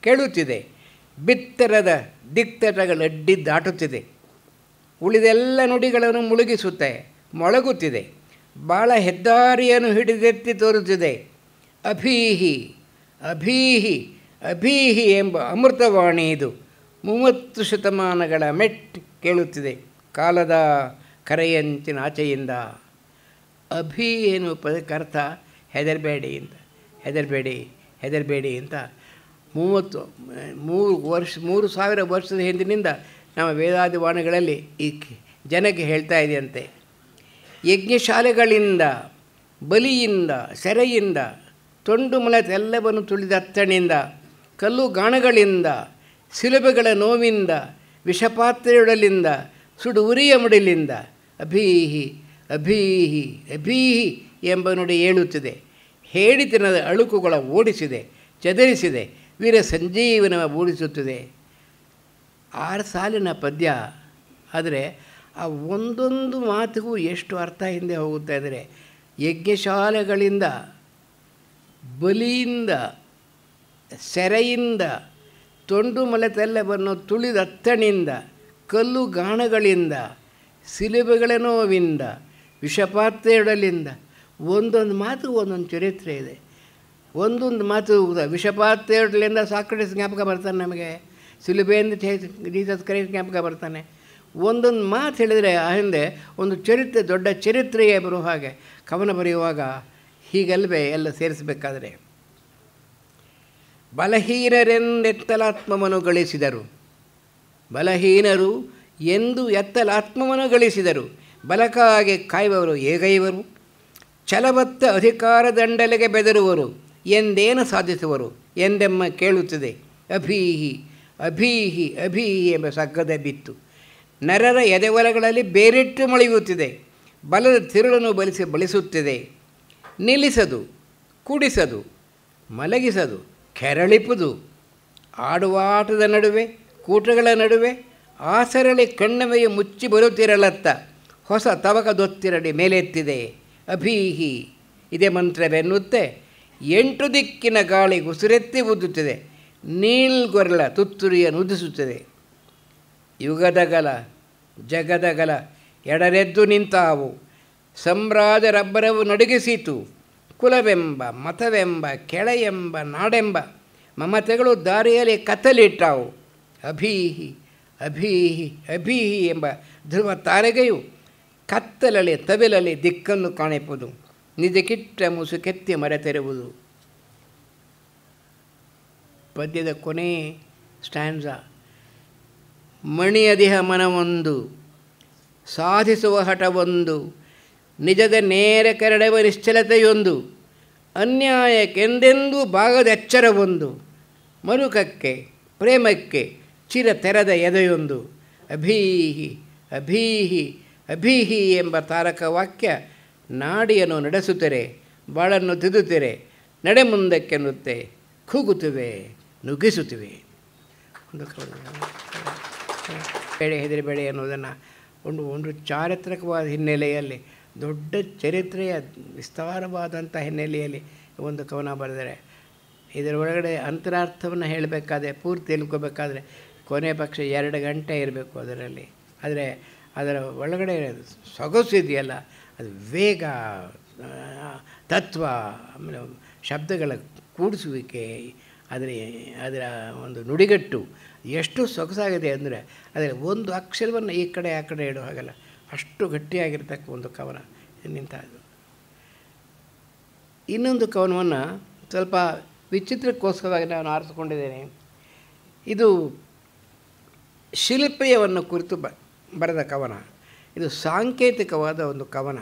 ಕೇಳುತ್ತಿದೆ ಬಿತ್ತರದ ದಿಕ್ತಟಗಳಡ್ಡಿ ದಾಟುತ್ತಿದೆ. ಉಳಿದೆಲ್ಲ ನುಡಿಗಳನ್ನು ಮುಳುಗಿಸುತ್ತೆ, ಮೊಳಗುತ್ತಿದೆ. ಬಾಳ ಹೆದ್ದಾರಿಯನ್ನು ಹಿಡಿದೆತ್ತಿ ತೋರುತ್ತಿದೆ. ಅಭೀಹಿ ಅಭೀಹಿ ಅಭೀಹಿ ಎಂಬ ಅಮೃತವಾಣಿ ಇದು 30 ಶತಮಾನಗಳ ಮೆಟ್ ಕೇಳುತ್ತಿದೆ ಕಾಲದ ಕರೆಯಂಚಿನ ಆಚೆಯಿಂದ. ಅಭಿ ಎನ್ನುವ ಪದಕ್ಕೆ ಅರ್ಥ ಹೆದರಬೇಡಿ ಅಂತ, ಹೆದರಬೇಡಿ ಅಂತ 3,000 ವರ್ಷದ ಹಿಂದಿನಿಂದ ನಮ್ಮ ವೇದಾದಿ ವಾಣಿಗಳಲ್ಲಿ ಈ ಜನಕ್ಕೆ ಹೇಳ್ತಾ ಇದೆಯಂತೆ. ಯಜ್ಞಶಾಲೆಗಳಿಂದ, ಬಲಿಯಿಂದ, ಸೆರೆಯಿಂದ, ತೊಂಡು ಮೊಲತೆಲ್ಲವನ್ನು ತುಳಿದತ್ತಣಿಂದ, ಕಲ್ಲು ಗಾಣಗಳಿಂದ, ಶಿಲುಬೆಗಳ ನೋವಿಂದ, ವಿಷಪಾತ್ರೆಯೊಡಲಿಂದ, ಸುಡು ಉರಿಯ ಮುಡಿಲಿಂದ ಅಭೀಹಿ ಅಭೀಹಿ ಅಭೀಹಿ ಎಂಬ ನುಡಿ ಹೇಳುತ್ತಿದೆ. ಹೇಳಿತನದ ಅಳುಕುಗಳ ಓಡಿಸಿದೆ, ಚದರಿಸಿದೆ, ವೀರ ಸಂಜೀವನ ಮೂಡಿಸುತ್ತದೆ. 6 ಸಾಲಿನ ಪದ್ಯ. ಆದರೆ ಆ ಒಂದೊಂದು ಮಾತಿಗೂ ಎಷ್ಟು ಅರ್ಥ ಹಿಂದೆ ಹೋಗುತ್ತೆ ಅಂದರೆ, ಯಜ್ಞಶಾಲೆಗಳಿಂದ, ಬಲಿಯಿಂದ, ಸೆರೆಯಿಂದ, ತೊಂಡು ಮೊಲೆತೆಲ್ಲವನ್ನು ತುಳಿದತ್ತಣಿಂದ, ಕಲ್ಲು ಗಾಣಗಳಿಂದ, ಶಿಲುಬೆಗಳ ನೋವಿಂದ, ವಿಷಪಾತ್ರೆಯೊಡಲಿಂದ. ಒಂದೊಂದು ಮಾತು ಒಂದೊಂದು ಚರಿತ್ರೆ ಇದೆ. ಒಂದೊಂದು ಮಾತು ವಿಷಪಾತ್ರೆಯೊಡಲಿಂದ ಸಾಕ್ರೆಟಿಸ್ ಜ್ಞಾಪಕ ಬರ್ತಾನೆ ನಮಗೆ, ಶಿಲುಬೆಯಿಂದ ಜೀಸಸ್ ಕ್ರೈಸ್ಟ್ ಜ್ಞಾಪಕ ಬರ್ತಾನೆ. ಒಂದೊಂದು ಮಾತು ಹೇಳಿದರೆ ಆ ಹಿಂದೆ ಒಂದು ಚರಿತ್ರೆ, ದೊಡ್ಡ ಚರಿತ್ರೆಯೇ ಬರುವ ಹಾಗೆ ಕವನ ಬರೆಯುವಾಗ ಹೀಗಲ್ವೇ ಎಲ್ಲ ಸೇರಿಸಬೇಕಾದ್ರೆ. ಬಲಹೀನರೆಂದೆತ್ತಲಾತ್ಮವನ್ನು ಗಳಿಸಿದರು, ಬಲಹೀನರು ಎಂದು ಎತ್ತಲಾತ್ಮವನ್ನು ಗಳಿಸಿದರು. ಬಲಕ್ಕಾಗಿ ಕಾಯುವವರು ಏಗೈವರು, ಛಲವತ್ತ ಅಧಿಕಾರದಂಡಲೆಗೆ ಬೆದರುವರು ಎಂದೇನು ಸಾಧಿಸುವರು ಎಂದೆಮ್ಮ ಕೇಳುತ್ತದೆ. ಅಭೀಹಿ ಅಭೀಹಿ ಅಭೀಹಿ ಎಂಬ ಸಗ್ಗದ ಬಿತ್ತು ನರರ ಎದೆವಲಗಳಲ್ಲಿ ಬೇರಿಟ್ಟು ಮೊಳೆಯುತ್ತಿದೆ. ಬಲದ ತಿರುಳನ್ನು ಬಳಸುತ್ತಿದೆ. ನಿಲ್ಲಿಸದು, ಕುಡಿಸದು, ಮಲಗಿಸದು, ಕೆರಳಿಪುದು. ಆಡುವ ಆಟದ ನಡುವೆ, ಕೂಟಗಳ ನಡುವೆ ಆಸರಳಿ ಕಣ್ಣವೆಯು ಮುಚ್ಚಿ ಬರುತ್ತಿರಲತ್ತ ಹೊಸ ತವಕದೊತ್ತಿರಡಿ ಮೇಲೆತ್ತಿದೆ. ಅಭೀಹಿ ಇದೇ ಮಂತ್ರವೆನ್ನುತ್ತೆ. 8 ದಿಕ್ಕಿನ ಗಾಳಿ ಉಸಿರೆತ್ತಿ ಉದ್ದುತ್ತಿದೆ. ನೀಳ್ಗೊರಲ ತುತ್ತುರಿಯ ನುದಿಸುತ್ತದೆ. ಯುಗದಗಲ ಜಗದಗಲ ಎಡರೆದ್ದು ನಿಂತಾವು. ಸಾಮ್ರಾಜ್ಯರಬ್ಬರವು ನಡುಗಿಸಿತು. ಕುಲವೆಂಬ, ಮತವೆಂಬ, ಕೆಳೆಯೆಂಬ, ನಾಡೆಂಬ ಮಮತೆಗಳು ದಾರಿಯಲ್ಲಿ ಕತ್ತಲಿಟ್ಟಾವು. ಅಭೀಹಿ ಅಭೀಹಿ ಅಭೀಹಿ ಎಂಬ ಧ್ರುವ ತಾರೆಗೆಯು ಕತ್ತಲಲ್ಲಿ ತವಿಲಲ್ಲಿ ದಿಕ್ಕನ್ನು ಕಾಣಿಪುದು. ನಿಜಕ್ಕಿಟ್ಟ ಮುಸುಕೆತ್ತಿ ಮರೆತೆರುವುದು. ಪದ್ಯದ ಕೊನೆ ಸ್ಟ್ಯಾನ್ಸ. ಮಣಿಯದಿಹ ಮನವೊಂದು, ಸಾಧಿಸುವ ಹಠವೊಂದು, ನಿಜದ ನೇರ ಕೆರಡುವ ನಿಶ್ಚಲತೆಯೊಂದು, ಅನ್ಯಾಯಕ್ಕೆಂದೆಂದೂ ಬಾಗದ ಎಚ್ಚರವೊಂದು, ಮರುಕಕ್ಕೆ ಪ್ರೇಮಕ್ಕೆ ಚಿರ ತೆರೆದ ಎದೆಯೊಂದು. ಅಭೀಹಿ ಅಭೀಹಿ ಅಭೀಹಿ ಎಂಬ ತಾರಕ ವಾಕ್ಯ ನಾಡಿಯನ್ನು ನಡೆಸುತ್ತಾರೆ, ಬಾಳನ್ನು ತಿದ್ದುತ್ತಾರೆ, ನಡೆ ಮುಂದಕ್ಕೆನ್ನುತ್ತೆ, ಕೂಗುತ್ತವೆ, ನುಗ್ಗಿಸುತ್ತಿವೆ. ಒಂದು ಬೇಳೆ ಹೆದರಿಬೇಳೆ ಅನ್ನೋದನ್ನು ಒಂದು ಚಾರಿತ್ರಿಕವಾದ ಹಿನ್ನೆಲೆಯಲ್ಲಿ, ದೊಡ್ಡ ಚರಿತ್ರೆಯ ವಿಸ್ತಾರವಾದಂಥ ಹಿನ್ನೆಲೆಯಲ್ಲಿ ಒಂದು ಕವನ ಬರೆದರೆ, ಇದರ ಒಳಗಡೆ ಅಂತರಾರ್ಥವನ್ನು ಹೇಳಬೇಕಾದ್ರೆ, ಪೂರ್ತಿ ತಿಳ್ಕೋಬೇಕಾದ್ರೆ ಕೊನೆ ಪಕ್ಷ 2 ಗಂಟೆ ಇರಬೇಕು ಅದರಲ್ಲಿ. ಆದರೆ ಅದರ ಒಳಗಡೆ ಸೊಗಸು ಇದೆಯಲ್ಲ, ಅದು ವೇಗ, ತತ್ವ, ಆಮೇಲೆ ಶಬ್ದಗಳ ಕೂಡಿಸುವಿಕೆ, ಅದರ ಒಂದು ನುಡಿಗಟ್ಟು ಎಷ್ಟು ಸೊಗಸಾಗಿದೆ ಅಂದರೆ, ಅದರ ಒಂದು ಅಕ್ಷರವನ್ನು ಈ ಕಡೆ ಆ ಕಡೆ ಇಡೋ ಹಾಗಲ್ಲ, ಅಷ್ಟು ಗಟ್ಟಿಯಾಗಿರ್ತಕ್ಕ ಒಂದು ಕವನ ನಿಂತಾಯಿತು. ಇನ್ನೊಂದು ಕವನವನ್ನು ಸ್ವಲ್ಪ ವಿಚಿತ್ರಕ್ಕೋಸ್ಕರವಾಗಿ ನಾನು ಆರಿಸಿಕೊಂಡಿದ್ದೇನೆ. ಇದು ಶಿಲ್ಪಿಯನ್ನು ಕುರಿತು ಬರೆದ ಕವನ. ಇದು ಸಾಂಕೇತಿಕವಾದ ಒಂದು ಕವನ.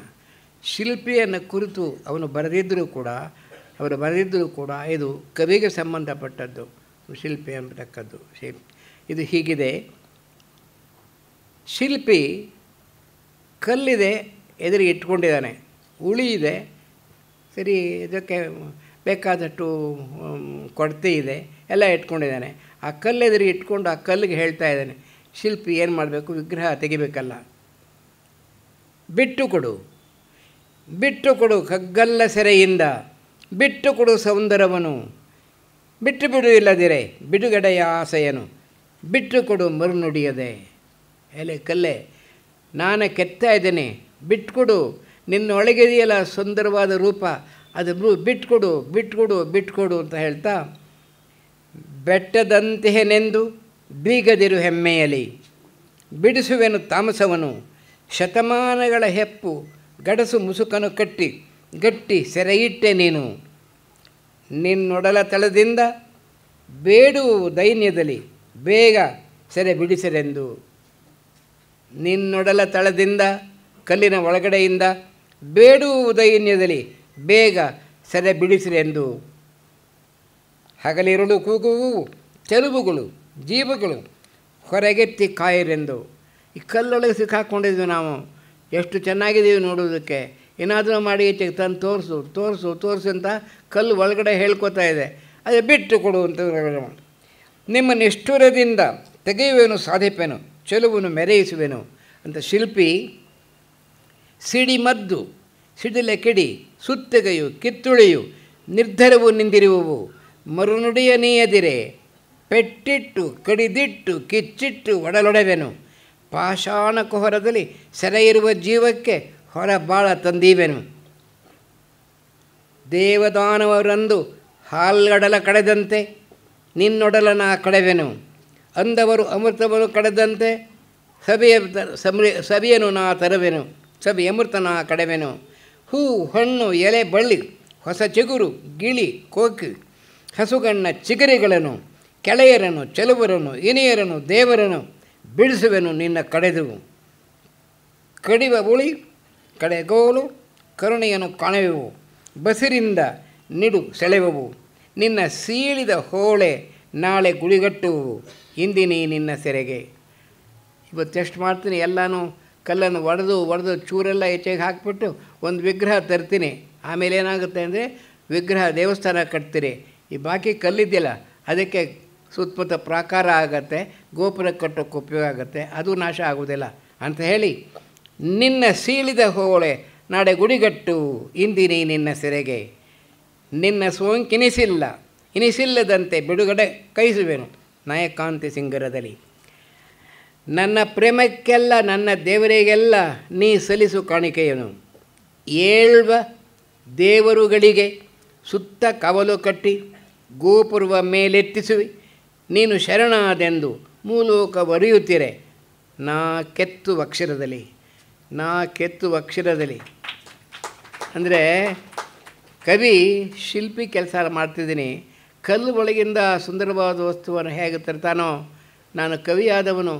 ಶಿಲ್ಪಿಯನ್ನು ಕುರಿತು ಅವರು ಬರೆದಿದ್ದರೂ ಕೂಡ ಇದು ಕವಿಗೆ ಸಂಬಂಧಪಟ್ಟದ್ದು. ಶಿಲ್ಪಿ ಎಂಬತಕ್ಕದ್ದು ಇದು ಹೀಗಿದೆ. ಶಿಲ್ಪಿ ಕಲ್ಲಿದೆ, ಎದುರಿಗೆ ಇಟ್ಕೊಂಡಿದ್ದಾನೆ, ಉಳಿ ಇದೆ, ಸರಿ, ಇದಕ್ಕೆ ಬೇಕಾದಷ್ಟು ಕೊರತೆ ಇದೆ, ಎಲ್ಲ ಇಟ್ಕೊಂಡಿದ್ದಾನೆ. ಆ ಕಲ್ಲು ಎದುರಿಗೆ ಇಟ್ಕೊಂಡು ಆ ಕಲ್ಲಿಗೆ ಹೇಳ್ತಾ ಇದ್ದಾನೆ, ಶಿಲ್ಪಿ ಏನು ಮಾಡಬೇಕು, ವಿಗ್ರಹ ತೆಗಿಬೇಕಲ್ಲ, ಬಿಟ್ಟು ಕೊಡು ಕಗ್ಗಲ್ಲ ಸೆರೆಯಿಂದ, ಬಿಟ್ಟು ಕೊಡು ಸೌಂದರ್ಯವನ್ನು, ಬಿಟ್ಟು ಬಿಡು ಇಲ್ಲದಿರೆ ಬಿಡುಗಡೆಯ ಆಸೆಯನು, ಬಿಟ್ಟು ಕೊಡು ಮರುನುಡಿಯದೆ. ಎಲೆ ಕಲ್ಲೆ, ನಾನು ಕೆತ್ತಾ ಇದ್ದೇನೆ, ಬಿಟ್ಕೊಡು. ನಿನ್ನೊಳಗಿದೆಯಲ್ಲ ಸುಂದರವಾದ ರೂಪ, ಅದು ಬಿಟ್ಕೊಡು ಬಿಟ್ಕೊಡು ಬಿಟ್ಕೊಡು ಅಂತ ಹೇಳ್ತಾ, ಬೆಟ್ಟದಂತೆಯನೆಂದು ಬೀಗದಿರು ಹೆಮ್ಮೆಯಲಿ, ಬಿಡಿಸುವೆನು ತಾಮಸವನು, ಶತಮಾನಗಳ ಹೆಪ್ಪು ಗಡಸು ಮುಸುಕನು ಕಟ್ಟಿ ಗಟ್ಟಿ ಸೆರೆಯಿಟ್ಟೆ ನೀನು. ನಿನ್ನೊಡಲ ತಳದಿಂದ ಬೇಡು ದೈನ್ಯದಲ್ಲಿ ಬೇಗ ಸೆರೆ ಬಿಡಿಸರೆಂದು. ನಿನ್ನೊಡಲ ತಳದಿಂದ ಕಲ್ಲಿನ ಒಳಗಡೆಯಿಂದ ಬೇಡು ದೈನ್ಯದಲ್ಲಿ ಬೇಗ ಸೆರೆ ಬಿಡಿಸಿರೆಂದು. ಹಗಲಿರುಳು ಕೂಗುವು ಚೆಲುವುಗಳು ಜೀವಗಳು ಹೊರಗೆತ್ತಿ ಕಾಯಿರೆಂದು. ಈ ಕಲ್ಲೊಳಗೆ ಸಿಕ್ಕಾಕ್ಕೊಂಡಿದ್ವಿ ನಾವು, ಎಷ್ಟು ಚೆನ್ನಾಗಿದ್ದೀವಿ ನೋಡೋದಕ್ಕೆ. ಏನಾದರೂ ಮಾಡಿ ಈಚೆಗೆ ತಂದು ತೋರಿಸು ತೋರಿಸು ತೋರಿಸು ಅಂತ ಕಲ್ಲು ಒಳಗಡೆ ಹೇಳ್ಕೊತಾ ಇದೆ. ಅದೇ ಬಿಟ್ಟು ಕೊಡು ಅಂತ. ನಿಮ್ಮ ನಿಷ್ಠುರದಿಂದ ತೆಗೆಯುವೆನು ಸಾಧಿಪೆನು, ಚೆಲುವನ್ನು ಮೆರೆಯಿಸುವೆನು ಅಂತ ಶಿಲ್ಪಿ ಸಿಡಿಮದ್ದು ಸಿಡಿಲೆ ಕಿಡಿ ಸುತ್ತಿಗೆಯು ಕಿತ್ತುಳಿಯು ನಿರ್ಧಾರವು ನಿಂದಿರುವವು, ಮರುನುಡಿಯ ನೀಯದಿರೆ ಪೆಟ್ಟಿಟ್ಟು ಕಡಿದಿಟ್ಟು ಕಿಚ್ಚಿಟ್ಟು ಒಡಲೊಡೆವೆನು, ಪಾಷಾಣ ಕುಹರದಲ್ಲಿ ಸೆರೆಯಿರುವ ಜೀವಕ್ಕೆ ಹೊರ ಬಾಳ ತಂದೀವೆನು. ದೇವದಾನವರಂದು ಹಾಲ್ಗಡಲ ಕಡೆದಂತೆ ನಿನ್ನೊಡಲನ ಕಡೆವೆನು, ಅಂದವರು ಅಮೃತವನ್ನು ಕಡೆದಂತೆ ಸವಿಯನು ನಾ ತರುವೆನು, ಸವಿ ಅಮೃತನ ಕಡೆವೆನು. ಹೂ ಹಣ್ಣು ಎಲೆ ಬಳ್ಳಿ ಹೊಸ ಚಿಗುರು ಗಿಳಿ ಕೋಕಿ ಹಸುಗಣ್ಣ ಚಿಗರಿಗಳನ್ನು ಕೆಳೆಯರನ್ನು ಚೆಲುವರನ್ನು ಇನಿಯರನ್ನು ದೇವರನ್ನು ಬಿಡಿಸುವೆನು ನಿನ್ನ ಕಡೆದು. ಕಡಿವ ಉಳಿ ಕಡೆಗೋಲು ಕರುಣೆಯನ್ನು ಕಾಣುವೆವು, ಬಸಿರಿಂದ ನಿಡು ಸೆಳೆಯುವವು, ನಿನ್ನ ಸೀಳಿದ ಹೋಳೆ ನಾಳೆ ಗುಳಿಗಟ್ಟುವು, ಇಂದಿನಿ ನಿನ್ನ ಸೆರೆಗೆ. ಇವತ್ತು ಎಷ್ಟು ಮಾಡ್ತೀನಿ, ಎಲ್ಲನೂ ಕಲ್ಲನ್ನು ಒಡೆದು ಚೂರೆಲ್ಲ ಹೆಚ್ಚಿಗೆ ಹಾಕಿಬಿಟ್ಟು ಒಂದು ವಿಗ್ರಹ ತರ್ತೀನಿ. ಆಮೇಲೆ ಏನಾಗುತ್ತೆ ಅಂದರೆ ವಿಗ್ರಹ ದೇವಸ್ಥಾನ ಕಟ್ತೀರಿ, ಈ ಬಾಕಿ ಕಲ್ಲಿದೆಯಲ್ಲ ಅದಕ್ಕೆ ಸುತ್ತಮುತ್ತ ಪ್ರಾಕಾರ ಆಗುತ್ತೆ, ಗೋಪುರ ಕಟ್ಟೋಕ್ಕೆ ಉಪಯೋಗ ಆಗುತ್ತೆ, ಅದು ನಾಶ ಆಗೋದಿಲ್ಲ ಅಂತ ಹೇಳಿ, ನಿನ್ನ ಸೀಳಿದ ಹೋಳೆ ನಾಳೆ ಗುಡಿಗಟ್ಟು ಇಂದಿನಿ ನಿನ್ನ ಸೆರೆಗೆ. ನಿನ್ನ ಸೋಂಕಿನಿಸಿಲ್ಲ ಇನಿಸಿಲ್ಲದಂತೆ ಬಿಡುಗಡೆ ಕೈಸುವೆನು ನಾಯಕಾಂತಿ ಸಿಂಗರದಲ್ಲಿ. ನನ್ನ ಪ್ರೇಮಕ್ಕೆಲ್ಲ ನನ್ನ ದೇವರಿಗೆಲ್ಲ ನೀ ಸಲ್ಲಿಸು ಕಾಣಿಕೆಯನು. ಏಳ್ವ ದೇವರುಗಳಿಗೆ ಸುತ್ತ ಕವಲು ಕಟ್ಟಿ ಗೋಪುರವ ಮೇಲೆತ್ತಿಸುವಿ, ನೀನು ಶರಣಾದೆಂದು ಮೂಲೋಕ ಒರೆಯುತ್ತೀರೆ ನಾ ಕೆತ್ತುವ ಅಕ್ಷರದಲ್ಲಿ. ಅಂದರೆ ಕವಿ ಶಿಲ್ಪಿ ಕೆಲಸ ಮಾಡ್ತಿದ್ದೀನಿ. ಕಲ್ಲು ಒಳಗಿಂದ ಸುಂದರವಾದ ವಸ್ತುವನ್ನು ಹೇಗೆ ತರ್ತಾನೋ, ನಾನು ಕವಿಯಾದವನು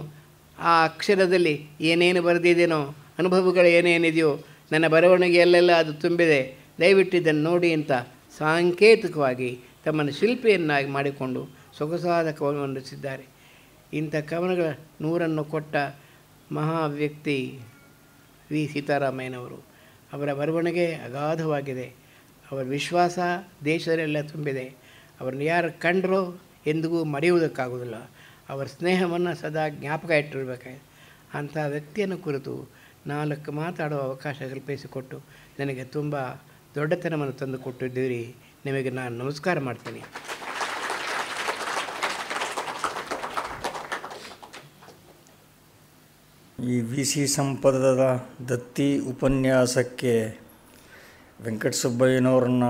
ಆ ಅಕ್ಷರದಲ್ಲಿ ಏನೇನು ಬರೆದಿದ್ದೀನೋ, ಅನುಭವಗಳು ಏನೇನಿದೆಯೋ, ನನ್ನ ಬರವಣಿಗೆಯಲ್ಲೆಲ್ಲ ಅದು ತುಂಬಿದೆ, ದಯವಿಟ್ಟು ಇದನ್ನು ನೋಡಿ ಅಂತ ಸಾಂಕೇತಿಕವಾಗಿ ತಮ್ಮನ್ನು ಶಿಲ್ಪಿಯನ್ನಾಗಿ ಮಾಡಿಕೊಂಡು ಸೊಗಸಾದ ಕವನವನ್ನು ರಚಿಸಿದ್ದಾರೆ. ಇಂಥ ಕವನಗಳ 100 ಕೊಟ್ಟ ಮಹಾ ವ್ಯಕ್ತಿ ವಿ ಸೀತಾರಾಮಯ್ಯನವರು. ಅವರ ಬರವಣಿಗೆ ಅಗಾಧವಾಗಿದೆ, ಅವರ ವಿಶ್ವಾಸ ದೇಶದಲ್ಲೆಲ್ಲ ತುಂಬಿದೆ. ಅವರನ್ನು ಯಾರು ಕಂಡರೋ ಎಂದಿಗೂ ಮರೆಯುವುದಕ್ಕಾಗೋದಿಲ್ಲ. ಅವರ ಸ್ನೇಹವನ್ನು ಸದಾ ಜ್ಞಾಪಕ ಇಟ್ಟಿರಬೇಕಾಗಿದೆ. ಅಂಥ ವ್ಯಕ್ತಿಯನ್ನು ಕುರಿತು 4 ಮಾತಾಡುವ ಅವಕಾಶ ಕಲ್ಪಿಸಿಕೊಟ್ಟು ನನಗೆ ತುಂಬ ದೊಡ್ಡತನವನ್ನು ತಂದು ಕೊಟ್ಟಿದ್ದೀರಿ. ನಿಮಗೆ ನಾನು ನಮಸ್ಕಾರ ಮಾಡ್ತೀನಿ. ಈ ವಿ ಸಿ ಸಂಪದದ ದತ್ತಿ ಉಪನ್ಯಾಸಕ್ಕೆ ವೆಂಕಟಸುಬ್ಬಯ್ಯನವ್ರನ್ನ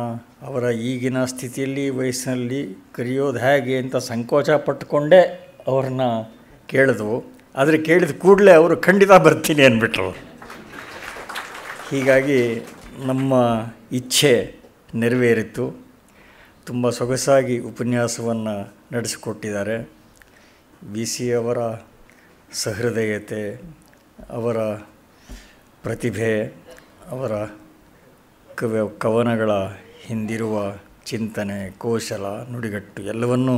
ಅವರ ಈಗಿನ ಸ್ಥಿತಿಯಲ್ಲಿ ವಯಸ್ಸಿನಲ್ಲಿ ಕರೆಯೋದು ಹೇಗೆ ಅಂತ ಸಂಕೋಚ ಪಟ್ಟುಕೊಂಡೇ ಅವ್ರನ್ನ ಕೇಳಿದ್ವು. ಆದರೆ ಕೇಳಿದ ಕೂಡಲೇ ಅವರು ಖಂಡಿತ ಬರ್ತೀನಿ ಅಂದ್ಬಿಟ್ರು. ಹೀಗಾಗಿ ನಮ್ಮ ಇಚ್ಛೆ ನೆರವೇರಿತು. ತುಂಬ ಸೊಗಸಾಗಿ ಉಪನ್ಯಾಸವನ್ನು ನಡೆಸಿಕೊಟ್ಟಿದ್ದಾರೆ. ವಿ ಸಿ ಅವರ ಸಹೃದಯತೆ, ಅವರ ಪ್ರತಿಭೆ, ಅವರ ಕವನಗಳ ಹಿಂದಿರುವ ಚಿಂತನೆ, ಕೌಶಲ, ನುಡಿಗಟ್ಟು ಎಲ್ಲವನ್ನೂ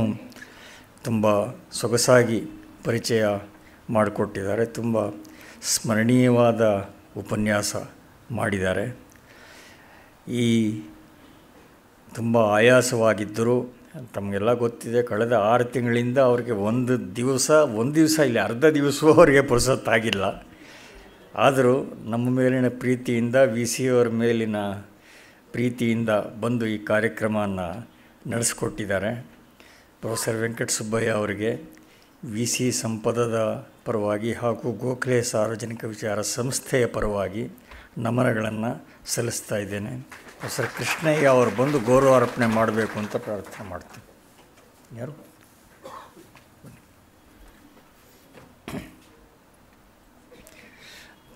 ತುಂಬ ಸೊಗಸಾಗಿ ಪರಿಚಯ ಮಾಡಿಕೊಟ್ಟಿದ್ದಾರೆ. ತುಂಬ ಸ್ಮರಣೀಯವಾದ ಉಪನ್ಯಾಸ ಮಾಡಿದ್ದಾರೆ. ಈ ತುಂಬ ಆಯಾಸವಾಗಿದ್ದರು. ತಮಗೆಲ್ಲ ಗೊತ್ತಿದೆ, ಕಳೆದ 6 ತಿಂಗಳಿಂದ ಅವರಿಗೆ ಒಂದು ದಿವಸ ಇಲ್ಲಿ ಅರ್ಧ ದಿವಸವೂ ಅವರಿಗೆ ಪುರುಸೊತ್ತಾಗಿಲ್ಲ. ಆದರೂ ನಮ್ಮ ಮೇಲಿನ ಪ್ರೀತಿಯಿಂದ, ವಿ ಸಿ ಅವರ ಮೇಲಿನ ಪ್ರೀತಿಯಿಂದ ಬಂದು ಈ ಕಾರ್ಯಕ್ರಮವನ್ನು ನಡೆಸಿಕೊಟ್ಟಿದ್ದಾರೆ. ಪ್ರೊಫೆಸರ್ ವೆಂಕಟಸುಬ್ಬಯ್ಯ ಅವರಿಗೆ VC ಸಂಪದದ ಪರವಾಗಿ ಹಾಗೂ ಗೋಖಲೆ ಸಾರ್ವಜನಿಕ ವಿಚಾರ ಸಂಸ್ಥೆಯ ಪರವಾಗಿ ನಮನಗಳನ್ನು ಸಲ್ಲಿಸ್ತಾ ಇದ್ದೇನೆ. ಪ್ರೊಫೆಸರ್ ಕೃಷ್ಣಯ್ಯ ಅವರು ಬಂದು ಗೌರವಾರ್ಪಣೆ ಮಾಡಬೇಕು ಅಂತ ಪ್ರಾರ್ಥನೆ ಮಾಡ್ತೀನಿ. ಯಾರು?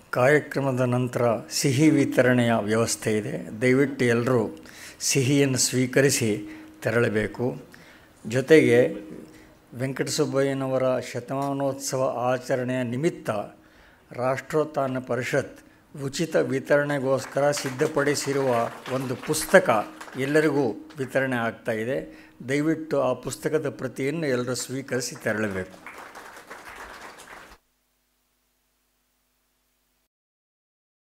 ಕಾರ್ಯಕ್ರಮದ ನಂತರ ಸಿಹಿ ವಿತರಣೆಯ ವ್ಯವಸ್ಥೆ ಇದೆ. ದಯವಿಟ್ಟು ಎಲ್ಲರೂ ಸಿಹಿಯನ್ನು ಸ್ವೀಕರಿಸಿ ತೆರಳಬೇಕು. ಜೊತೆಗೆ ವೆಂಕಟಸುಬ್ಬಯ್ಯನವರ ಶತಮಾನೋತ್ಸವ ಆಚರಣೆಯ ನಿಮಿತ್ತ ರಾಷ್ಟ್ರೋತ್ಥಾನ ಪರಿಷತ್ ಉಚಿತ ವಿತರಣೆಗೋಸ್ಕರ ಸಿದ್ಧಪಡಿಸಿರುವ ಒಂದು ಪುಸ್ತಕ ಎಲ್ಲರಿಗೂ ವಿತರಣೆ ಆಗ್ತಾಯಿದೆ. ದಯವಿಟ್ಟು ಆ ಪುಸ್ತಕದ ಪ್ರತಿಯನ್ನು ಎಲ್ಲರೂ ಸ್ವೀಕರಿಸಿ ತೆರಳಬೇಕು.